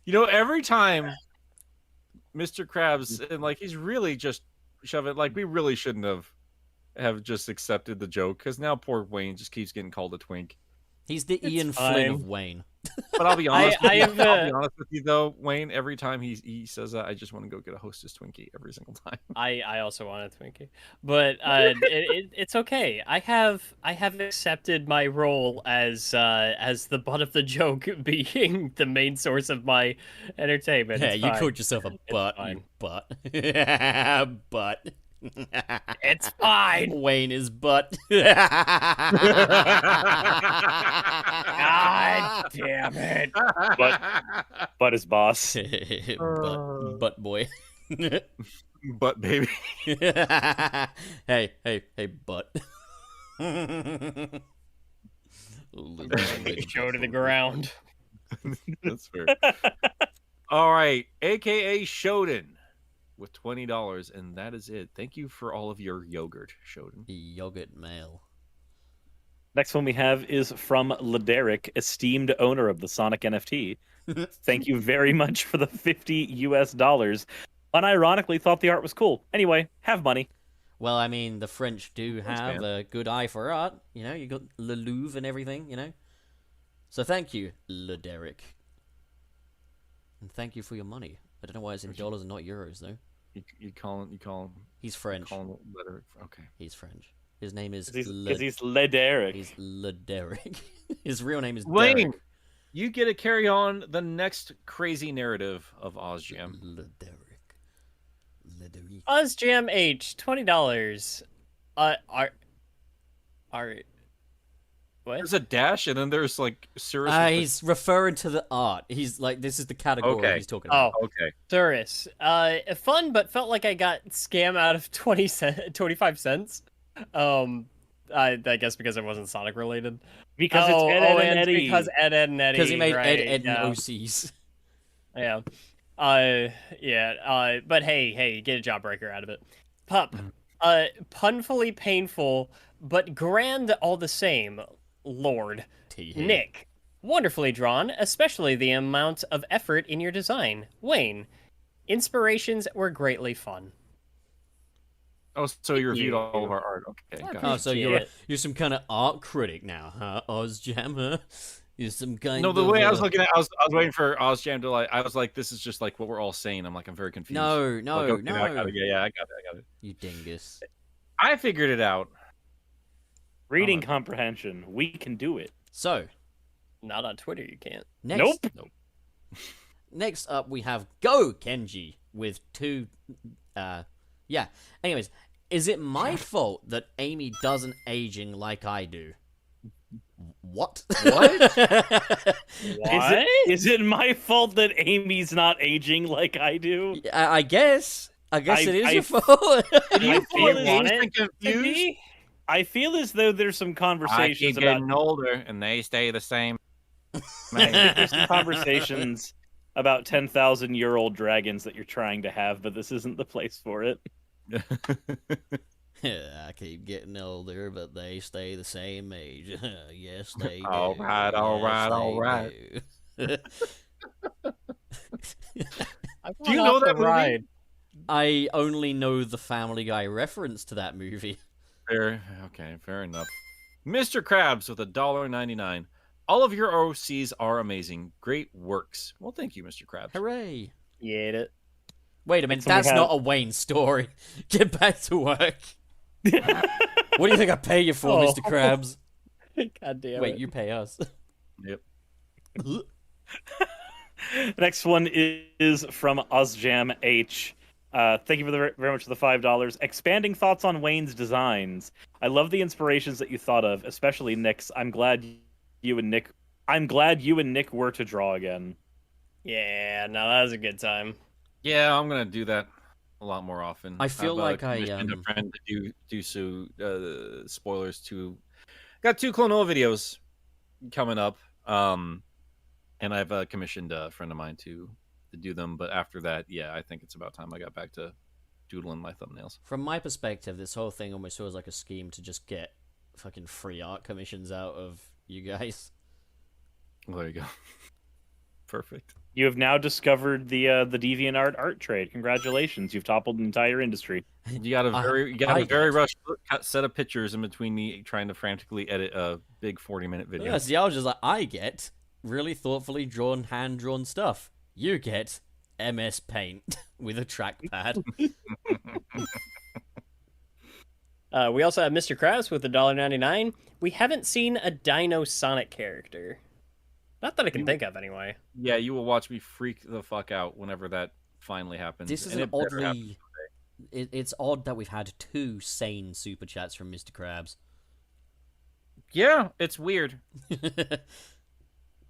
You know, every time Mr. Krabs and like he's really just shoving like we really shouldn't have just accepted the joke because now poor Wayne just keeps getting called a twink. He's the Ian fine. Flynn of Wayne. But I'll be honest. I with you, have, I'll be honest with you though, Wayne. Every time he says that, I just want to go get a Hostess Twinkie every single time. I also want a Twinkie, but it's okay. I have accepted my role as the butt of the joke, being the main source of my entertainment. Yeah, It's you fine. called yourself a butt, you fine. butt. Butt. It's fine. Wayne is butt. God damn it. But his boss. butt boy. But baby, hey, butt. Show to the ground. that's fair. All right, AKA Shoden with $20, and that is it. Thank you for all of your yogurt, Shoden. Yogurt mail. Next one we have is from Lederic, esteemed owner of the Sonic NFT. Thank you very much for the $50 US. Unironically thought the art was cool. Anyway, have money. Well, I mean, the French do Thanks, have man. a good eye for art. You know, you got Le Louvre and everything, you know? So thank you, Lederic. And thank you for your money. I don't know why it's in dollars and not euros, though. You call him He's French. letter. Okay. He's French. His name is Because Le- he's Lederic. He's Lederic. His real name is Wayne, Derek. you get to carry on the next crazy narrative of OzJam. Lederic. OzJam H, $20. Are what? There's a dash, and then there's like Cirrus. with the- He's referring to the art. He's like, this is the category Okay. he's talking about. Oh, Okay. Cirrus. Fun, but felt like I got scam out of 25 cents. I guess because it wasn't Sonic related. Because it's Ed, Ed, and and Eddie. because Ed, and Eddie. Because he made right, Ed, yeah. and OCs. Yeah. But hey, get a jawbreaker out of it. Pup. Punfully painful, but grand all the same. Lord. Nick. Wonderfully drawn, especially the amount of effort in your design. Wayne. Inspirations were greatly fun. Oh, so you reviewed you. all of our art. Okay. I got Oh, it. so Appreciate you're some kind of art critic now, huh? OzJam, huh? You're some kind No, of... the way I was looking at, I was waiting for OzJam to like. I was like, this is just like what we're all saying. I'm like, I'm very confused. No, Like, no, okay, no. I got it. Yeah, I got it. You dingus. I figured it out. Reading comprehension. We can do it. So, Not on Twitter, you can't. next... Nope. Next up, we have Go Kenji with two... Yeah. Anyways, is it my fault that Amy doesn't aging like I do? What? What? Is it my fault that Amy's not aging like I do? I guess. I guess I- it is I- your fault. I You feel want Confused it and to confused. be? I feel as though there's some I conversations keep about getting older, and they stay the same. there's some conversations about 10,000-year-old dragons that you're trying to have, but this isn't the place for it. I keep getting older, but they stay the same age. Yes, they do. All right, all right, all right. do. Do you know that movie? I only know the Family Guy reference to that movie. Fair, okay, fair enough. Mr. Krabs with $1.99. All of your OCs are amazing. Great works. Well, thank you, Mr. Krabs. Hooray! You ate it. Wait a minute, So we that's have- not a Wayne story. Get back to work. What do you think I pay you for, Oh. Mr. Krabs? God damn Wait, it. you pay us. Yep. Next one is from Ozjam H. Thank you for very much for the $5. Expanding thoughts on Wayne's designs. I love the inspirations that you thought of, especially Nick's. I'm glad you and Nick were to draw again. Yeah, no, that was a good time. Yeah, I'm gonna do that a lot more often. I feel like I, commissioned a friend to do spoilers to. Got 2 Clonoa videos coming up, and I've commissioned a friend of mine to do them. But after that, yeah, I think it's about time I got back to doodling my thumbnails. From my perspective, this whole thing almost feels like a scheme to just get fucking free art commissions out of you guys. Well, there you go. Perfect. You have now discovered the DeviantArt art trade. Congratulations, you've toppled an entire industry. You got a I- very I rushed set of pictures in between me trying to frantically edit a big 40-minute video. Yeah, see, I was just like, I get really thoughtfully drawn, hand-drawn stuff. You get MS Paint with a trackpad. We also have Mr. Krabs with $1.99. We haven't seen a Dino Sonic character. Not that I can think of, anyway. Yeah, you will watch me freak the fuck out whenever that finally happens. This is and an it better happen. oddly... It's odd that we've had 2 sane super chats from Mr. Krabs. Yeah, it's weird.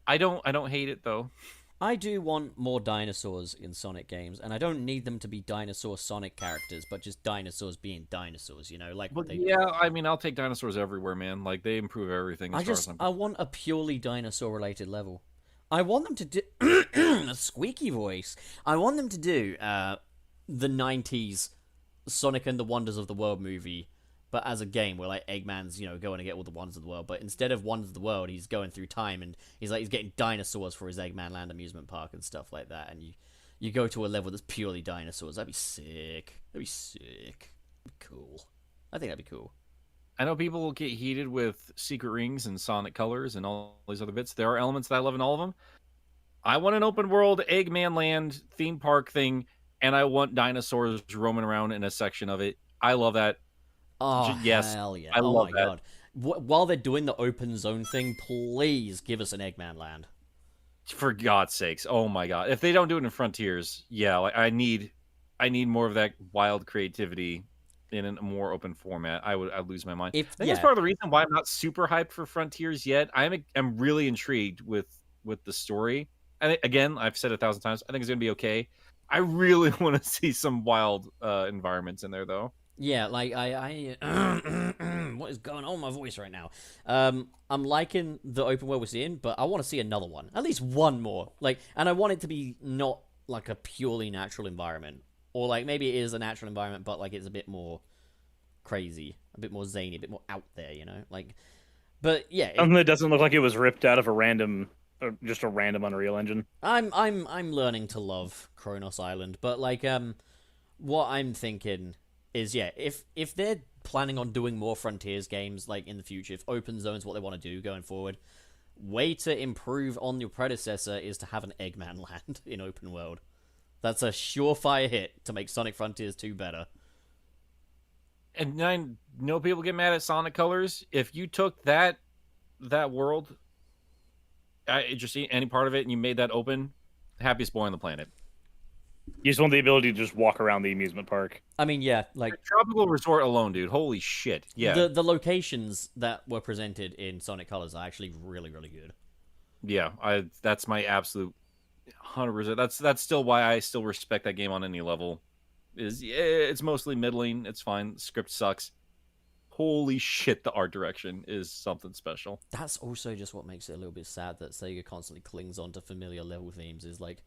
I don't hate it though. I do want more dinosaurs in Sonic games, and I don't need them to be dinosaur Sonic characters, but just dinosaurs being dinosaurs, you know? Like But they... yeah, I mean, I'll take dinosaurs everywhere, man. Like they improve everything. As far as I'm I want a purely dinosaur related level. I want them to do a squeaky voice. I want them to do the 90s Sonic and the Wonders of the World movie, but as a game where like Eggman's, going to get all the wonders of the world, but instead of wonders of the world, he's going through time and he's getting dinosaurs for his Eggman Land amusement park and stuff like that, and you go to a level that's purely dinosaurs. That'd be sick. That'd be sick. That'd be cool. I think that'd be cool. I know people will get heated with Secret Rings and Sonic Colors and all these other bits. There are elements that I love in all of them. I want an open world Eggman Land theme park thing, and I want dinosaurs roaming around in a section of it. I love that. Oh, Yes, hell yeah. I oh love my that. god. While they're doing the open zone thing, please give us an Eggman Land. For God's sakes. Oh my god. If they don't do it in Frontiers, yeah, like I need more of that wild creativity in a more open format. I'd lose my mind. I think that's part of the reason why I'm not super hyped for Frontiers yet. I'm really intrigued with the story. Again, I've said it 1,000 times. I think it's gonna be okay. I really want to see some wild environments in there, though. Yeah, like I what is going on with my voice right now? I'm liking the open world we're seeing, but I want to see another one, at least one more. And I want it to be not like a purely natural environment, or like maybe it is a natural environment, but like it's a bit more crazy, a bit more zany, a bit more out there, But yeah, Something that doesn't look like it was ripped out of just a random Unreal Engine. I'm learning to love Kronos Island, but what I'm thinking is, yeah, if they're planning on doing more Frontiers games in the future, if open zone's what they want to do going forward, way to improve on your predecessor is to have an Eggman Land in open world. That's a surefire hit to make Sonic Frontiers 2 better. And I know people get mad at Sonic Colors. If you took that world, just any part of it, and you made that open, happiest boy on the planet. You just want the ability to just walk around the amusement park. I mean, yeah, Tropical Resort alone, dude. Holy shit. Yeah. the locations that were presented in Sonic Colors are actually really, really good. Yeah, that's my absolute 100%. That's still why I still respect that game on any level. It's mostly middling. It's fine. The script sucks. holy shit, the art direction is something special. That's also just what makes it a little bit sad that Sega constantly clings on to familiar level themes. Is like,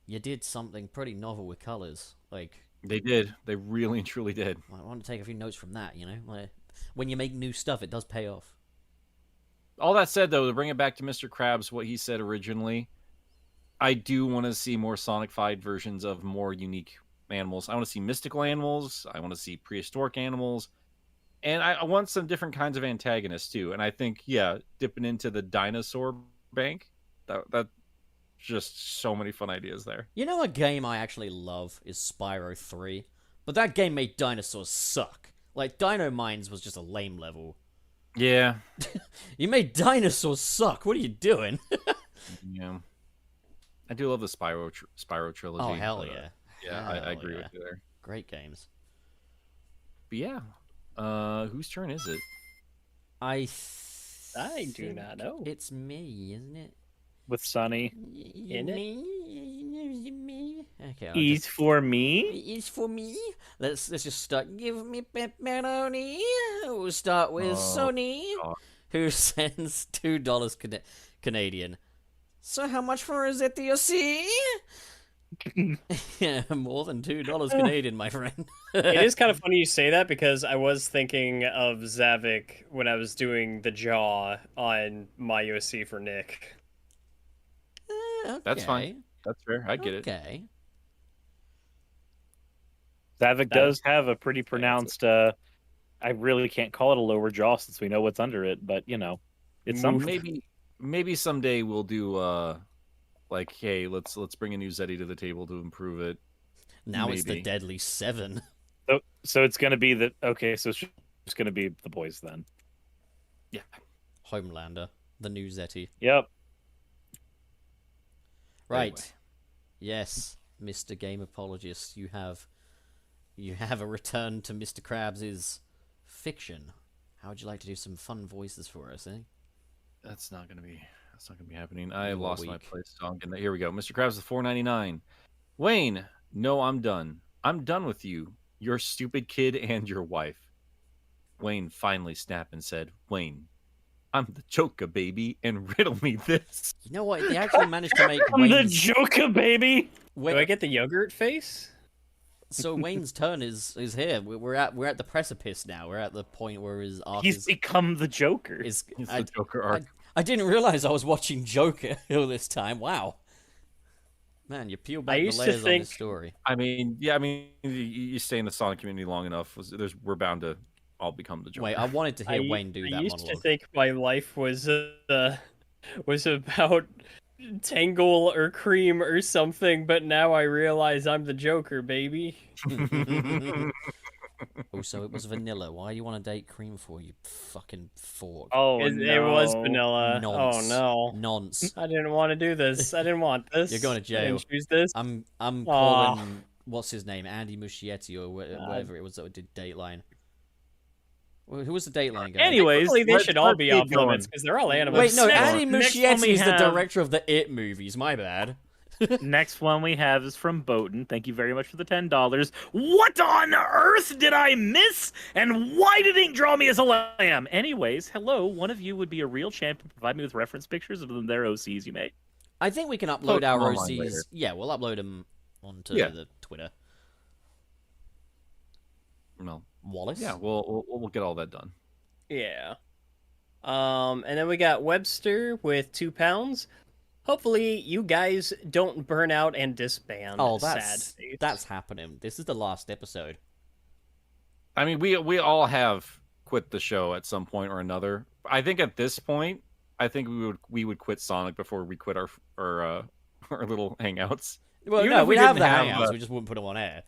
you did something pretty novel with colors. Like, They did. They really and truly did. I want to take a few notes from that. You know, like, when you make new stuff, it does pay off. All that said, though, to bring it back to Mr. Krabs, what he said originally, I do want to see more Sonic-fied versions of more unique animals. I want to see mystical animals. I want to see prehistoric animals. And I want some different kinds of antagonists, too. And I think, yeah, dipping into the dinosaur bank, that's just so many fun ideas there. You know, a game I actually love is Spyro 3, but that game made dinosaurs suck. Like, Dino Mines was just a lame level. Yeah. You made dinosaurs suck. What are you doing? Yeah. I do love the Spyro trilogy. Oh, hell but, yeah. Yeah, I Hell agree yeah. with you there. Great games. But yeah. Whose turn is it? I do not know. It's me, isn't it? With Sunny. In it? Me? Okay, I'll E's just... for me. It's for me. Let's just start. Give me pepperoni. We'll start with Sony, God. who sends $2 Canadian. So how much for Rossetti you see? Yeah, more than $2 Canadian, my friend. It is kind of funny you say that because I was thinking of Zavik when I was doing the jaw on my USC for Nick. That's fine. That's fair. I get it. Okay. Zavik does have a pretty pronounced. I really can't call it a lower jaw since we know what's under it, but you know, it's something. Maybe someday we'll do like, hey, let's bring a new Zeddy to the table to improve it. Now it's the Maybe. Deadly 7. So it's gonna be the okay. So it's just gonna be the boys then. Yeah. Homelander, the new Zeti. Yep. Right. Anyway. Yes, Mr. Game Apologist, you have a return to Mr. Krabs' fiction. How would you like to do some fun voices for us, eh? That's not gonna be happening. I You are lost my weak. place. So here we go. Mr. Krabs, the $4.99. Wayne, no, I'm done. I'm done with you, your stupid kid, and your wife. Wayne finally snapped and said, "Wayne, I'm the Joker, baby, and riddle me this." You know what? They actually managed to make I'm the Wayne's... Joker, baby. Do I get the yogurt face? So Wayne's turn is here. We're at the precipice now. We're at the point where his arc He's is... become the Joker. It's the Joker arc. I didn't realize I was watching Joker all this time. Wow. Man, you peel back the used to layers on think- this story. I mean, you stay in the Sonic community long enough. We're bound to all become the Joker. Wait, I wanted to hear Wayne do I that used monologue. to think my life was about Tangle or Cream or something, but now I realize I'm the Joker, baby. Also, it was vanilla. Why do you want to date Cream for, you fucking fork? Oh It was no. vanilla. Nonce. Oh no. Nonce. I didn't want to do this. I didn't want this. You're going to I jail. didn't choose this. I'm Aw. calling what's his name, Andy Muschietti or whatever it was that did Dateline. Who was the Dateline guy? Anyways, Hopefully they let's- should all let's be keep off limits going. because they're all animals. Wait, no, Next- Andy next one Muschietti we is the have- director of the It movies. My bad. Next one we have is from Bowden. Thank you very much for the $10. What on earth did I miss? And why did Ink draw me as a lamb? Anyways, hello. One of you would be a real champ to provide me with reference pictures of their OCs you made. I think we can upload Post them our online OCs. later. Yeah, we'll upload them onto Yeah. the Twitter. No. Wallace? Yeah, we'll get all that done. Yeah. And then we got Webster with £2. Hopefully you guys don't burn out and disband. Oh, Sad that's face. happening. This is the last episode. I mean, we all have quit the show at some point or another. I think at this point, I think we would quit Sonic before we quit our our little hangouts. Well, Even no, if we we have didn't the have, hangouts. We just wouldn't put them on air.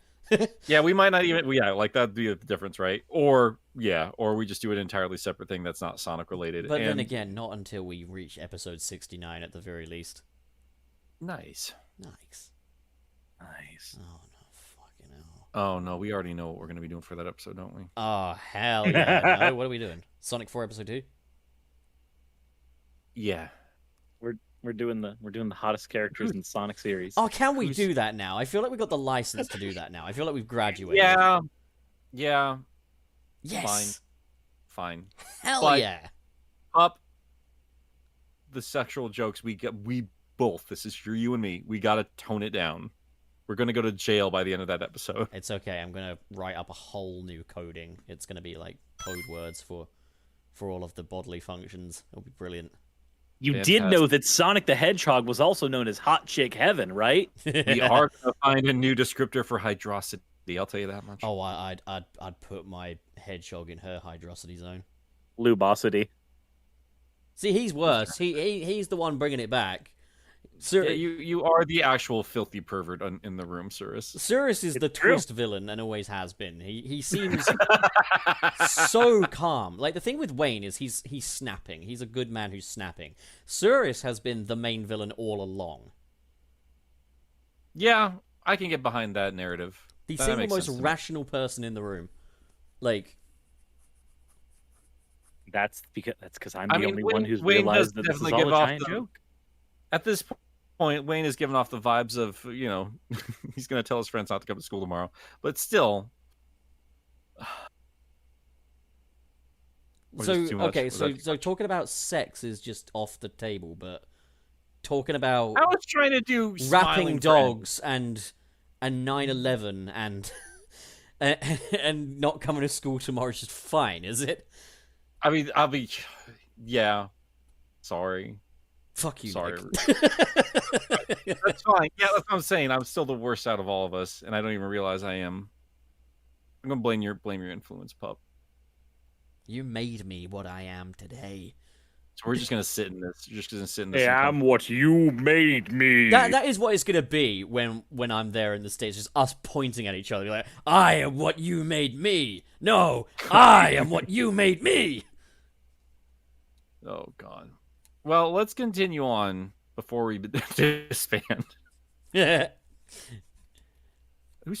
Yeah, we might not even. Yeah, like that'd be the difference, right? Or we just do an entirely separate thing that's not Sonic related. But then And- again, not until we reach episode 69 at the very least. nice. Nice. Nice. Oh, no, fucking hell. Oh no, we already know what we're gonna be doing for that episode, don't we? Oh, hell yeah. No, what are we doing? Sonic 4 episode 2? Yeah. We're doing the hottest characters in the Sonic series. Oh, can we do that now? I feel like we've got the license to do that now. I feel like we've graduated. Yeah. Yeah. Yes. fine. Hell But- yeah. Up the sexual jokes we both, this is for you and me, we gotta tone it down. We're gonna go to jail by the end of that episode. It's okay. I'm gonna write up a whole new coding. It's gonna be like code words for all of the bodily functions. It'll be brilliant. You did Fantastic. know that Sonic the Hedgehog was also known as Hot Chick Heaven, right? We are gonna find a new descriptor for hydrosity, I'll tell you that much. Oh, I'd put my hedgehog in her hydrosity zone. Lubosity. See, he's worse. He's the one bringing it back. Yeah, you are the actual filthy pervert in the room, Cirrus. Cirrus is the true. twist villain and always has been. He seems so calm. Like the thing with Wayne is he's snapping. He's a good man who's snapping. Cirrus has been the main villain all along. Yeah, I can get behind that narrative. The That single makes most sense to me. rational person in the room. Like, That's because I'm I the mean, only Wayne- one who's Wayne realized does that this is definitely all a give off giant the- joke. At this point, Wayne is giving off the vibes of, he's going to tell his friends not to come to school tomorrow. But still. Or so just too much? okay, Was so that- so talking about sex is just off the table, but talking about I was trying to do rapping smiling dogs and 9/11 and and not coming to school tomorrow is just fine, is it? I mean, yeah. Sorry. Fuck you, Sorry. Nick. That's fine. Yeah, that's what I'm saying. I'm still the worst out of all of us, and I don't even realize I am. I'm gonna blame your influence, pup. You made me what I am today. So we're just gonna sit in this. You're just gonna sit in this. Hey, and I'm what you made me. That is what it's gonna be when I'm there in the States, just us pointing at each other, like, I am what you made me. No, I am what you made me. Oh God. Well, let's continue on before we disband. Whose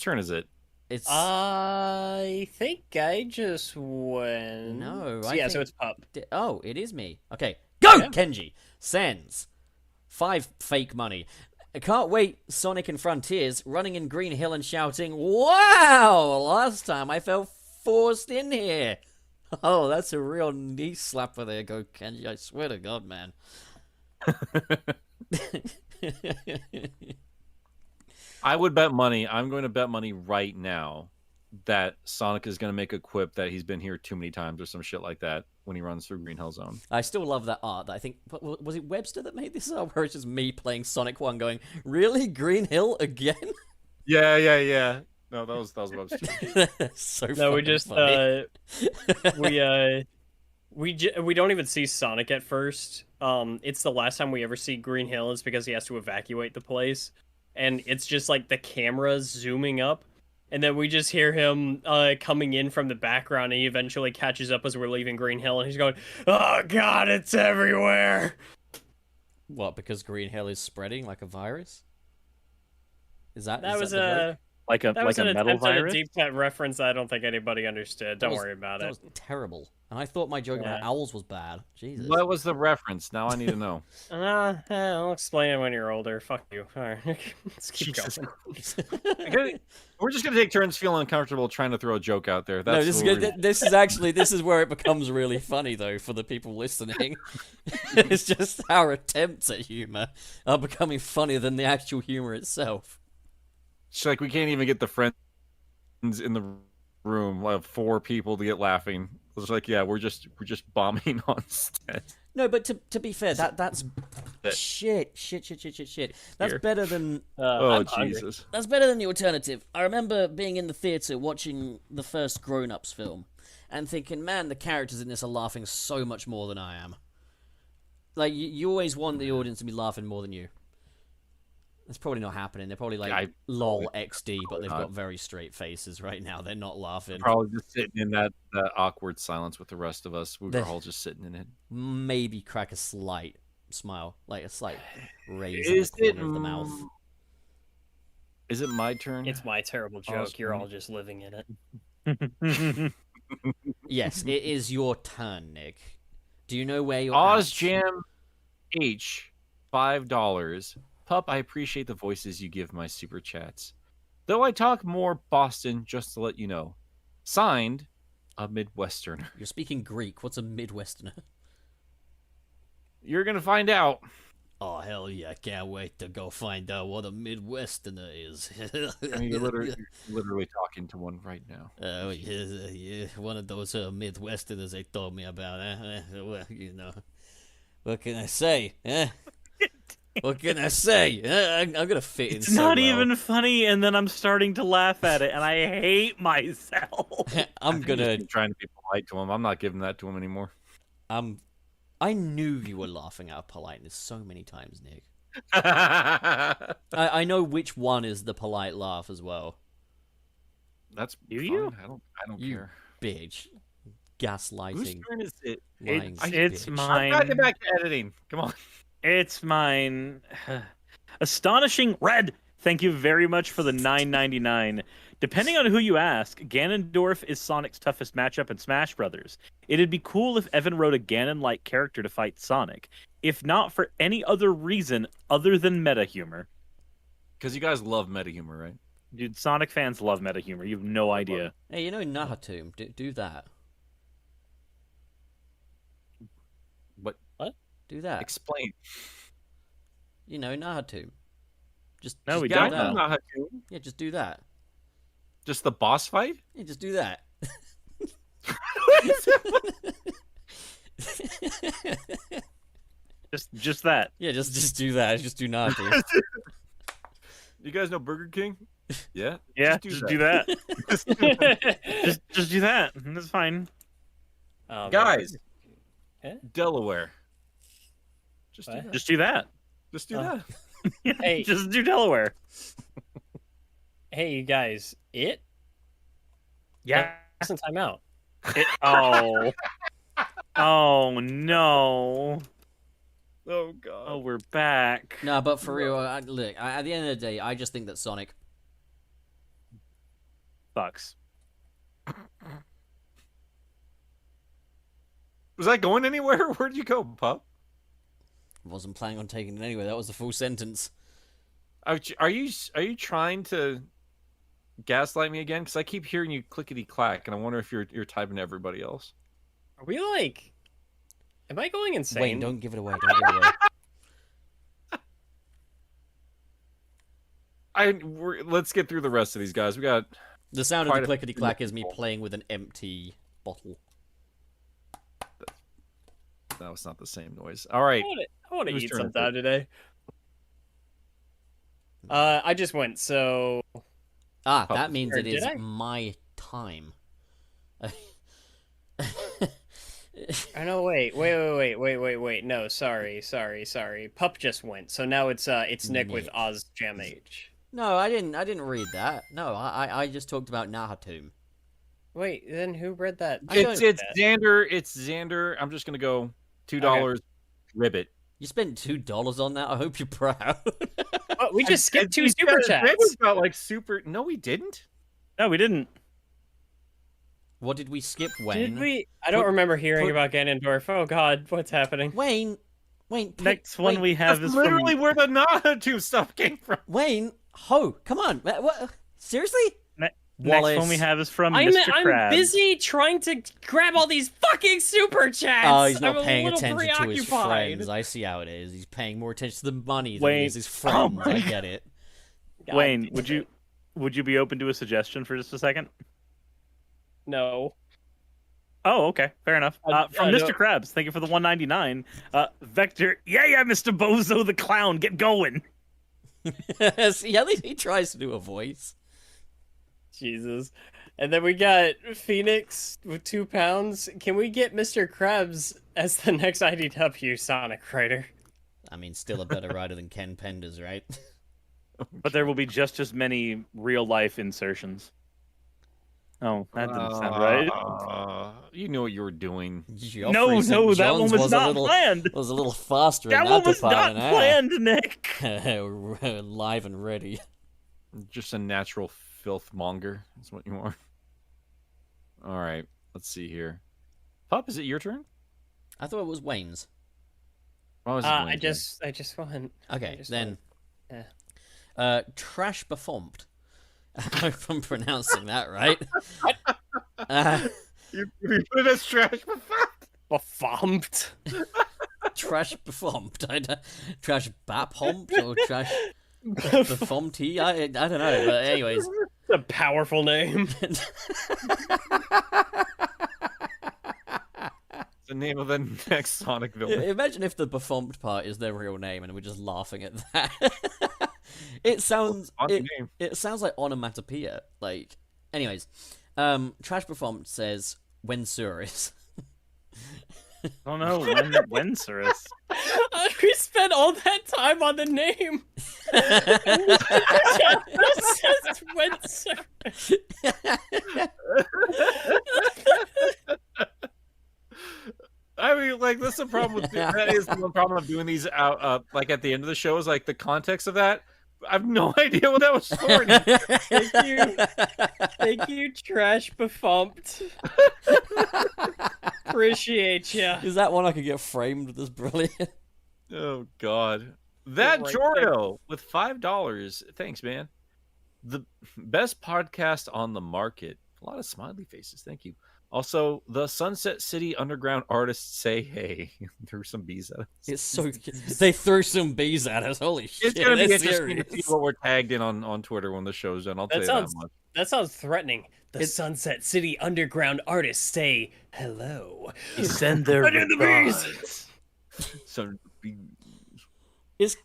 turn is it? It's I think I just went. No, So, I yeah, so think- it's Pup. oh, it is me. Okay, go, Yeah. Kenji. Sends 5 fake money. I can't wait. Sonic and Frontiers running in Green Hill and shouting, "Wow!" Last time I felt forced in here. Oh, that's a real knee slapper there, go Kenji. I swear to God, man. I would bet money. I'm going to bet money right now that Sonic is going to make a quip that he's been here too many times or some shit like that when he runs through Green Hill Zone. I still love that art. That I think was it Webster that made this art, where it's just me playing Sonic 1, going, "Really, Green Hill again?" Yeah. No, that was Webster. So No, we fucking just funny. we don't even see Sonic at first. It's the last time we ever see Green Hill is because he has to evacuate the place, and it's just like the camera zooming up, and then we just hear him coming in from the background, and he eventually catches up as we're leaving Green Hill, and he's going, "Oh God, it's everywhere!" What? Because Green Hill is spreading like a virus? That is was the joke? a Like a that was an metal attempt at a virus. deep cut reference that I don't think anybody understood. Don't was- worry about That it. was terrible. And I thought my joke about Yeah. owls was bad. Jesus. What was the reference? Now I need to know. I'll explain it when you're older. Fuck you. All right, let's keep Jesus going. Okay, we're just gonna take turns feeling uncomfortable trying to throw a joke out there. No, That's this is what good. This is actually this is where it becomes really funny though for the people listening. It's just our attempts at humor are becoming funnier than the actual humor itself. It's like we can't even get the friends in the room. Like 4 people to get laughing. It's like, yeah, we're just bombing on set. No, but to be fair, that's That- shit. That's Here. better than Oh I'm hungry. Jesus! That's better than the alternative. I remember being in the theatre watching the first Grown Ups film and thinking, man, the characters in this are laughing so much more than I am. Like, you always want the audience to be laughing more than you. That's probably not happening. They're probably like, lol, XD, but they've got very straight faces right now. They're not laughing. Probably just sitting in that awkward silence with the rest of us. We were The- all just sitting in it. Maybe crack a slight smile, like a slight raise Is in the it? corner of the mouth. Is it my turn? It's my terrible joke. You're all just living in it. Yes, it is your turn, Nick. Do you know where you're OzJam H, $5. Pup, I appreciate the voices you give my super chats. Though I talk more Boston, just to let you know. Signed, A Midwesterner. You're speaking Greek. What's a Midwesterner? You're gonna find out. Oh, hell yeah. I can't wait to go find out what a Midwesterner is. I mean, you're literally talking to one right now. Oh, yeah. One of those Midwesterners they told me about. Well, you know. What can I say? What can I say? I'm going to fit in It's so not well. even funny, and then I'm starting to laugh at it, and I hate myself. I'm going to... Just trying to be polite to him. I'm not giving that to him anymore. I knew you were laughing out of politeness so many times, Nick. That's I know which one is the polite laugh as well. Do fine. you? I don't You care. Bitch. Whose Gaslighting. turn is it? Lying It's bitch. mine. I've got to get back to editing. Come on. It's mine. Astonishing Red. Thank you very much for the $9.99. Depending on who you ask, Ganondorf is Sonic's toughest matchup in Smash Brothers. It'd be cool if Evan wrote a Ganon-like character to fight Sonic, if not for any other reason other than meta humor. Because you guys love meta humor, right? Dude, Sonic fans love meta humor. You have no idea. Hey, you know Nahatum. Do that. What? Do that. Explain. You know Nahatum. Just No, just we do don't that. know. Yeah, just do that. Just the boss fight? Yeah, just do that. Just that. Yeah, just do that. Just do Nahatum. You guys know Burger King? Yeah. Yeah, do just that. do that. just do that. That's fine. Oh, Guys. Eh? Delaware. Just do What? that. Just do that. Just do Oh. that. Hey. Just do Delaware. Hey, you guys. It? Yeah. Listen, time out. Oh. Oh no. Oh god. Oh, we're back. No, but for real, look. At the end of the day, I just think that Sonic. Sucks. Was that going anywhere? Where'd you go, pup? Wasn't planning on taking it anyway. That was the full sentence. Are you trying to gaslight me again? Because I keep hearing you clickety clack, and I wonder if you're typing to everybody else. Are we like... Am I going insane? Wayne, don't give it away. Don't give it away. Let's get through the rest of these guys. We got. The sound of Quite the a clickety few clack is me people. playing with an empty bottle. No, it's not the same noise. All right. I want to Whose eat turn is sometime today. I just went, so... Ah, Oh, that means or it did is I? my time. Oh, no, wait. No, sorry. Pup just went, so now it's Nick with Nick. Oz Jam H. No, I didn't read that. No, I just talked about Nahatum. Wait, then who read that? I don't- It's Xander. It's Xander. I'm just gonna go $2. Ribbit. You spent $2 on that. I hope you're proud. Oh, we just skipped two We super said chats. Xander's got like super. No, we didn't. No, we didn't. What did we skip, Wayne? Did we? I don't Put- remember hearing put- about Ganondorf. Oh God, what's happening? Wayne, pick- Next one Wayne, we have That's is literally from where the Nahato stuff came from. Wayne, come on. What? Seriously? next one Wallace. we have is from I'm Mr. Krabs. busy trying to grab all these fucking super chats. Oh, he's not I'm a paying little attention to his preoccupied. friends. I see how it is. He's paying more attention to the money than Wayne- he is his Oh friends. my I get it. God Wayne, damn would it. you be open to a suggestion for just a second? No. Oh, okay, fair enough. From I Mr. don't- Krabs, thank you for the $1.99. Vector, yeah, Mr. Bozo the Clown, get going. See, at least he tries to do a voice. Jesus. And then we got Phoenix with £2. Can we get Mr. Krabs as the next IDW Sonic writer? I mean, still a better writer than Ken Penders, right? But there will be just as many real life insertions. Oh, that didn't sound right. You knew what you were doing. No, Geoffrey St. that John's one was a not little, planned. Was a little faster That in one that was not department. planned, Nick. Live and ready. Just a natural filth monger. That's what you are. All right. Let's see here. Pup, is it your turn? I thought it was Wayne's. Why was it I Wayne's turn? just won. Okay, just then. Yeah. Trash Befompt. I hope I'm pronouncing that right. You put it as trash Befumped. Trash befomped. Trash baphomped or trash befomped. I don't know. But anyways, It's a powerful name. the name of the next Sonic villain. imagine if the befomped part is their real name and we're just laughing at that. It sounds Funny name. it sounds like onomatopoeia. Like, anyways, Trash befomped says when Suris. I don't know when Cirrus. We spent all that time on the name. Just Spencer. I mean, like, that's the problem with that is the problem of doing these out, like at the end of the show is like the context of that. I have no idea what that was for. Thank you, Trash Befumped. Appreciate ya. Is that one I could get framed with? This brilliant. Oh God, that Right Jordo with $5. Thanks, man. The best podcast on the market. A lot of smiley faces. Thank you. Also, the Sunset City Underground artists say hey. There were some bees at us. It's so they threw some bees at us. Holy shit! It's gonna be that's interesting to see serious. what we're tagged in on Twitter when the show's done. I'll tell you that much. That sounds threatening. The Sunset City Underground artists say hello. Send their Under the bees. regards. So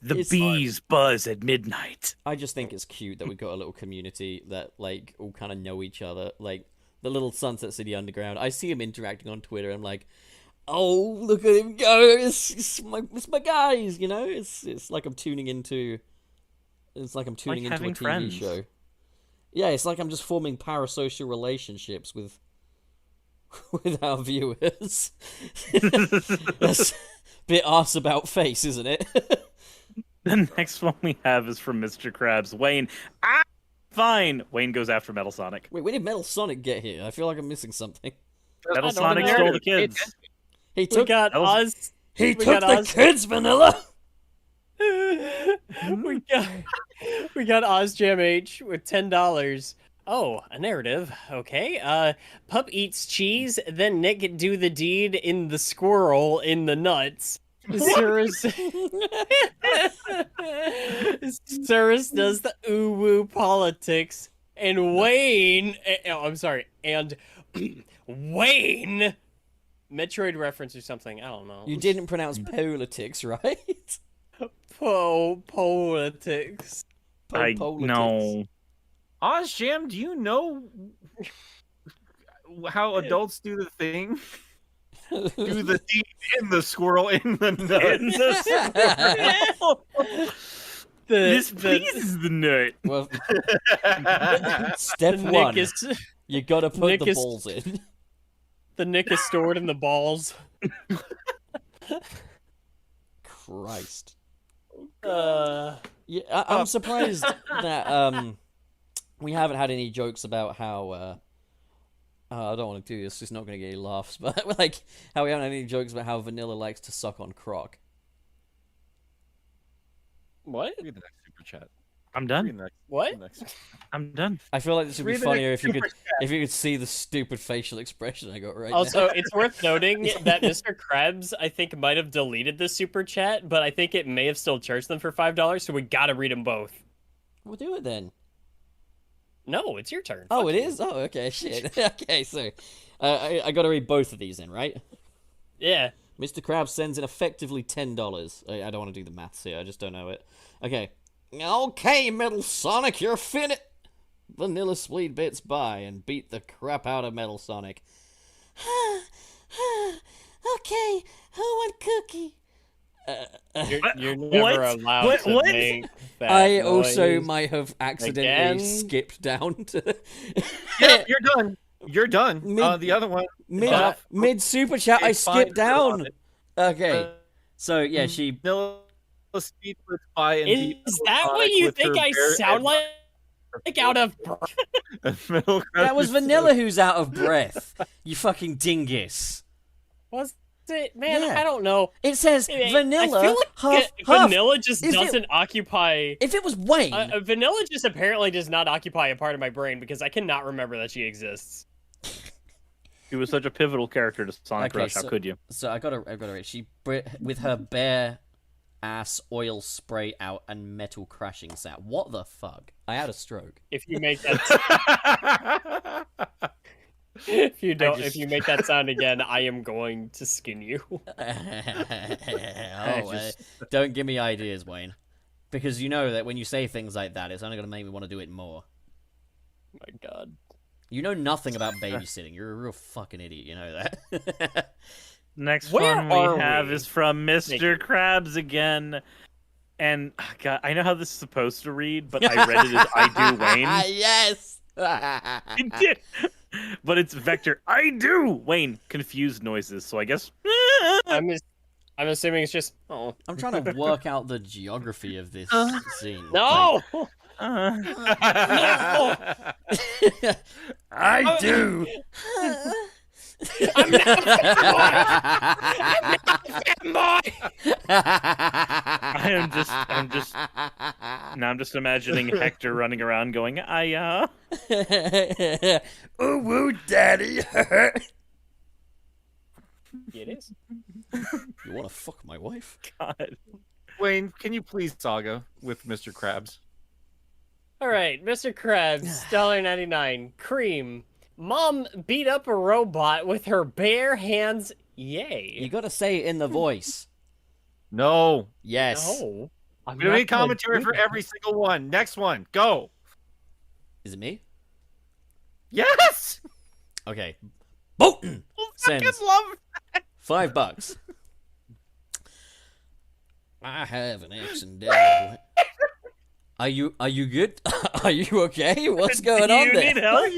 The it's- bees buzz at midnight. I just think it's cute that we've got a little community that like all kind of know each other. Like the little Sunset City Underground. I see him interacting on Twitter. I'm like, oh, look at him go! It's my guys. You know, it's like I'm tuning into. It's like I'm tuning into a having TV friends. show. Yeah, it's like I'm just forming parasocial relationships with our viewers. That's a bit arse about face, isn't it? The next one we have is from Mr. Krabs. Wayne. Fine. Wayne goes after Metal Sonic. Wait, when did Metal Sonic get here? I feel like I'm missing something. Metal don't Sonic know. stole the kids. He We took got that was- Oz. he we took got the Oz. kids, Vanilla. we got Ozjam H with $10. Oh, a narrative. Okay. Pup eats cheese, then Nick do the deed in the squirrel in the nuts. Cirrus does the ooh-woo politics, and Wayne... I'm sorry, and Wayne... Metroid reference or something, I don't know. You didn't pronounce politics, right? Politics. No. Ozjam, do you know how adults do the thing? Do the deed in the squirrel in the nut. This pleases the nut. Well, step Nick one, is you gotta put Nick the is- balls in. the Nick is stored in the balls. Christ. Uh, Yeah, I'm surprised that we haven't had any jokes about how I don't want to do this. It's not going to get any laughs, but like how we haven't had any jokes about how Vanilla likes to suck on Croc. what? Read the next super chat. I'm Read done. the next. What? the next- I'm done. I feel like this would be Read the funnier next if you could see the stupid facial expression I got right Also, now. it's worth noting that Mr. Krebs, I think, might have deleted the super chat, but I think it may have still charged them for $5, so we gotta read them both. We'll do it then. No, it's your turn. Oh, it is? Oh, okay, shit. Okay, so I got to read both of these in, right? Yeah. Mr. Krabs sends in effectively $10. I don't want to do the maths here. I just don't know it. Okay. Okay, Metal Sonic, you're finna... Vanilla Spleed bits by and beat the crap out of Metal Sonic. Okay, who want cookie? You're never What? allowed What? to What? make that I also noise. might have accidentally Again? skipped down to... Yeah, you're done. You're done. Mid- The other one. Mid super chat, I It's fine. skipped down. Okay. So, yeah, she... Vanilla Speed was by and beat Is that what Sonic you with think her I bare sound like out of... Metal That was Krabs- Vanilla who's out of breath. You fucking dingus. Was it? Man, Yeah. I don't know. It says I Vanilla, feel like huff, huff. Vanilla just If it- doesn't occupy... If it was Wayne, Vanilla just apparently does not occupy a part of my brain because I cannot remember that she exists. She was such a pivotal character to Sonic Okay, Rush. How could you? So I got it. She with her bare ass oil spray out and metal crashing sound. What the fuck? I had a stroke. If you make that, if you make that sound again, I am going to skin you. Don't give me ideas, Wayne, because you know that when you say things like that, it's only going to make me want to do it more. My God. You know nothing about babysitting. You're a real fucking idiot. You know that. Next Where one are we have we? is from Thank you. Mr. Krabs again. And God, I know how this is supposed to read, but I read it as I do Wayne. Yes. I did. But it's vector I do Wayne confused noises, so I guess I'm assuming it's just. Oh I'm trying to work out the geography of this scene. no! I do. I'm just imagining Hector running around going, "I Ooh, woo, daddy. It is. You want to fuck my wife? God." Wayne, can you please saga with Mr. Krabs? All right, Mr. Krabs, $1.99. Cream. Mom beat up a robot with her bare hands. Yay. You gotta say it in the voice. No. Yes. No. I'm We don't not need gonna commentary do for that. every single one. Next one. Go. Is it me? Yes. Okay. Bolton Fucking sends love. $5. I have an X and Delaware. Are you good? Are you okay? What's going Do on you there? need help?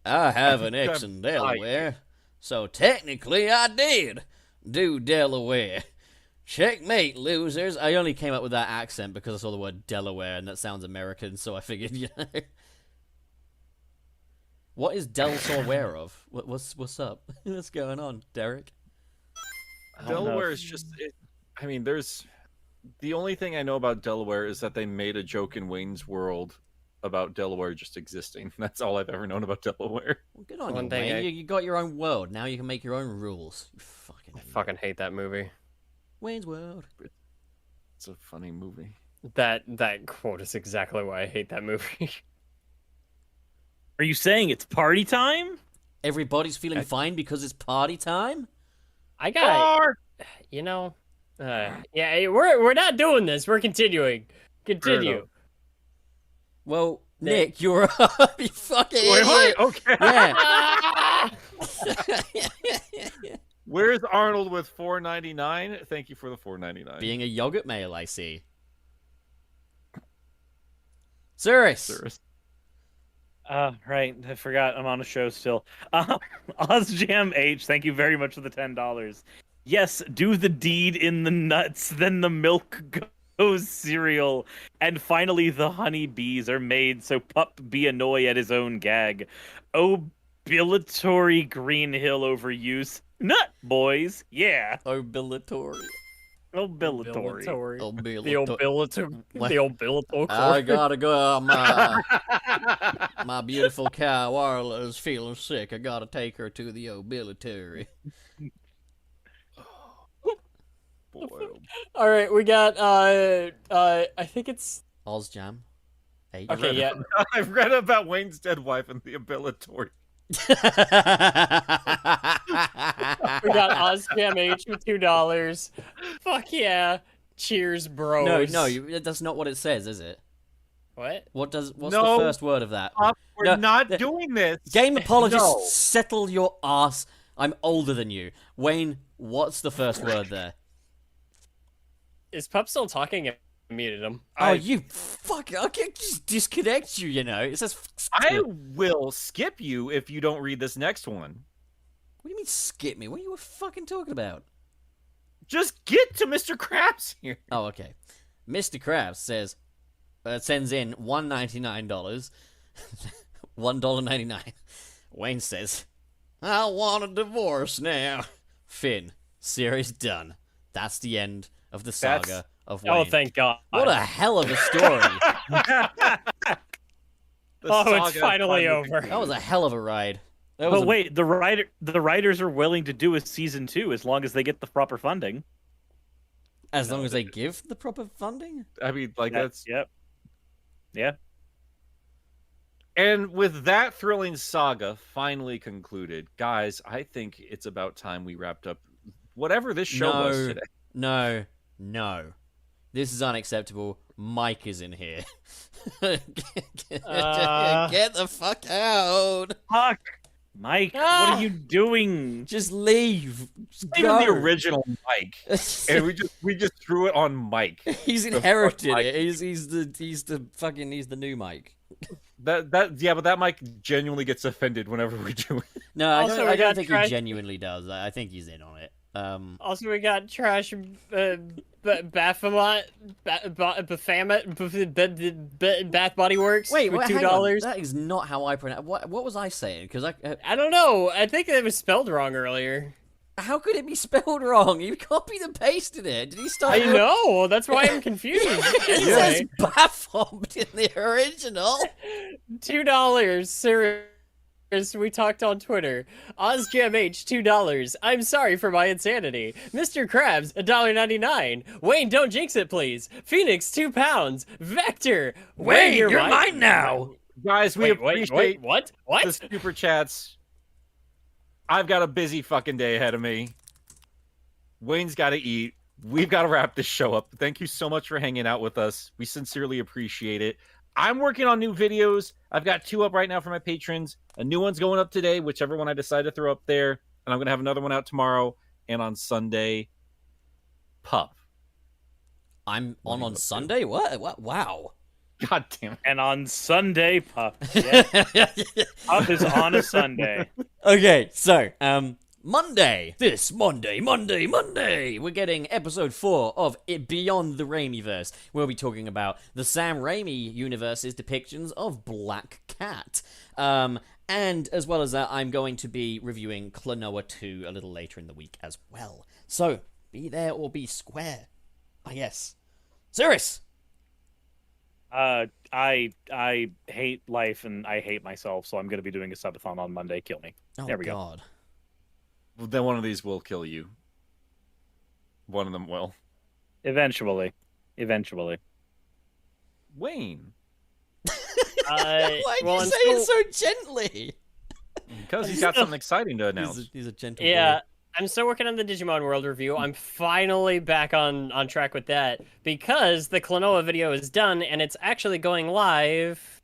I have an X in Delaware, so technically I did do Delaware. Checkmate, losers. I only came up with that accent because I saw the word Delaware, and that sounds American, so I figured, you know. What is Delaware of? What's up? What's going on, Derek? Delaware is just. I mean, there's. The only thing I know about Delaware is that they made a joke in Wayne's World about Delaware just existing. That's all I've ever known about Delaware. Well, good on One you, thing Wayne. I- You got your own world. Now you can make your own rules. You fucking I idiot. fucking hate that movie. Wayne's World. It's a funny movie. That quote is exactly why I hate that movie. Are you saying it's party time? Everybody's feeling fine because it's party time? I got, you know, yeah, we're not doing this. We're continuing. Continue. Well, Nick, you're up. You fucking Wait, idiot. what? Okay. Yeah. Where's Arnold with $4.99? Thank you for the $4.99. Being a yogurt male, I see. Cyrus. Cyrus. Right. I forgot I'm on a show still. OzJam H, thank you very much for the $10. Yes, do the deed in the nuts, then the milk goes cereal, and finally the honey bees are made so Pup be annoy at his own gag. Obilatory Green Hill overuse. Nut, boys. Yeah. Obilatory. Obilatory. The obilatory. I gotta go. My beautiful cow Arla is feeling sick. I gotta take her to the obilatory. Boy, oh All right, we got I think it's Ozjam. Hey, okay. Yeah, I've read about Wayne's dead wife and the abilitory. we got OzJam H with $2. Fuck yeah! Cheers, bros. That's not what it says, is it? What? What's No. the first word of that? We're No, not the- doing this. Game apologists, No. settle your ass. I'm older than you. Wayne, what's the first word there? Is Pup still talking? I muted him. Oh, you fuck! I can just disconnect you. You know, it says. I will skip you if you don't read this next one. What do you mean skip me? What are you fucking talking about? Just get to Mr. Krabs here. Oh, okay. Mr. Krabs says, sends in $199, $1.99. Wayne says, I want a divorce now. Finn, series done. That's the end of the saga of Wayne. Oh, thank God! What a hell of a story. The Oh, it's saga finally finally over. That was a hell of a ride. That was But wait, the writers are willing to do a season 2 as long as they get the proper funding. as long as they give the proper funding. I mean, like that's Yep. Yeah. And with that thrilling saga finally concluded, guys, I think it's about time we wrapped up whatever this show was No. today. No. This is unacceptable. Mike is in here. Get the fuck out. Fuck, Mike, what are you doing? Just leave. Just Even go. the original Mike, and we just threw it on Mike. He's fuck inherited Mike? it. He's the new Mike. But that Mike genuinely gets offended whenever we do it. No, I Also, don't, we I don't got think trash- he genuinely does. I think he's in on it. Also, we got trash, Baphomet, Bath Body Works Wait, with hang on. $2. That is not how I pronounce. What was I saying? Because I don't know. I think it was spelled wrong earlier. how could it be spelled wrong? You copied and pasted it. Did he start? I know. That's why I'm confused. It says Anyway, Baphomet in the original. $2. Serious. We talked on Twitter. OzGamH, $2. I'm sorry for my insanity. Mr. Krabs, $1.99. Wayne, don't jinx it, please. Phoenix, £2. Vector, Wayne, you're mine now. Guys, we Wait, appreciate what? the super chats. I've got a busy fucking day ahead of me. Wayne's got to eat. We've got to wrap this show up. Thank you so much for hanging out with us. We sincerely appreciate it. I'm working on new videos. I've got 2 up right now for my patrons. A new one's going up today, whichever one I decide to throw up there. And I'm going to have another one out tomorrow and on Sunday. Pup. I'm on Sunday. What? Wow. God damn it. And on Sunday, Pup. Yeah, Pup is on a Sunday. Okay, so Monday. This Monday, we're getting episode 4 of Beyond the Raimiverse. We'll be talking about the Sam Raimi universe's depictions of Black Cat. And as well as that, I'm going to be reviewing Klonoa 2 a little later in the week as well. So, be there or be square. I guess. Cyrus! I hate life and I hate myself, so I'm going to be doing a subathon on Monday. Kill me. Oh, There we go. God. Well, then one of these will kill you. One of them will. Eventually. Wayne. Why'd well, you I'm say still- it so gently? Because he's got something exciting to announce. He's a gentle Yeah, boy. I'm still working on the Digimon World review. I'm finally back on track with that because the Klonoa video is done and it's actually going live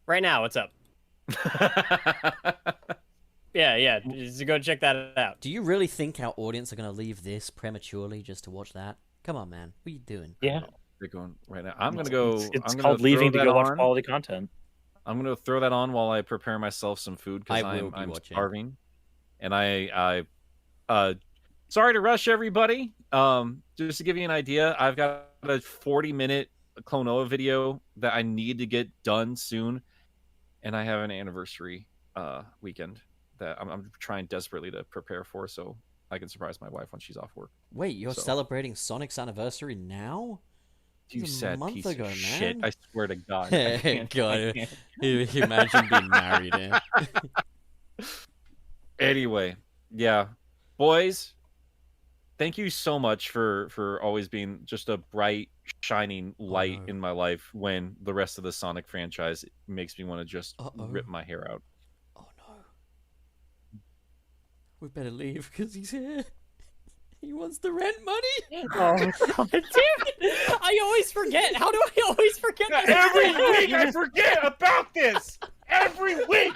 right now. What's up? Yeah, just go check that out. Do you really think our audience are going to leave this prematurely just to watch that? Come on, man. What are you doing? Yeah. They're going right now. I'm gonna go. It's I'm gonna called leaving to throw go that watch on. quality content. I'm gonna throw that on while I prepare myself some food because I will be I'm watching. starving, and I sorry to rush everybody. Just to give you an idea, I've got a 40-minute Klonoa video that I need to get done soon, and I have an anniversary weekend that I'm trying desperately to prepare for, so I can surprise my wife when she's off work. Wait, you're So- celebrating Sonic's anniversary now? You was a said month piece ago, of shit. man. I swear to God. I can't- God, I can't. imagine being married. Eh? Anyway, yeah, boys, thank you so much for always being just a bright, shining light no. in my life when the rest of the Sonic franchise makes me want to just Uh-oh. rip my hair out. Oh no. We better leave because he's here. He wants the rent money. Oh, God damn it! I always forget. How do I always forget? this? I forget about this every week.